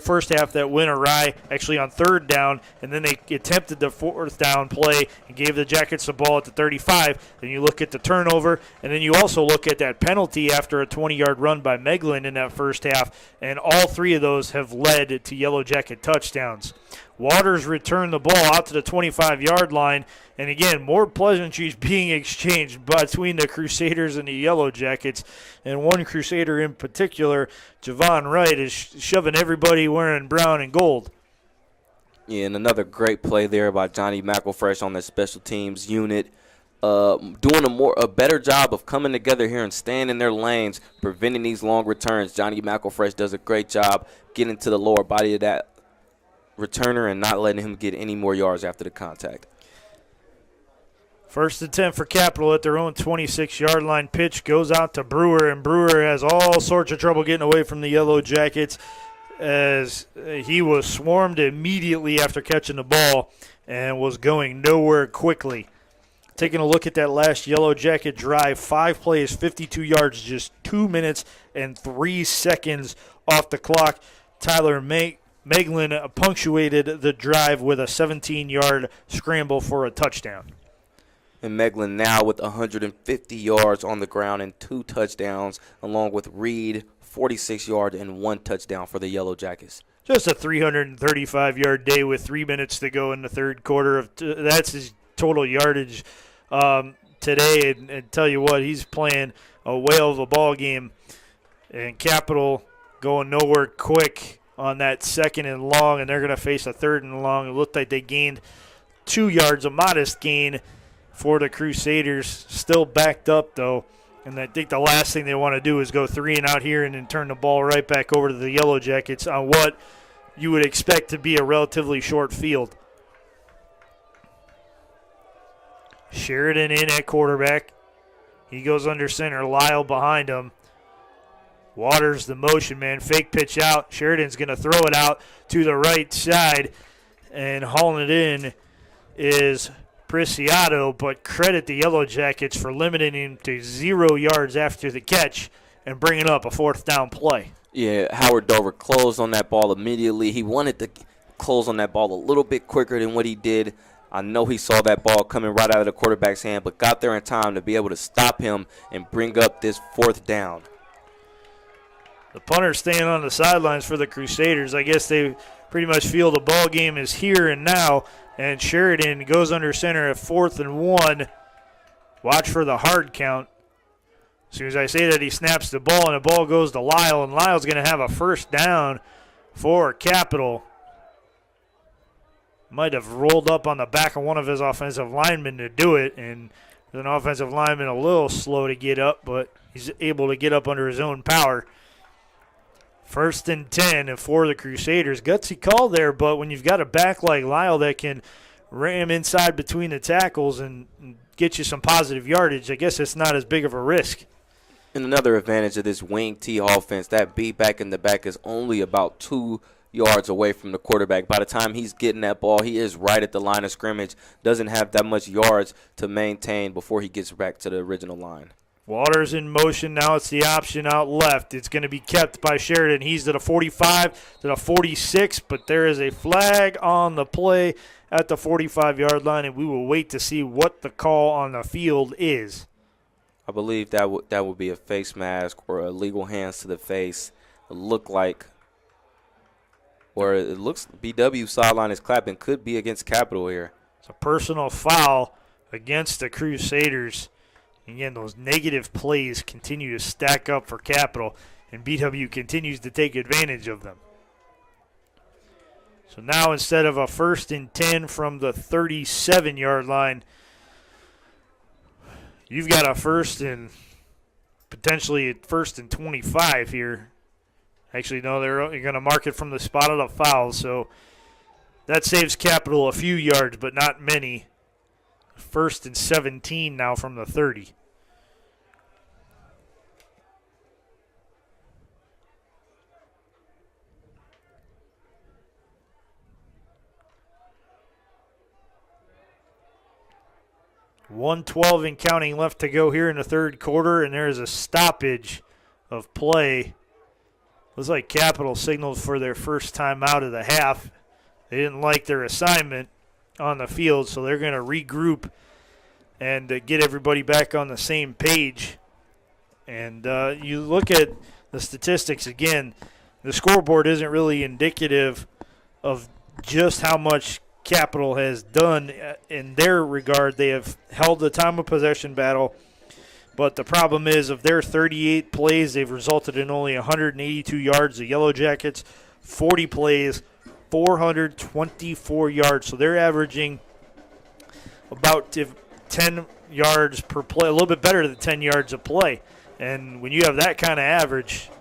Speaker 2: first half that went awry, actually on 3rd down, and then they attempted the 4th down play and gave the Jackets the ball at the 35. Then you look at the turnover, and then you also look at that penalty after a 20-yard run by Megalin in that first half, and all 3 of those have led to Yellow Jacket touchdowns. Waters returned the ball out to the 25-yard line, and again, more pleasantries being exchanged between the Crusaders and the Yellow Jackets, and one Crusader in particular, Javon Wright, is shoving everybody wearing brown and gold.
Speaker 1: Yeah, and another great play there by Johnny McElfresh on the special teams unit, doing a better job of coming together here and staying in their lanes, preventing these long returns. Johnny McElfresh does a great job getting to the lower body of that returner and not letting him get any more yards after the contact.
Speaker 2: 1st and 10 for Capital at their own 26-yard line. Pitch goes out to Brewer, and Brewer has all sorts of trouble getting away from the Yellow Jackets as he was swarmed immediately after catching the ball and was going nowhere quickly. Taking a look at that last Yellow Jacket drive, 5 plays, 52 yards, just 2 minutes and 3 seconds off the clock. Tyler Megalin punctuated the drive with a 17-yard scramble for a touchdown.
Speaker 1: And Megalin now with 150 yards on the ground and 2 touchdowns, along with Reed, 46 yards and 1 touchdown for the Yellow Jackets.
Speaker 2: Just a 335-yard day with 3 minutes to go in the 3rd quarter. That's his total yardage today. And tell you what, he's playing a whale of a ball game. And Capital going nowhere quick on that 2nd and long, and they're going to face a 3rd and long. It looked like they gained 2 yards, a modest gain for the Crusaders. Still backed up, though, and I think the last thing they want to do is go 3 and out here and then turn the ball right back over to the Yellow Jackets on what you would expect to be a relatively short field. Sheridan in at quarterback. He goes under center. Lyle behind him. Waters the motion man. Fake pitch out. Sheridan's going to throw it out to the right side, and hauling it in is Preciado, but credit the Yellow Jackets for limiting him to 0 yards after the catch and bringing up a 4th down play.
Speaker 1: Yeah, Howard Dover closed on that ball immediately. He wanted to close on that ball a little bit quicker than what he did. I know he saw that ball coming right out of the quarterback's hand, but got there in time to be able to stop him and bring up this 4th down.
Speaker 2: The punter staying on the sidelines for the Crusaders. I guess they pretty much feel the ball game is here and now. And Sheridan goes under center at 4th and 1. Watch for the hard count. As soon as I say that, he snaps the ball, and the ball goes to Lyle, and Lyle's going to have a first down for Capital. Might have rolled up on the back of one of his offensive linemen to do it, and an offensive lineman a little slow to get up, but he's able to get up under his own power. 1st and 10 for the Crusaders. Gutsy call there, but when you've got a back like Lyle that can ram inside between the tackles and get you some positive yardage, I guess it's not as big of a risk.
Speaker 1: And another advantage of this wing T offense, that B back in the back is only about 2 yards away from the quarterback. By the time he's getting that ball, he is right at the line of scrimmage, doesn't have that much yards to maintain before he gets back to the original line.
Speaker 2: Waters in motion. Now it's the option out left. It's going to be kept by Sheridan. He's to the 45, to the 46, but there is a flag on the play at the 45-yard line, and we will wait to see what the call on the field is.
Speaker 1: I believe that would be a face mask or illegal hands to the face. It looked like, or it looks BW sideline is clapping, could be against Capital here.
Speaker 2: It's a personal foul against the Crusaders. Again, those negative plays continue to stack up for Capital, and BW continues to take advantage of them. So now instead of a 1st and 10 from the 37-yard line, you've got a potentially 1st and 25 here. Actually, no, they're going to mark it from the spot of the foul, so that saves Capital a few yards, but not many. 1st and 17 now from the 30. .112 and counting left to go here in the third quarter, and there's a stoppage of play. Looks like Capital signaled for their first time out of the half. They didn't like their assignment on the field, so they're going to regroup and get everybody back on the same page. And you look at the statistics again, the scoreboard isn't really indicative of just how much Capital has done in their regard. They have held the time of possession battle, but the problem is of their 38 plays, they've resulted in only 182 yards. The Yellow Jackets, 40 plays, 424 yards. So they're averaging about 10 yards per play, a little bit better than 10 yards a play. And when you have that kind of average,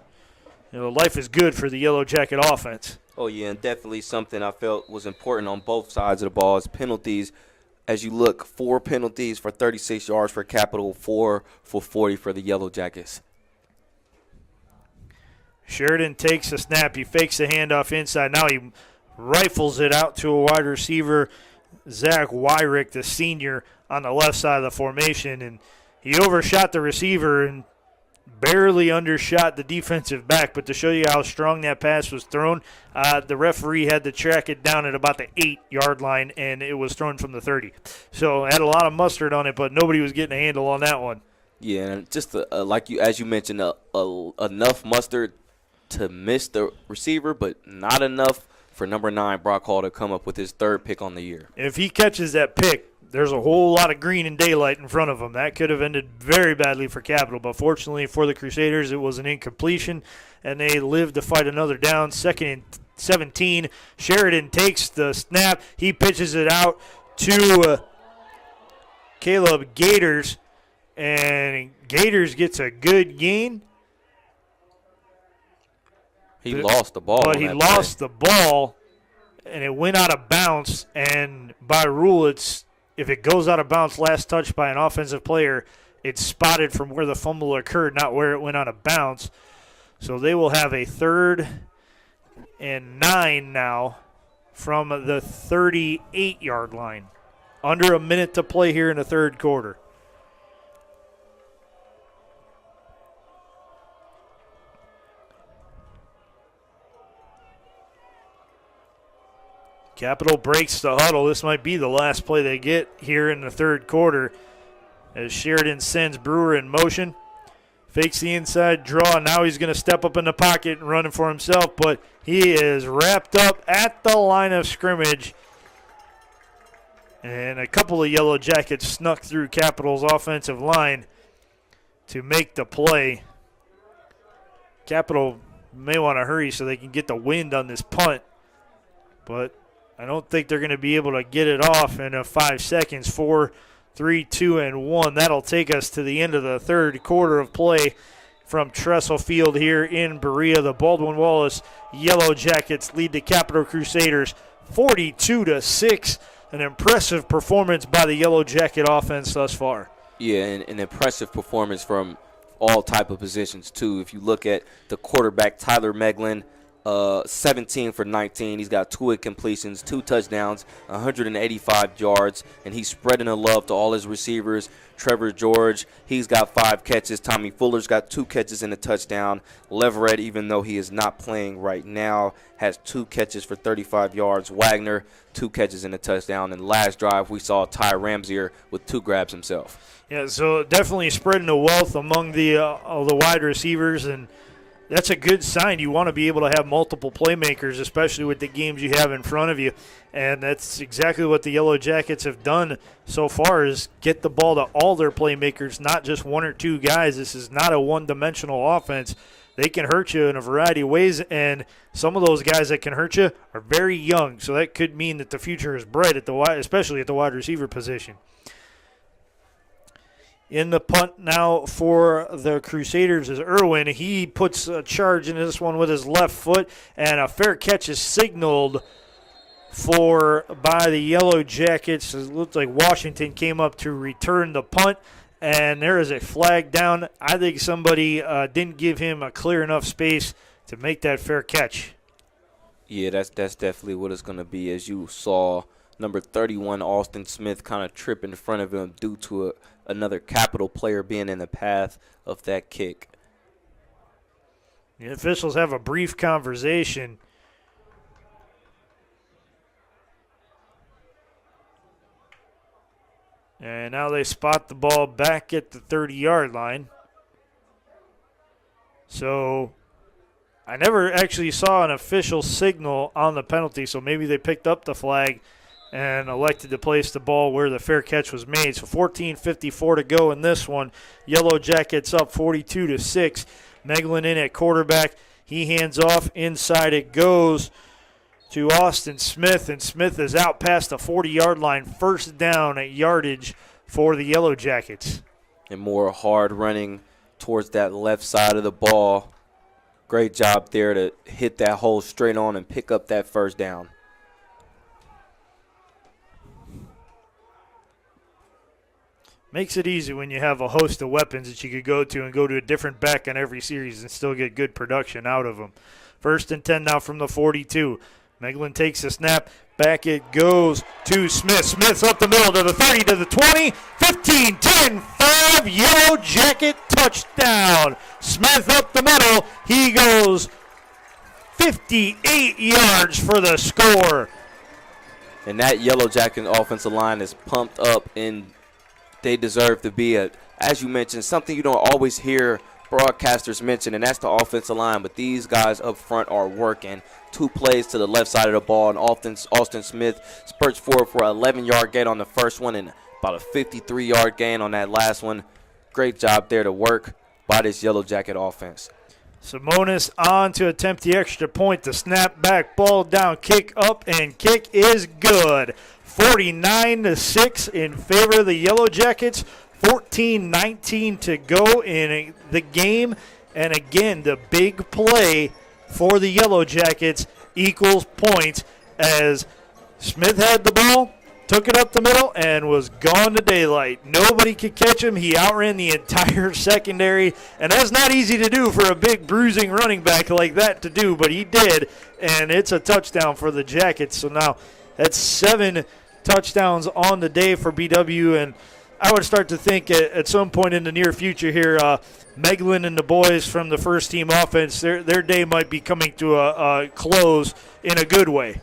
Speaker 2: life is good for the Yellow Jacket offense.
Speaker 1: Oh, yeah, and definitely something I felt was important on both sides of the ball is penalties. As you look, 4 penalties for 36 yards for Capital, 4 for 40 for the Yellow Jackets.
Speaker 2: Sheridan takes a snap. He fakes the handoff inside. Now he rifles it out to a wide receiver, Zach Wyrick, the senior, on the left side of the formation. And he overshot the receiver and barely undershot the defensive back. But to show you how strong that pass was thrown, the referee had to track it down at about the 8-yard line, and it was thrown from the 30. So it had a lot of mustard on it, but nobody was getting a handle on that one.
Speaker 1: Yeah, and just as you mentioned, enough mustard to miss the receiver, but not enough for number 9, Brock Hall, to come up with his 3rd pick on the year.
Speaker 2: If he catches that pick, there's a whole lot of green and daylight in front of him. That could have ended very badly for Capital, but fortunately for the Crusaders, it was an incompletion, and they lived to fight another down. 2nd and 17. Sheridan takes the snap. He pitches it out to Caleb Gators, and Gators gets a good gain.
Speaker 1: He lost the ball.
Speaker 2: But he lost the ball, and it went out of bounds, and by rule, if it goes out of bounds last touch by an offensive player, it's spotted from where the fumble occurred, not where it went out of bounds. So they will have a 3rd and 9 now from the 38-yard line. Under a minute to play here in the third quarter. Capital breaks the huddle. This might be the last play they get here in the third quarter as Sheridan sends Brewer in motion. Fakes the inside draw. Now he's going to step up in the pocket and run it for himself, but he is wrapped up at the line of scrimmage. And a couple of Yellow Jackets snuck through Capital's offensive line. to make the play. Capital may want to hurry so they can get the wind on this punt, but I don't think they're going to be able to get it off in 5 seconds. 4, 3, 2, and 1. That'll take us to the end of the third quarter of play from Tressel Field here in Berea. The Baldwin Wallace Yellow Jackets lead the Capital Crusaders 42-6. An impressive performance by the Yellow Jacket offense thus far.
Speaker 1: Yeah, and an impressive performance from all type of positions, too. If you look at the quarterback, Tyler Meglin, 17 for 19. He's got 2 incompletions, 2 touchdowns, 185 yards, and he's spreading the love to all his receivers. Trevor George, he's got 5 catches. Tommy Fuller's got 2 catches and a touchdown. Leverett, even though he is not playing right now, has 2 catches for 35 yards. Wagner, 2 catches and a touchdown. And last drive, we saw Ty Ramsier with 2 grabs himself.
Speaker 2: Yeah, so definitely spreading the wealth among the wide receivers, and that's a good sign. You want to be able to have multiple playmakers, especially with the games you have in front of you. And that's exactly what the Yellow Jackets have done so far, is get the ball to all their playmakers, not just 1 or 2 guys. This is not a one-dimensional offense. They can hurt you in a variety of ways, and some of those guys that can hurt you are very young. So that could mean that the future is bright, especially at the wide receiver position. In the punt now for the Crusaders is Irwin. He puts a charge into this one with his left foot, and a fair catch is signaled by the Yellow Jackets. It looks like Washington came up to return the punt, and there is a flag down. I think somebody didn't give him a clear enough space to make that fair catch.
Speaker 1: Yeah, that's definitely what it's going to be, as you saw number 31, Austin Smith, kind of trip in front of him due to another Capital player being in the path of that kick.
Speaker 2: The officials have a brief conversation. And now they spot the ball back at the 30-yard line. So I never actually saw an official signal on the penalty, so maybe they picked up the flag and elected to place the ball where the fair catch was made. So 14:54 to go in this one. Yellow Jackets up 42-6. Meglin in at quarterback. He hands off. Inside it goes to Austin Smith, and Smith is out past the 40-yard line. First down at yardage for the Yellow Jackets.
Speaker 1: And more hard running towards that left side of the ball. Great job there to hit that hole straight on and pick up that first down.
Speaker 2: Makes it easy when you have a host of weapons that you could go to and go to a different back on every series and still get good production out of them. 1st and 10 now from the 42. Meglin takes a snap. Back it goes to Smith. Smith's up the middle to the 30, to the 20, 15, 10, 5. Yellow Jacket touchdown. Smith up the middle. He goes 58 yards for the score.
Speaker 1: And that Yellow Jacket offensive line is pumped up, and they deserve to be, as you mentioned, something you don't always hear broadcasters mention, and that's the offensive line. But these guys up front are working. 2 plays to the left side of the ball, and Austin Smith spurts forward for an 11-yard gain on the first one and about a 53-yard gain on that last one. Great job there to work by this Yellow Jacket offense.
Speaker 2: Simonis on to attempt the extra point. The snap back, ball down, kick up, and kick is good. 49-6 in favor of the Yellow Jackets. 14:19 to go in the game. And again, the big play for the Yellow Jackets equals points, as Smith had the ball, took it up the middle, and was gone to daylight. Nobody could catch him. He outran the entire secondary, and that's not easy to do for a big bruising running back like that to do, but he did, and it's a touchdown for the Jackets. So now that's 7 touchdowns on the day for BW, and I would start to think at some point in the near future here, Meglin and the boys from the first team offense, their day might be coming to a close in a good way.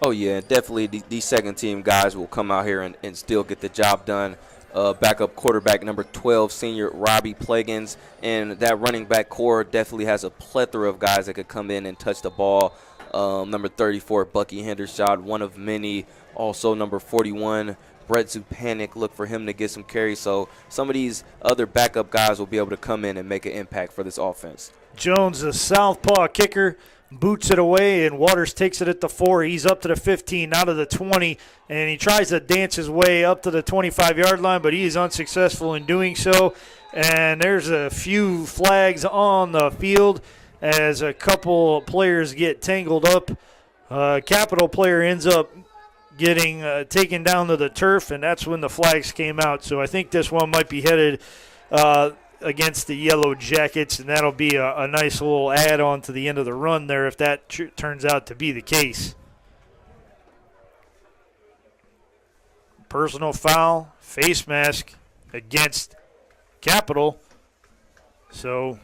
Speaker 1: Oh, yeah, definitely these second-team guys will come out here and still get the job done. Backup quarterback number 12, senior Robbie Plagans, and that running back core definitely has a plethora of guys that could come in and touch the ball. Number 34, Bucky Hendershot, one of many. Also number 41, Brett Zupanik, look for him to get some carries. So some of these other backup guys will be able to come in and make an impact for this offense.
Speaker 2: Jones, the southpaw kicker, boots it away, and Waters takes it at the 4. He's up to the 15, out of the 20, and he tries to dance his way up to the 25-yard line, but he is unsuccessful in doing so. And there's a few flags on the field as a couple players get tangled up. Capital player ends up getting taken down to the turf, and that's when the flags came out. So I think this one might be headed against the Yellow Jackets, and that'll be a nice little add-on to the end of the run there if that turns out to be the case. Personal foul, face mask against Capital. So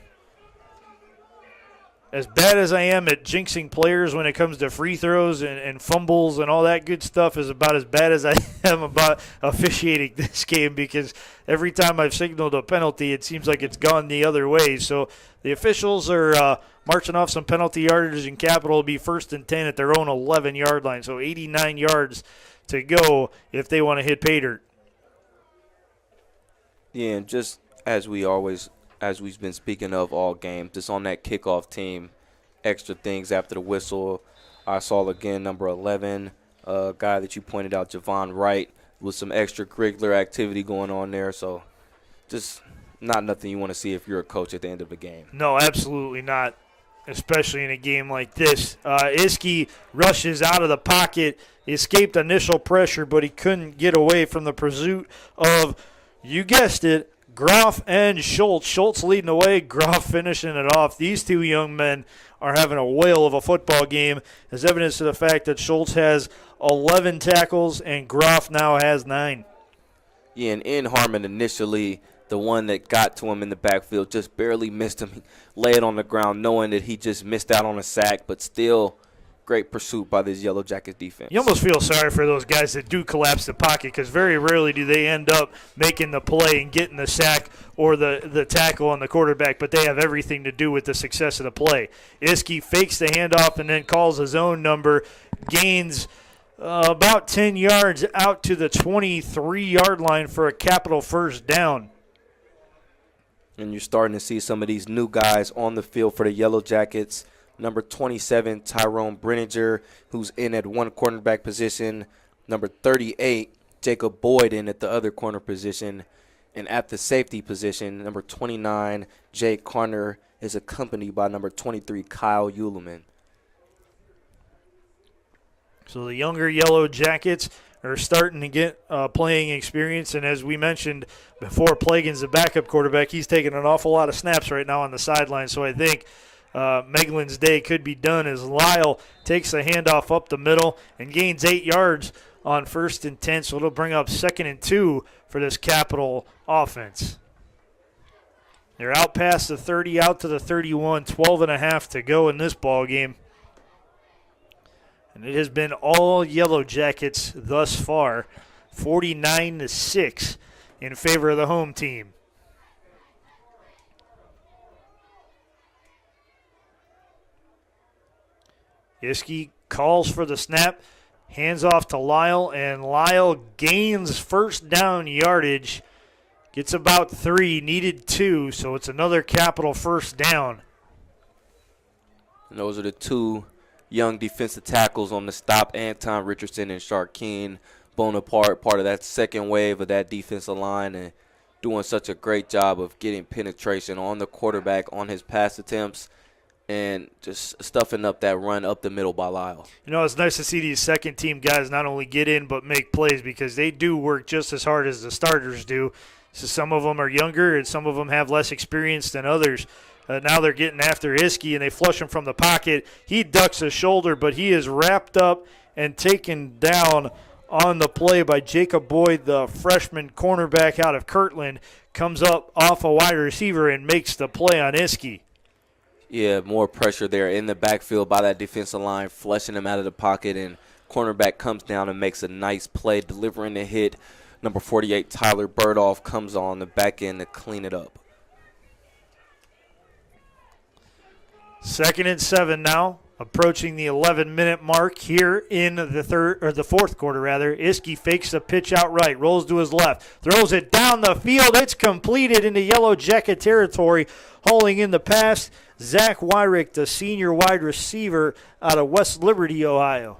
Speaker 2: as bad as I am at jinxing players when it comes to free throws and fumbles and all that good stuff is about as bad as I am about officiating this game, because every time I've signaled a penalty, it seems like it's gone the other way. So the officials are marching off some penalty yardage, and Capital will be 1st and 10 at their own 11-yard line. So 89 yards to go if they want to hit pay dirt.
Speaker 1: Yeah, and just as we've been speaking of all game, just on that kickoff team, extra things after the whistle. I saw again number 11, guy that you pointed out, Javon Wright, with some extracurricular activity going on there. So just not nothing you want to see if you're a coach at the end of the game.
Speaker 2: No, absolutely not, especially in a game like this. Iskey rushes out of the pocket, escaped initial pressure, but he couldn't get away from the pursuit of, you guessed it, Groff and Schultz. Schultz leading the way, Groff finishing it off. These two young men are having a whale of a football game, as evidence to the fact that Schultz has 11 tackles and Groff now has 9.
Speaker 1: Yeah, and in Harmon initially, the one that got to him in the backfield just barely missed him. He lay it on the ground knowing that he just missed out on a sack, but still great pursuit by this Yellow Jackets defense.
Speaker 2: You almost feel sorry for those guys that do collapse the pocket, because very rarely do they end up making the play and getting the sack or the tackle on the quarterback, but they have everything to do with the success of the play. Iskey fakes the handoff and then calls his own number, gains about 10 yards out to the 23-yard line for a Capital first down.
Speaker 1: And you're starting to see some of these new guys on the field for the Yellow Jackets. Number 27, Tyrone Brenninger, who's in at one cornerback position. Number 38, Jacob Boyd in at the other corner position. And at the safety position, number 29, Jay Carner, is accompanied by number 23, Kyle Uleman.
Speaker 2: So the younger Yellow Jackets are starting to get playing experience. And as we mentioned before, Plagan's the backup quarterback. He's taking an awful lot of snaps right now on the sideline. So I think Meglin's day could be done as Lyle takes the handoff up the middle and gains 8 yards on 1st and 10. So it'll bring up 2nd and 2 for this Capital offense. They're out past the 30, out to the 31, 12.5 to go in this ball game. And it has been all Yellow Jackets thus far, 49-6 in favor of the home team. Iskey calls for the snap, hands off to Lyle, and Lyle gains first down yardage, gets about 3, needed 2, so it's another Capital first down.
Speaker 1: And those are the two young defensive tackles on the stop, Anton Richardson and Sharkeen Bonaparte, part of that second wave of that defensive line, and doing such a great job of getting penetration on the quarterback on his pass attempts and just stuffing up that run up the middle by Lyle.
Speaker 2: You know, it's nice to see these second-team guys not only get in but make plays, because they do work just as hard as the starters do. So some of them are younger and some of them have less experience than others. Now they're getting after Iskey, and they flush him from the pocket. He ducks his shoulder, but he is wrapped up and taken down on the play by Jacob Boyd, the freshman cornerback out of Kirtland. Comes up off a wide receiver and makes the play on Iskey.
Speaker 1: Yeah, more pressure there in the backfield by that defensive line, flushing him out of the pocket, and cornerback comes down and makes a nice play, delivering the hit. Number 48, Tyler Burdoff, comes on the back end to clean it up.
Speaker 2: 2nd and 7 now Approaching the 11-minute mark here in the fourth quarter, rather. Iskey fakes the pitch out right, rolls to his left, throws it down the field. It's completed into Yellow Jacket territory. Hauling in the pass, Zach Wyrick, the senior wide receiver out of West Liberty, Ohio.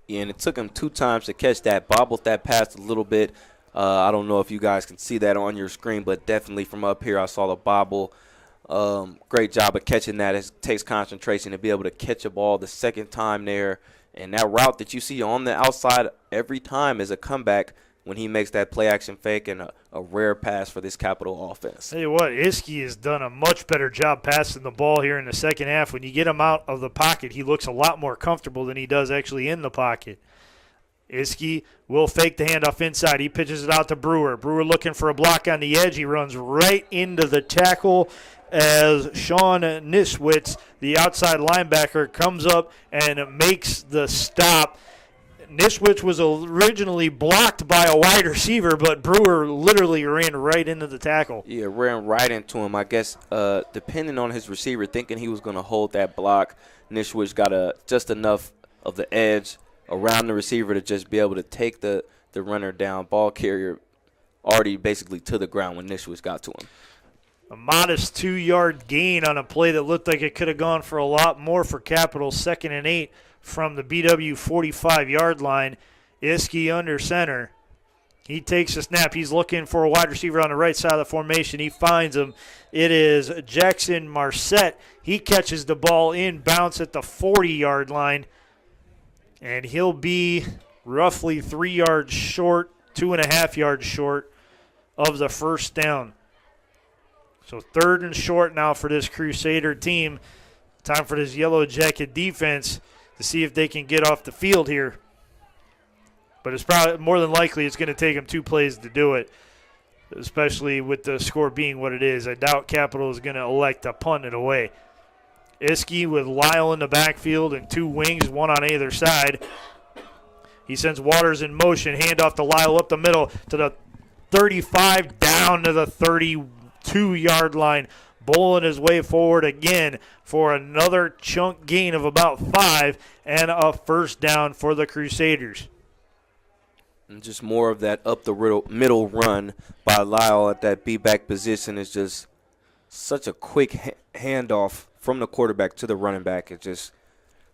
Speaker 1: Yeah, and it took him 2 times to catch that, bobbled that pass a little bit. I don't know if you guys can see that on your screen, but definitely from up here I saw the bobble. Great job of catching that. It takes concentration to be able to catch a ball the second time there. And that route that you see on the outside every time is a comeback when he makes that play-action fake and a rare pass for this Capital offense.
Speaker 2: Tell you what, Iskey has done a much better job passing the ball here in the second half. When you get him out of the pocket, he looks a lot more comfortable than he does actually in the pocket. Iskey will fake the handoff inside. He pitches it out to Brewer. Brewer looking for a block on the edge. He runs right into the tackle as Sean Niswitz, the outside linebacker, comes up and makes the stop. Niswitz was originally blocked by a wide receiver, but Brewer literally ran right into the tackle.
Speaker 1: Yeah, ran right into him. I guess depending on his receiver, thinking he was going to hold that block, Niswitz got just enough of the edge around the receiver to just be able to take the runner down. Ball carrier already basically to the ground when Niswitz got to him.
Speaker 2: A modest 2-yard gain on a play that looked like it could have gone for a lot more for Capital. 2nd and 8 from the BW 45-yard line. Iskey under center. He takes a snap. He's looking for a wide receiver on the right side of the formation. He finds him. It is Jackson Marset. He catches the ball in bounce at the 40-yard line. And he'll be roughly 3 yards short, 2.5 yards short of the first down. So 3rd and short now for this Crusader team. Time for this Yellow Jacket defense to see if they can get off the field here. But it's probably more than likely it's going to take them 2 plays to do it, especially with the score being what it is. I doubt Capital is going to elect to punt it away. Iskey with Lyle in the backfield and 2 wings, 1 on either side. He sends Waters in motion, handoff to Lyle up the middle to the 35, down to the 32-yard line, bowling his way forward again for another chunk gain of about 5 and a first down for the Crusaders.
Speaker 1: And just more of that up the middle run by Lyle at that B-back position is just such a quick handoff from the quarterback to the running back. It's just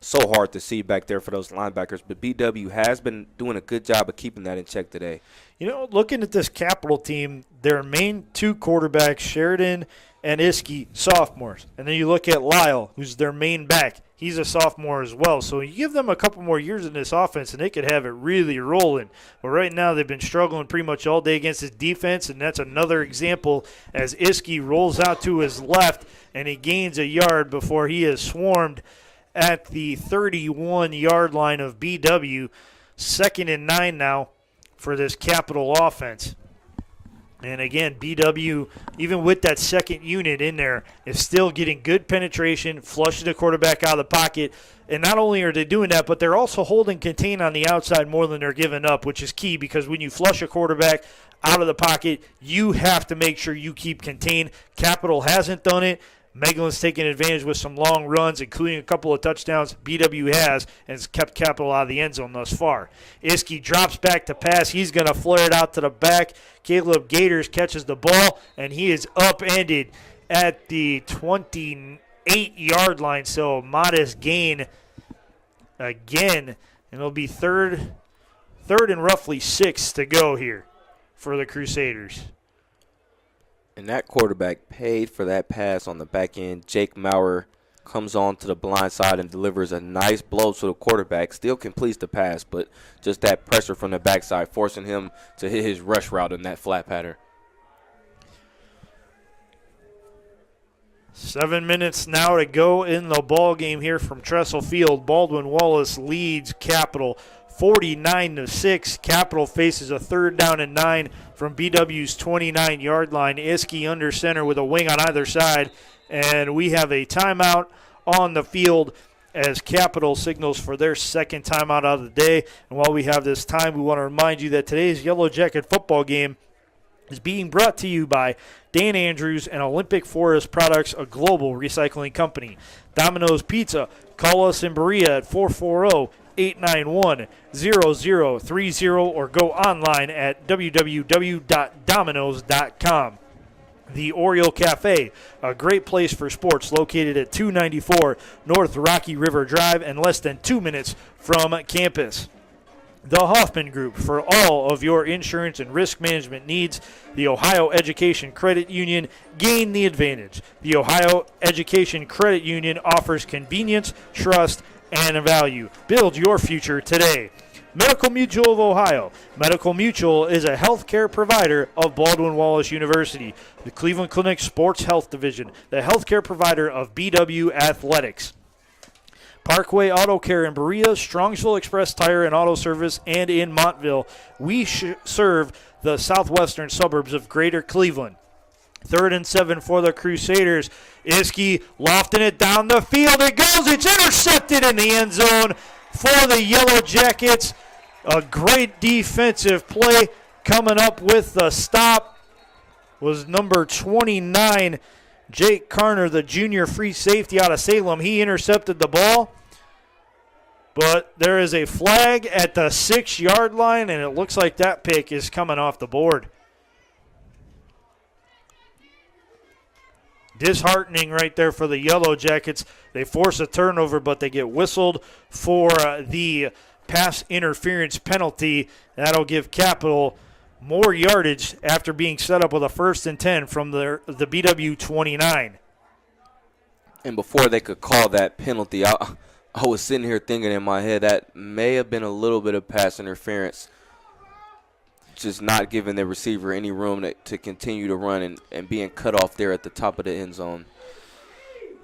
Speaker 1: so hard to see back there for those linebackers. But BW has been doing a good job of keeping that in check today.
Speaker 2: You know, looking at this Capital team, their main 2 quarterbacks, Sheridan and Iskey, sophomores. And then you look at Lyle, who's their main back. He's a sophomore as well. So you give them a couple more years in this offense, and they could have it really rolling. But right now they've been struggling pretty much all day against this defense, and that's another example as Iskey rolls out to his left, and he gains a yard before he is swarmed at the 31-yard line of BW. 2nd and 9 now for this Capital offense. And again, BW, even with that second unit in there, is still getting good penetration, flushing the quarterback out of the pocket. And not only are they doing that, but they're also holding contain on the outside more than they're giving up, which is key because when you flush a quarterback out of the pocket, you have to make sure you keep contained. Capital hasn't done it. Megalin's taken advantage with some long runs, including a couple of touchdowns. BW has, and has kept Capital out of the end zone thus far. Iskey drops back to pass. He's going to flare it out to the back. Caleb Gators catches the ball, and he is upended at the 28-yard line. So modest gain again, and it'll be third and roughly 6 to go here for the Crusaders.
Speaker 1: And that quarterback paid for that pass on the back end. Jake Maurer comes on to the blind side and delivers a nice blow to the quarterback. Still completes the pass, but just that pressure from the backside, forcing him to hit his rush route in that flat pattern.
Speaker 2: 7 minutes now to go in the ball game here from Tressel Field. Baldwin Wallace leads Capital 49-6. Capital faces a 3rd down and 9 from BW's 29-yard line. Iskey under center with a wing on either side. And we have a timeout on the field as Capital signals for their 2nd timeout of the day. And while we have this time, we want to remind you that today's Yellow Jacket football game is being brought to you by Dan Andrews and Olympic Forest Products, a global recycling company. Domino's Pizza. Call us in Berea at 440-891-0030 or go online at www.domino's.com. The Oriole Cafe, a great place for sports, located at 294 North Rocky River Drive and less than 2 minutes from campus. The Hoffman Group, for all of your insurance and risk management needs. The Ohio Education Credit Union, gain the advantage. The Ohio Education Credit Union offers convenience, trust, and value. Build your future today. Medical Mutual of Ohio. Medical Mutual is a healthcare provider of Baldwin Wallace University, the Cleveland Clinic Sports Health Division, the healthcare provider of BW Athletics. Parkway Auto Care in Berea, Strongsville Express Tire and Auto Service, and in Montville. We serve the southwestern suburbs of Greater Cleveland. 3rd and 7 for the Crusaders. Iskey lofting it down the field. It goes. It's intercepted in the end zone for the Yellow Jackets. A great defensive play. Coming up with the stop was number 29, Jake Carner, the junior free safety out of Salem. He intercepted the ball. But there is a flag at the 6-yard line, and it looks like that pick is coming off the board. Disheartening right there for the Yellow Jackets. They force a turnover, but they get whistled for the pass interference penalty. That'll give Capital more yardage after being set up with a 1st and 10 from the BW 29.
Speaker 1: And before they could call that penalty, I was sitting here thinking in my head that may have been a little bit of pass interference, just not giving the receiver any room to continue to run and being cut off there at the top of the end zone.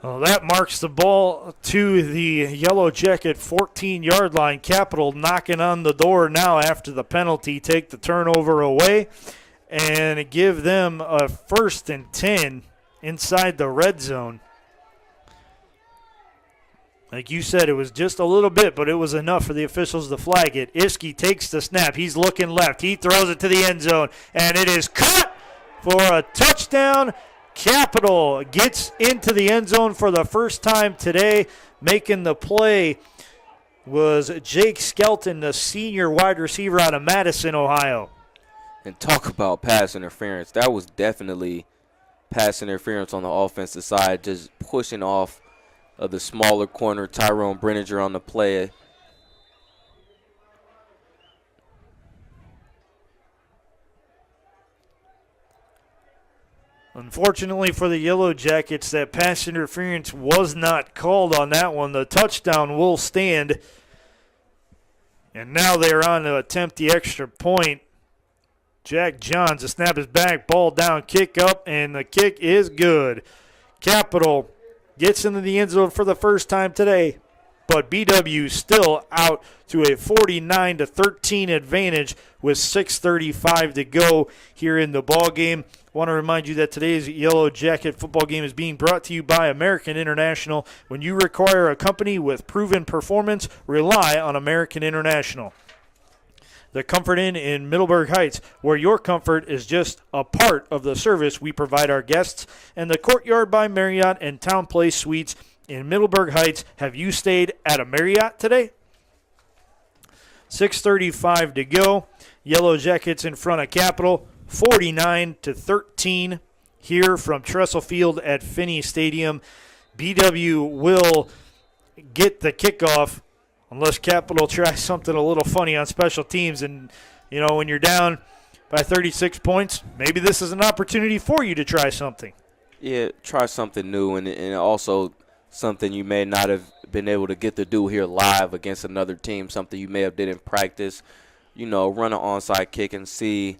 Speaker 2: Well, that marks the ball to the Yellow Jacket 14-yard line. Capital knocking on the door now after the penalty. Take the turnover away and give them a 1st and 10 inside the red zone. Like you said, it was just a little bit, but it was enough for the officials to flag it. Iskey takes the snap. He's looking left. He throws it to the end zone, and it is caught for a touchdown. Capital gets into the end zone for the first time today. Making the play was Jake Skelton, the senior wide receiver out of Madison, Ohio.
Speaker 1: And talk about pass interference. That was definitely pass interference on the offensive side, just pushing off of the smaller corner, Tyrone Brenninger on the play.
Speaker 2: Unfortunately for the Yellow Jackets, that pass interference was not called on that one. The touchdown will stand. And now they're on to attempt the extra point. Jack Johns, the snap is back, ball down, kick up, and the kick is good. Capital gets into the end zone for the first time today, but BW still out to a 49-13 advantage with 6:35 to go here in the ball game. Want to remind you that today's Yellow Jacket football game is being brought to you by American International. When you require a company with proven performance, rely on American International. The Comfort Inn in Middleburg Heights, where your comfort is just a part of the service we provide our guests. And the Courtyard by Marriott and Town Place Suites in Middleburg Heights. Have you stayed at a Marriott today? 6:35 to go. Yellow Jackets in front of Capital, 49-13 here from Tressel Field at Finnie Stadium. BW will get the kickoff unless Capital tries something a little funny on special teams. And, you know, when you're down by 36 points, maybe this is an opportunity for you to try something.
Speaker 1: Yeah, try something new and also something you may not have been able to get to do here live against another team, something you may have did in practice. You know, run an onside kick and see.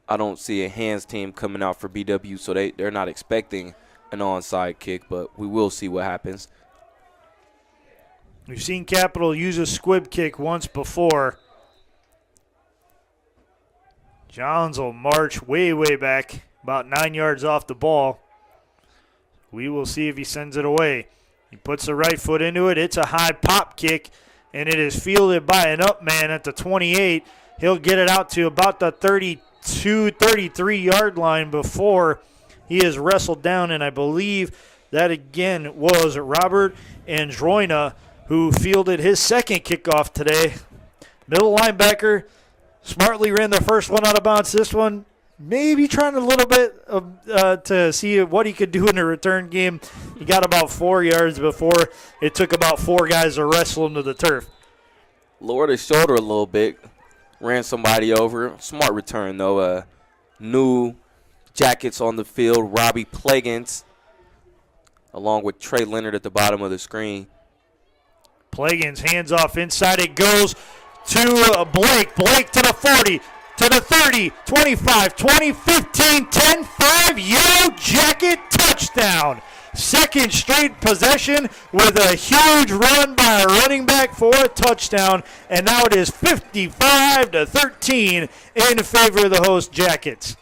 Speaker 1: I don't see a hands team coming out for BW, so they're not expecting an onside kick, but we will see what happens.
Speaker 2: We've seen Capital use a squib kick once before. Johns will march way, way back, about 9 yards off the ball. We will see if he sends it away. He puts the right foot into it. It's a high pop kick, and it is fielded by an up man at the 28. He'll get it out to about the 32 33-yard line before he is wrestled down, and I believe that again was Robert Androina, who fielded his second kickoff today. Middle linebacker smartly ran the first one out of bounds. This one maybe trying a little bit to see what he could do in the return game. He got about 4 yards before it took about 4 guys to wrestle him to the turf.
Speaker 1: Lowered his shoulder a little bit, ran somebody over. Smart return, though. New Jackets on the field, Robbie Plagans, along with Trey Leonard at the bottom of the screen.
Speaker 2: Plagans hands off inside. It goes to Blake. Blake to the 40, to the 30, 25, 20, 15, 10, 5. Yellow Jacket touchdown. Second straight possession with a huge run by a running back for a touchdown. And now it is 55-13 in favor of the host Jackets.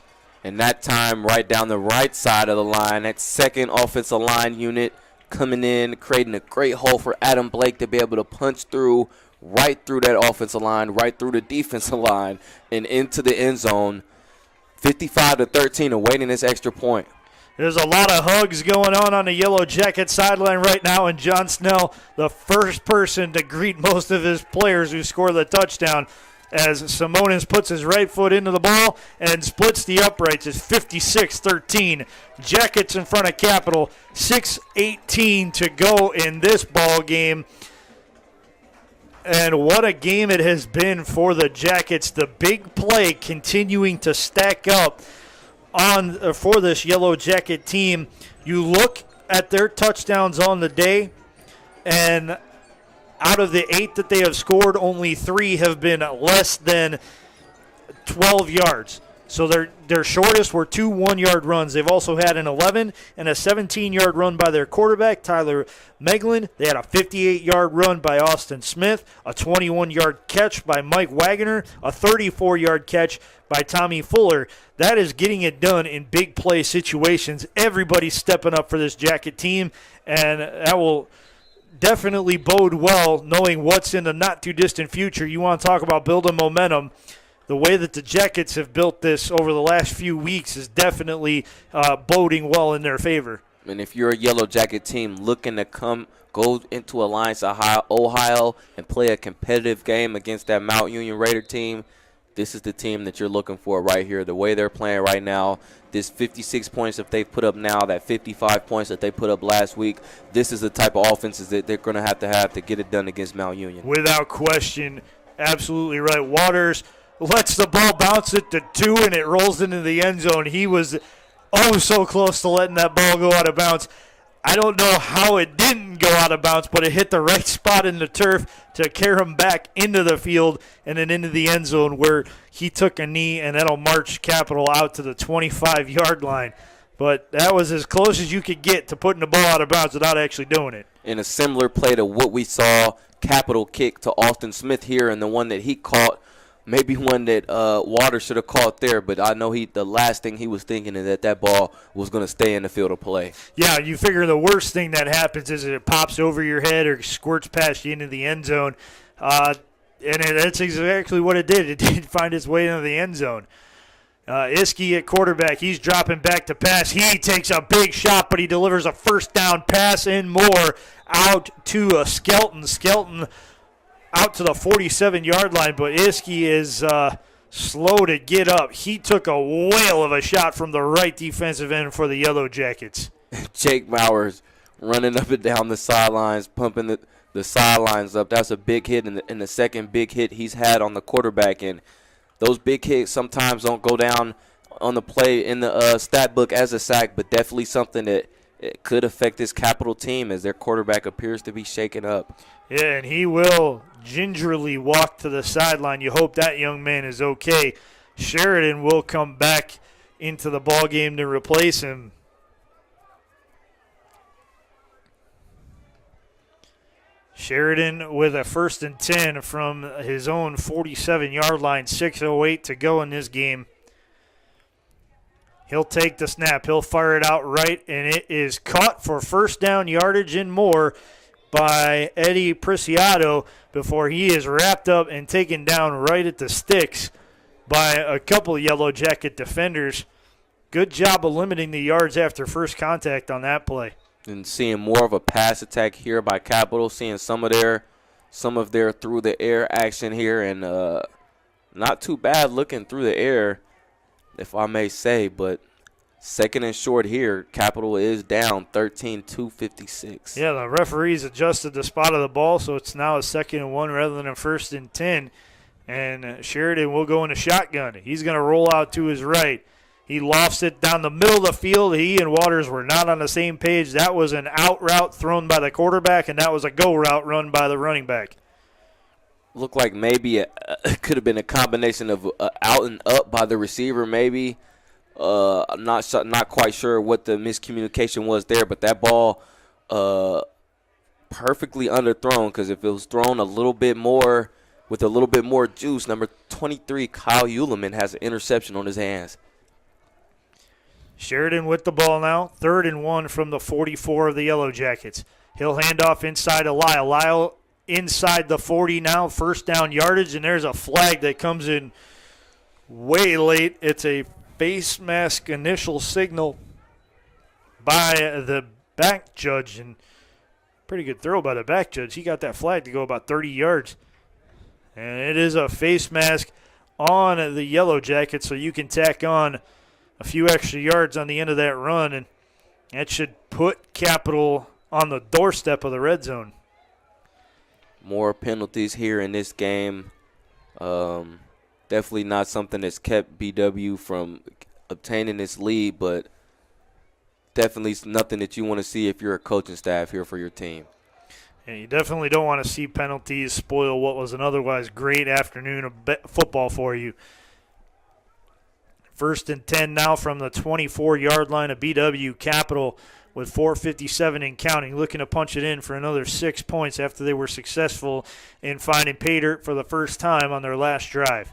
Speaker 1: And that time right down the right side of the line, that second offensive line unit coming in, creating a great hole for Adam Blake to be able to punch through, right through that offensive line, right through the defensive line, and into the end zone. 55-13, awaiting this extra point.
Speaker 2: There's a lot of hugs going on the Yellow Jacket sideline right now, and John Snell, the first person to greet most of his players who score the touchdown, as Simonis puts his right foot into the ball and splits the uprights. It's 56-13. Jackets in front of Capital. 6:18 to go in this ball game. And what a game it has been for the Jackets. The big play continuing to stack up on for this Yellow Jacket team. You look at their touchdowns on the day, and out of the 8 that they have scored, only 3 have been less than 12 yards. So their shortest were 2 one-yard runs. They've also had an 11 and a 17-yard run by their quarterback, Tyler Meglin. They had a 58-yard run by Austin Smith, a 21-yard catch by Mike Wagner, a 34-yard catch by Tommy Fuller. That is getting it done in big play situations. Everybody's stepping up for this Jacket team, and that will definitely bode well knowing what's in the not-too-distant future. You want to talk about building momentum. The way that the Jackets have built this over the last few weeks is definitely boding well in their favor.
Speaker 1: And if you're a Yellow Jacket team looking to go into Alliance, Ohio, and play a competitive game against that Mount Union Raider team, this is the team that you're looking for right here. The way they're playing right now, this 56 points that they've put up now, that 55 points that they put up last week, this is the type of offenses that they're going to have to get it done against Mount Union.
Speaker 2: Without question, absolutely right. Waters lets the ball bounce at the 2, and it rolls into the end zone. He was so close to letting that ball go out of bounds. I don't know how it didn't go out of bounds, but it hit the right spot in the turf to carry him back into the field and then into the end zone where he took a knee, and that'll march Capital out to the 25-yard line. But that was as close as you could get to putting the ball out of bounds without actually doing it.
Speaker 1: In a similar play to what we saw Capital kick to Austin Smith here, and the one that he caught, maybe one that Waters should have caught there, but I know the last thing he was thinking is that ball was going to stay in the field of play.
Speaker 2: Yeah, you figure the worst thing that happens is it pops over your head or squirts past you into the end zone. And that's exactly what it did. It did find its way into the end zone. Iskey at quarterback. He's dropping back to pass. He takes a big shot, but he delivers a first down pass and more out to Skelton. Skelton out to the 47-yard line, but Iskey is slow to get up. He took a whale of a shot from the right defensive end for the Yellow Jackets.
Speaker 1: Jake Bowers running up and down the sidelines, pumping the sidelines up. That's a big hit, and the second big hit he's had on the quarterback. And those big hits sometimes don't go down on the play in the stat book as a sack, but definitely something that it could affect this Capital team as their quarterback appears to be shaken up.
Speaker 2: Yeah, and he will gingerly walk to the sideline. You hope that young man is okay. Sheridan will come back into the ballgame to replace him. Sheridan with a 1st and 10 from his own 47-yard line. 6:08 to go in this game. He'll take the snap. He'll fire it out right, and it is caught for first down yardage and more by Eddie Preciado before he is wrapped up and taken down right at the sticks by a couple of Yellow Jacket defenders. Good job of limiting the yards after first contact on that play.
Speaker 1: And seeing more of a pass attack here by Capital, seeing some of their through the air action here, and not too bad looking through the air, if I may say, but second and short here, Capital is down 13-2-56.
Speaker 2: Yeah, the referees adjusted the spot of the ball, so it's now a 2nd and 1 rather than a 1st and 10. And Sheridan will go in a shotgun. He's going to roll out to his right. He lofts it down the middle of the field. He and Waters were not on the same page. That was an out route thrown by the quarterback, and that was a go route run by the running back.
Speaker 1: Looked like maybe it could have been a combination of out and up by the receiver maybe. I'm not quite sure what the miscommunication was there, but that ball perfectly underthrown, because if it was thrown a little bit more with a little bit more juice, number 23, Kyle Uleman, has an interception on his hands.
Speaker 2: Sheridan with the ball now, 3rd and 1 from the 44 of the Yellow Jackets. He'll hand off inside to Lyle. Lyle inside the 40 now, first down yardage, and there's a flag that comes in way late. It's a face mask initial signal by the back judge, and pretty good throw by the back judge. He got that flag to go about 30 yards. And it is a face mask on the Yellow Jackets, so you can tack on a few extra yards on the end of that run, and that should put Capital on the doorstep of the red zone.
Speaker 1: More penalties here in this game. Definitely not something that's kept BW from obtaining this lead, but definitely nothing that you want to see if you're a coaching staff here for your team.
Speaker 2: And you definitely don't want to see penalties spoil what was an otherwise great afternoon of football for you. 1st and 10 now from the 24-yard line of BW. Capital with 4:57 and counting, looking to punch it in for another 6 points after they were successful in finding pay dirt for the first time on their last drive.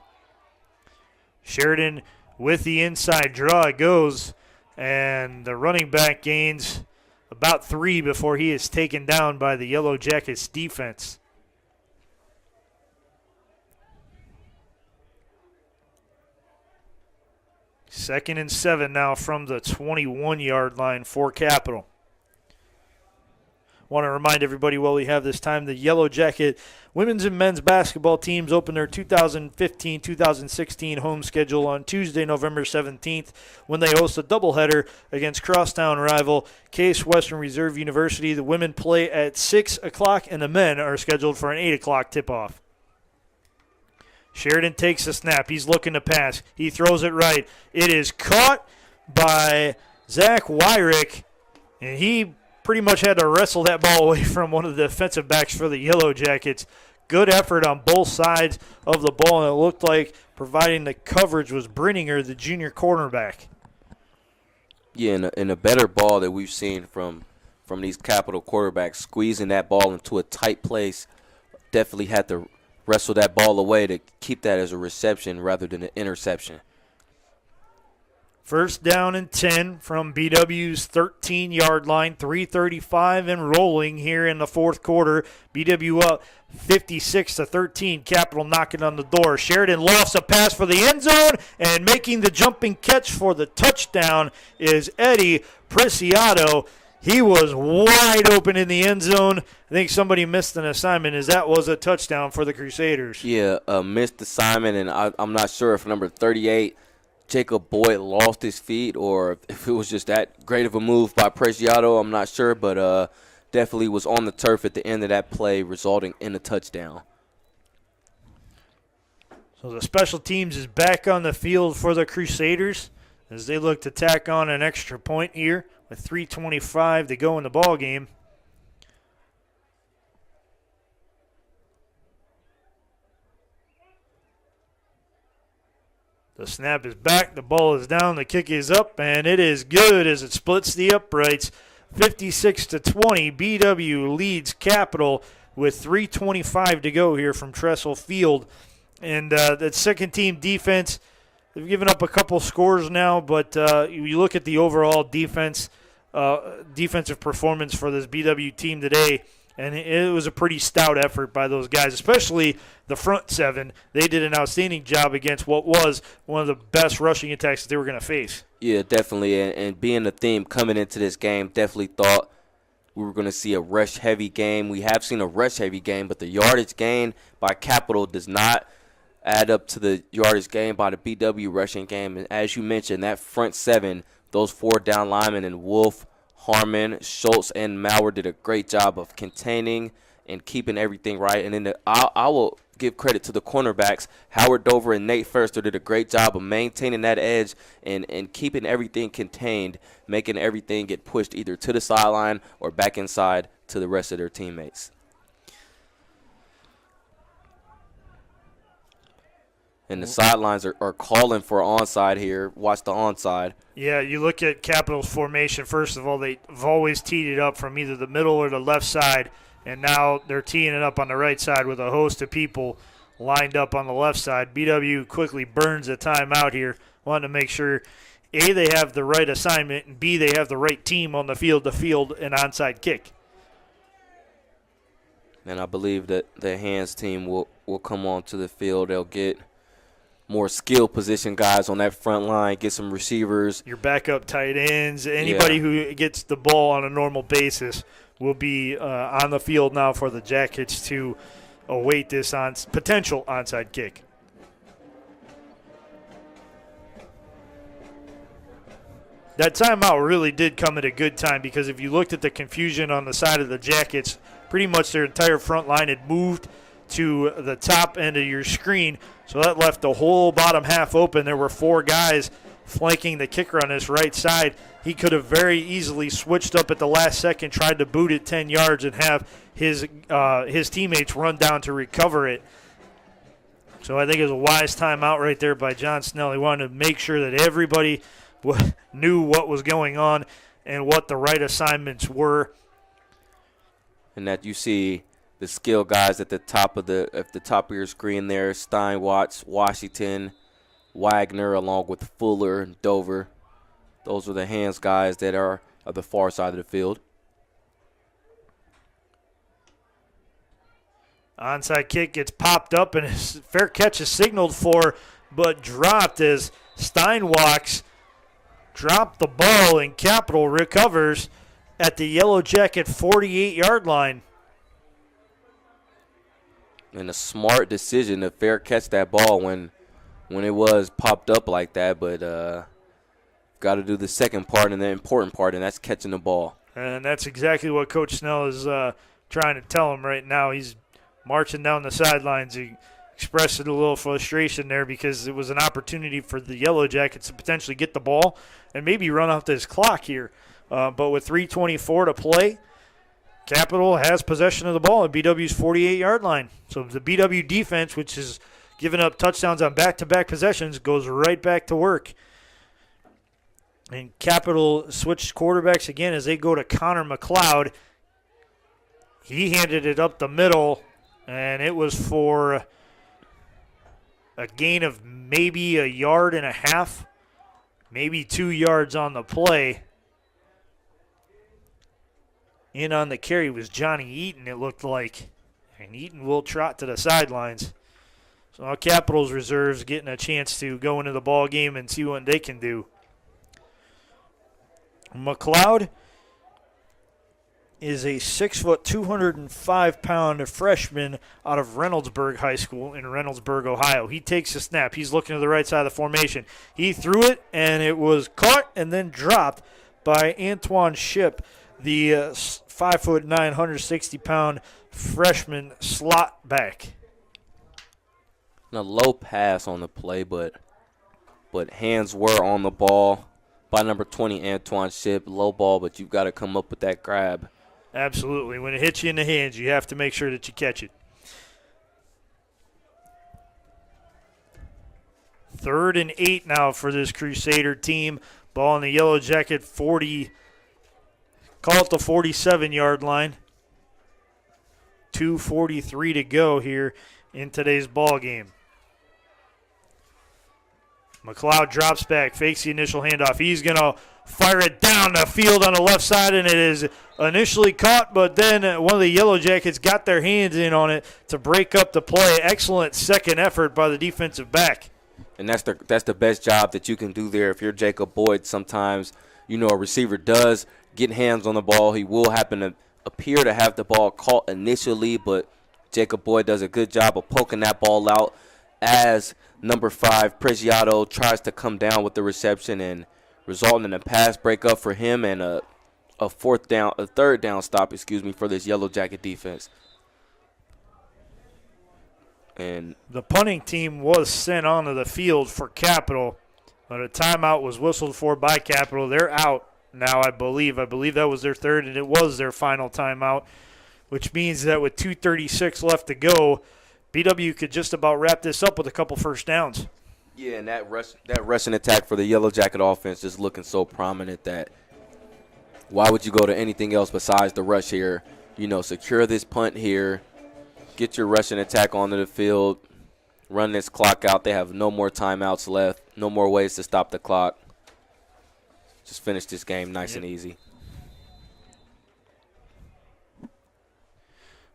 Speaker 2: Sheridan with the inside draw. It goes, and the running back gains about 3 before he is taken down by the Yellow Jackets defense. Second and 7 now from the 21-yard line for Capital. Want to remind everybody while we have this time, the Yellow Jacket women's and men's basketball teams open their 2015-2016 home schedule on Tuesday, November 17th, when they host a doubleheader against crosstown rival Case Western Reserve University. The women play at 6 o'clock, and the men are scheduled for an 8 o'clock tip-off. Sheridan takes the snap. He's looking to pass. He throws it right. It is caught by Zach Wyrick, and he pretty much had to wrestle that ball away from one of the defensive backs for the Yellow Jackets. Good effort on both sides of the ball, and it looked like providing the coverage was Brenninger, the junior cornerback.
Speaker 1: Yeah, and a better ball that we've seen from these Capital quarterbacks, squeezing that ball into a tight place. Definitely had to wrestle that ball away to keep that as a reception rather than an interception.
Speaker 2: 1st down and 10 from BW's 13-yard line, 3:35 and rolling here in the fourth quarter. BW up 56-13. Capital knocking on the door. Sheridan lofts a pass for the end zone, and making the jumping catch for the touchdown is Eddie Preciado. He was wide open in the end zone. I think somebody missed an assignment, as that was a touchdown for the Crusaders.
Speaker 1: Yeah, missed assignment, and I'm not sure if number 38, Jacob Boyd, lost his feet or if it was just that great of a move by Preciado. I'm not sure, but definitely was on the turf at the end of that play, resulting in a touchdown.
Speaker 2: So the special teams is back on the field for the Crusaders as they look to tack on an extra point here with 3:25 to go in the ball game. The snap is back, the ball is down, the kick is up, and it is good as it splits the uprights. 56-20, BW leads Capital with 3:25 to go here from Tressel Field. And that second team defense, they've given up a couple scores now, but you look at the overall defensive performance for this BW team today, And it was a pretty stout effort by those guys, especially the front seven. They did an outstanding job against what was one of the best rushing attacks that they were going to face.
Speaker 1: Yeah, definitely. And being the theme coming into this game, definitely thought we were going to see a rush-heavy game. We have seen a rush-heavy game, but the yardage gain by Capital does not add up to the yardage gain by the BW rushing game. And as you mentioned, that front seven, those 4 down linemen and Wolf, Harmon, Schultz, and Maurer did a great job of containing and keeping everything right. And then I will give credit to the cornerbacks. Howard Dover and Nate Ferster did a great job of maintaining that edge and keeping everything contained, making everything get pushed either to the sideline or back inside to the rest of their teammates. And the sidelines are calling for onside here. Watch the onside.
Speaker 2: Yeah, you look at Capital's formation. First of all, they've always teed it up from either the middle or the left side, and now they're teeing it up on the right side with a host of people lined up on the left side. BW quickly burns a timeout here, wanting to make sure, A, they have the right assignment, and B, they have the right team on the field to field an onside kick.
Speaker 1: And I believe that the hands team will come onto the field. They'll get more skilled position guys on that front line, get some receivers.
Speaker 2: Your backup tight ends, anybody who gets the ball on a normal basis will be on the field now for the Jackets to await this potential onside kick. That timeout really did come at a good time because if you looked at the confusion on the side of the Jackets, pretty much their entire front line had moved to the top end of your screen, so that left the whole bottom half open. There were 4 guys flanking the kicker on this right side. He could have very easily switched up at the last second, tried to boot it 10 yards and have his teammates run down to recover it. So I think it was a wise timeout right there by John Snell. He wanted to make sure that everybody knew what was going on and what the right assignments were.
Speaker 1: And that you see the skill guys at the top of your screen there, Stein, Watts, Washington, Wagner, along with Fuller and Dover. Those are the hands guys that are on the far side of the field.
Speaker 2: Onside kick gets popped up and a fair catch is signaled for, but dropped as Steinwachs dropped the ball and Capital recovers at the Yellow Jacket 48-yard line.
Speaker 1: And a smart decision to fair catch that ball when it was popped up like that, but got to do the second part and the important part, and that's catching the ball.
Speaker 2: And that's exactly what Coach Snell is trying to tell him right now. He's marching down the sidelines. He expressed a little frustration there because it was an opportunity for the Yellow Jackets to potentially get the ball and maybe run out this clock here. But with 3:24 to play, Capital has possession of the ball at BW's 48-yard line. So the BW defense, which has given up touchdowns on back-to-back possessions, goes right back to work. And Capital switched quarterbacks again as they go to Connor McLeod. He handed it up the middle, and it was for a gain of maybe 1.5 yards, maybe 2 yards on the play. In on the carry was Johnny Eaton, it looked like. And Eaton will trot to the sidelines. So now Capital's reserves getting a chance to go into the ball game and see what they can do. McLeod is a 6', 205-pound freshman out of Reynoldsburg High School in Reynoldsburg, Ohio. He takes a snap. He's looking to the right side of the formation. He threw it, and it was caught and then dropped by Antoine Ship, the 5'9", 160-pound freshman slot back.
Speaker 1: A low pass on the play, but hands were on the ball by number 20, Antoine Ship. Low ball, but you've got to come up with that grab.
Speaker 2: Absolutely. When it hits you in the hands, you have to make sure that you catch it. 3rd and 8 now for this Crusader team. Ball on the Yellow Jacket 40. Call it the 47-yard line. 2:43 to go here in today's ball game. McLeod drops back, fakes the initial handoff. He's going to fire it down the field on the left side, and it is initially caught, but then one of the Yellow Jackets got their hands in on it to break up the play. Excellent second effort by the defensive back.
Speaker 1: And that's the best job that you can do there. If you're Jacob Boyd, sometimes, a receiver does get hands on the ball. He will happen to appear to have the ball caught initially, but Jacob Boyd does a good job of poking that ball out as number 5, Pregiato, tries to come down with the reception and resulting in a pass breakup for him and a third down stop, for this Yellow Jacket defense. And
Speaker 2: the punting team was sent onto the field for Capital, but a timeout was whistled for by Capital. They're out now, I believe. I believe that was their third, and it was their final timeout, which means that with 2:36 left to go, BW could just about wrap this up with a couple first downs.
Speaker 1: Yeah, and that rushing attack for the Yellow Jacket offense is looking so prominent that why would you go to anything else besides the rush here? Secure this punt here, get your rushing attack onto the field, run this clock out. They have no more timeouts left, no more ways to stop the clock. Just finish this game nice and easy.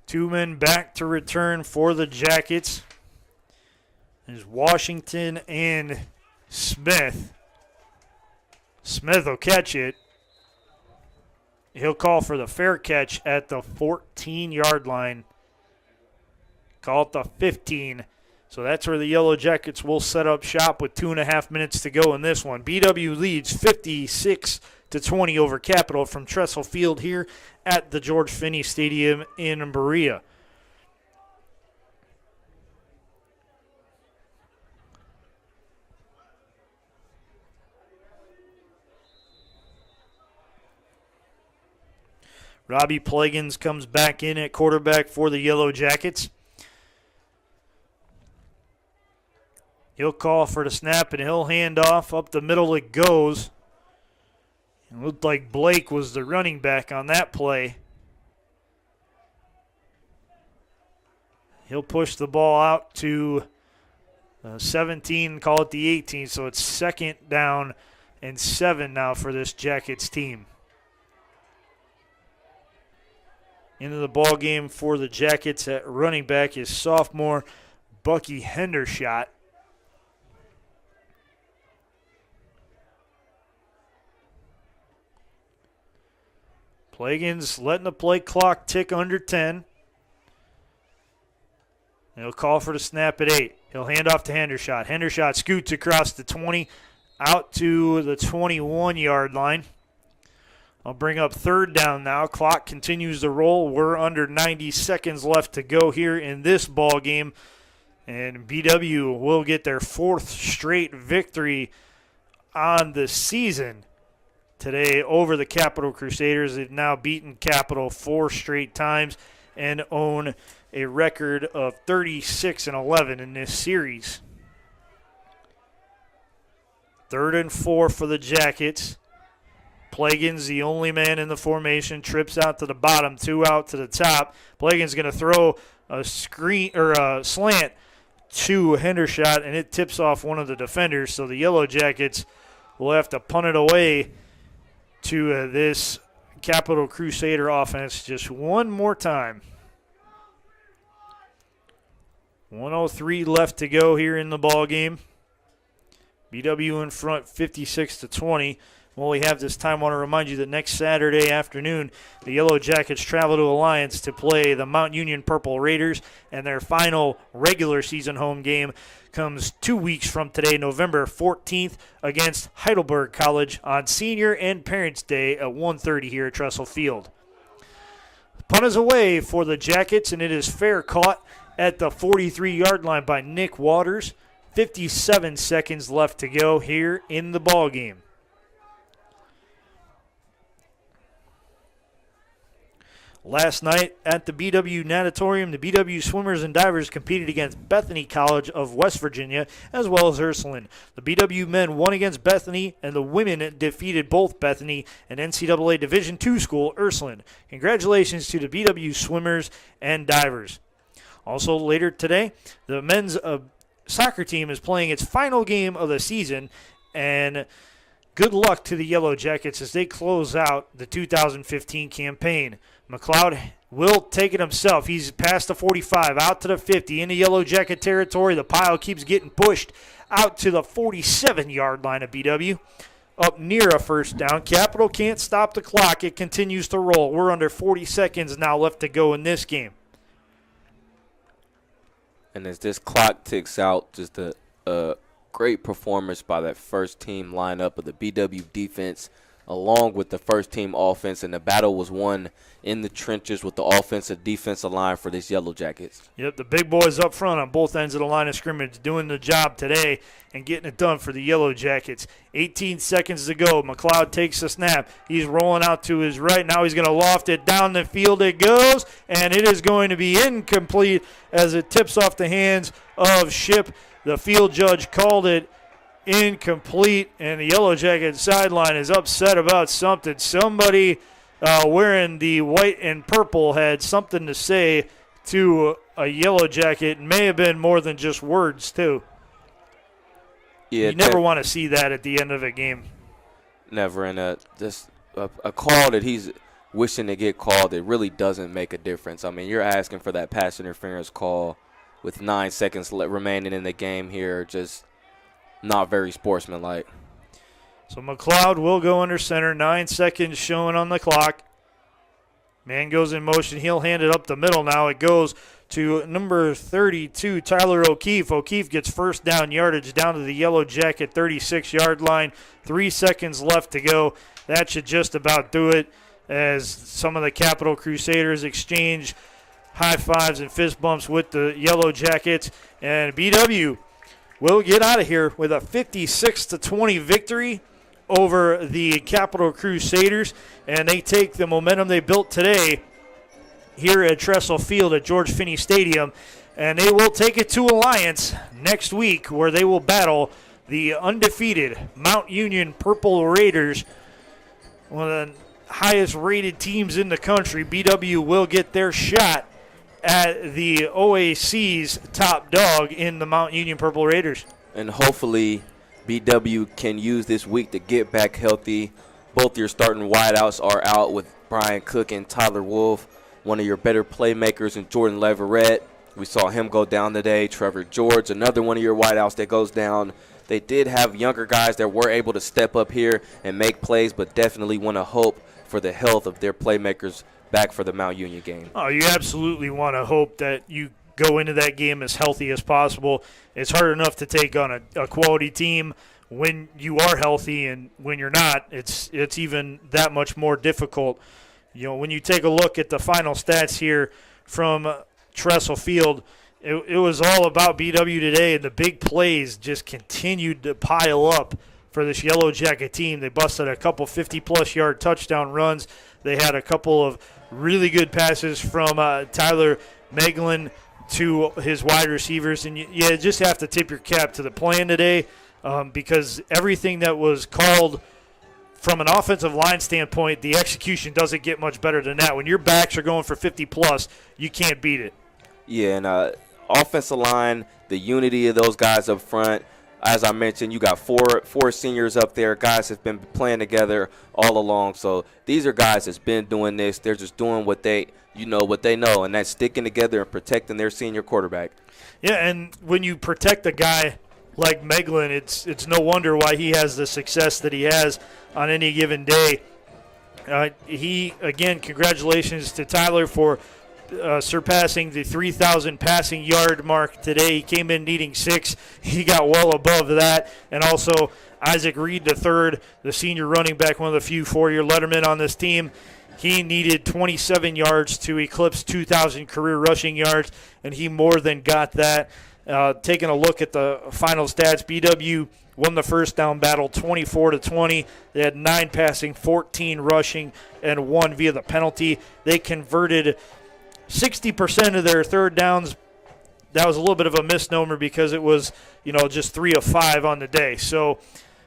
Speaker 2: 2 men back to return for the Jackets. There's Washington and Smith. Smith will catch it. He'll call for the fair catch at the 14-yard line. Call it the 15. So that's where the Yellow Jackets will set up shop with 2.5 minutes to go in this one. BW leads 56-20 over Capital from Tressel Field here at the George Finnie Stadium in Berea. Robbie Plagans comes back in at quarterback for the Yellow Jackets. He'll call for the snap, and he'll hand off. Up the middle it goes. It looked like Blake was the running back on that play. He'll push the ball out to 17, call it the 18, so it's 2nd down and 7 now for this Jackets team. Into the ball game for the Jackets at running back is sophomore Bucky Hendershot. Plagans letting the play clock tick under 10. He'll call for the snap at 8. He'll hand off to Hendershot. Hendershot scoots across the 20 out to the 21-yard line. I'll bring up 3rd down now. Clock continues to roll. We're under 90 seconds left to go here in this ball game. And BW will get their 4th straight victory on the season today over the Capital Crusaders. They've now beaten Capital 4 straight times and own a record of 36-11 in this series. 3rd and 4 for the Jackets. Plagans, the only man in the formation, trips out to the bottom, 2 out to the top. Plagans going to throw a screen or a slant to Hendershot, and it tips off one of the defenders. So the Yellow Jackets will have to punt it away to this Capital Crusader offense just one more time. 1:03 left to go here in the ball game. BW in front 56-20. While we have this time, I want to remind you that next Saturday afternoon, the Yellow Jackets travel to Alliance to play the Mount Union Purple Raiders, and their final regular season home game comes 2 weeks from today, November 14th, against Heidelberg College on Senior and Parents' Day at 1:30 here at Tressel Field. The punt is away for the Jackets, and it is fair caught at the 43-yard line by Nick Waters. 57 seconds left to go here in the ball game. Last night at the BW Natatorium, the BW swimmers and divers competed against Bethany College of West Virginia as well as Ursuline. The BW men won against Bethany, and the women defeated both Bethany and NCAA Division II school Ursuline. Congratulations to the BW swimmers and divers. Also later today, the men's soccer team is playing its final game of the season, and good luck to the Yellow Jackets as they close out the 2015 campaign. McLeod will take it himself. He's past the 45, out to the 50, in the Yellow Jacket territory. The pile keeps getting pushed out to the 47-yard line of BW. Up near a first down. Capital can't stop the clock. It continues to roll. We're under 40 seconds now left to go in this game.
Speaker 1: And as this clock ticks out, just a great performance by that first-team lineup of the BW defense along with the first-team offense, and the battle was won in the trenches with the offensive defensive line for this Yellow Jackets.
Speaker 2: Yep, the big boys up front on both ends of the line of scrimmage doing the job today and getting it done for the Yellow Jackets. 18 seconds to go. McLeod takes the snap. He's rolling out to his right. Now he's going to loft it down the field. It goes, and it is going to be incomplete as it tips off the hands of Ship. The field judge called it incomplete, and the Yellow Jacket sideline is upset about something. Somebody wearing the white and purple had something to say to a Yellow Jacket. It may have been more than just words, too.
Speaker 1: Yeah,
Speaker 2: you never want to see that at the end of a game.
Speaker 1: Never. And a call that he's wishing to get called, it really doesn't make a difference. I mean, you're asking for that pass interference call with 9 seconds remaining in the game here, just not very sportsmanlike.
Speaker 2: So McLeod will go under center. 9 seconds showing on the clock. Man goes in motion. He'll hand it up the middle now. It goes to number 32, Tyler O'Keefe. O'Keefe gets first down yardage down to the Yellow Jacket 36-yard line. 3 seconds left to go. That should just about do it as some of the Capital Crusaders exchange high fives and fist bumps with the Yellow Jackets. And BW will get out of here with a 56-20 victory over the Capital Crusaders. And they take the momentum they built today here at Tressel Field at George Finnie Stadium. And they will take it to Alliance next week, where they will battle the undefeated Mount Union Purple Raiders, one of the highest rated teams in the country. BW will get their shot at the OAC's top dog in the Mount Union Purple Raiders.
Speaker 1: And hopefully BW can use this week to get back healthy. Both your starting wideouts are out with Brian Cook and Tyler Wolf, one of your better playmakers in Jordan Leverett. We saw him go down today. Trevor George, another one of your wideouts that goes down. They did have younger guys that were able to step up here and make plays, but definitely want to hope for the health of their playmakers back for the Mount Union game.
Speaker 2: Oh, you absolutely want to hope that you go into that game as healthy as possible. It's hard enough to take on a quality team when you are healthy, and when you're not, it's even that much more difficult. You know, when you take a look at the final stats here from Tressel Field, it was all about BW today, and the big plays just continued to pile up for this Yellow Jacket team. They busted a couple 50-plus yard touchdown runs. They had a couple of really good passes from Tyler Meglin to his wide receivers. And you just have to tip your cap to the plan today because everything that was called from an offensive line standpoint, the execution doesn't get much better than that. When your backs are going for 50-plus, you can't beat it.
Speaker 1: Yeah, and offensive line, the unity of those guys up front. As I mentioned, you got four seniors up there. Guys have been playing together all along. So these are guys that's been doing this. They're just doing what they know, and that's sticking together and protecting their senior quarterback.
Speaker 2: Yeah, and when you protect a guy like Meglin, it's no wonder why he has the success that he has on any given day. Congratulations to Tyler for surpassing the 3,000 passing yard mark today. He came in needing 6. He got well above that. And also Isaac Reed III, the senior running back, one of the few 4-year lettermen on this team, he needed 27 yards to eclipse 2,000 career rushing yards, and he more than got that. Taking a look at the final stats, BW won the first down battle 24-20. They had 9 passing, 14 rushing, and 1 via the penalty. They converted 60% of their third downs. That was a little bit of a misnomer because it was, just 3 of 5 on the day. So,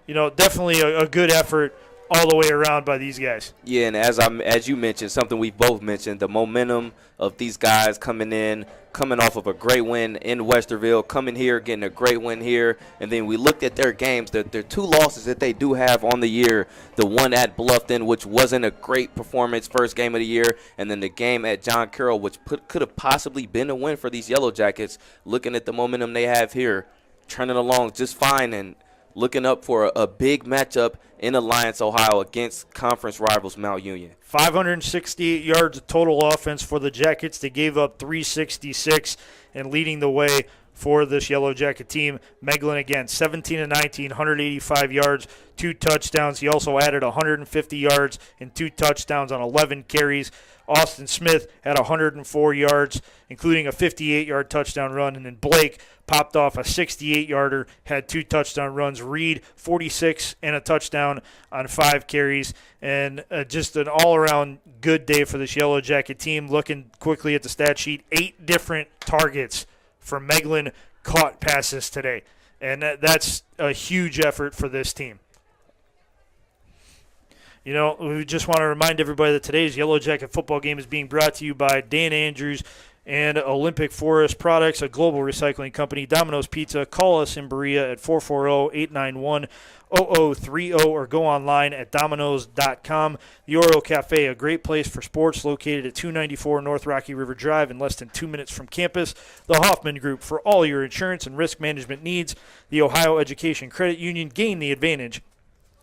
Speaker 2: definitely a good effort all the way around by these guys.
Speaker 1: Yeah, and as you mentioned, something we both mentioned, the momentum of these guys coming off of a great win in Westerville, coming here, getting a great win here, and then we looked at their games, their 2 losses that they do have on the year, the one at Bluffton, which wasn't a great performance, first game of the year, and then the game at John Carroll, which could have possibly been a win for these Yellow Jackets. Looking at the momentum they have here, turning along just fine and looking up for a big matchup in Alliance, Ohio against conference rivals Mount Union.
Speaker 2: 568 yards of total offense for the Jackets. They gave up 366, and leading the way for this Yellow Jacket team, Meglin again, 17-19, 185 yards, 2 touchdowns. He also added 150 yards and 2 touchdowns on 11 carries. Austin Smith had 104 yards, including a 58-yard touchdown run, and then Blake popped off a 68-yarder, had 2 touchdown runs. Reed, 46 and a touchdown on 5 carries, and just an all-around good day for this Yellow Jacket team. Looking quickly at the stat sheet, 8 different targets for Meglin caught passes today, and that's a huge effort for this team. You know, we just want to remind everybody that today's Yellow Jacket football game is being brought to you by Dan Andrews and Olympic Forest Products, a global recycling company. Domino's Pizza. Call us in Berea at 440-891-0030 or go online at domino's.com. The Oriole Cafe, a great place for sports, located at 294 North Rocky River Drive in less than 2 minutes from campus. The Hoffman Group, for all your insurance and risk management needs. The Ohio Education Credit Union, gain the advantage.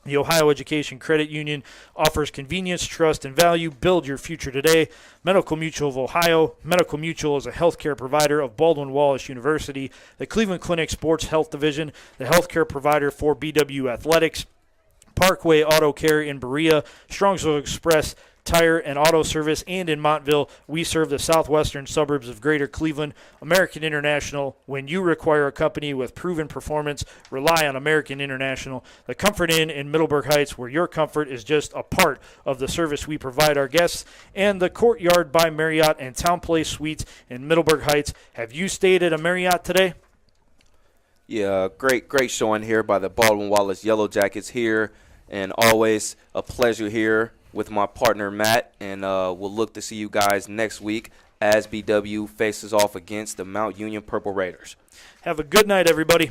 Speaker 2: The Ohio Education Credit Union offers convenience, trust, and value. Build your future today. Medical Mutual of Ohio. Medical Mutual is a healthcare provider of Baldwin Wallace University. The Cleveland Clinic Sports Health Division, the healthcare provider for BW Athletics. Parkway Auto Care in Berea. Strongsville Express Tire and Auto Service, and in Montville, we serve the southwestern suburbs of Greater Cleveland. American International, when you require a company with proven performance, rely on American International. The Comfort Inn in Middleburg Heights, where your comfort is just a part of the service we provide our guests. And the Courtyard by Marriott and Town Place Suites in Middleburg Heights. Have you stayed at a Marriott today?
Speaker 1: Yeah, great showing here by the Baldwin Wallace Yellow Jackets here, and always a pleasure here with my partner Matt, and we'll look to see you guys next week as BW faces off against the Mount Union Purple Raiders.
Speaker 2: Have a good night, everybody.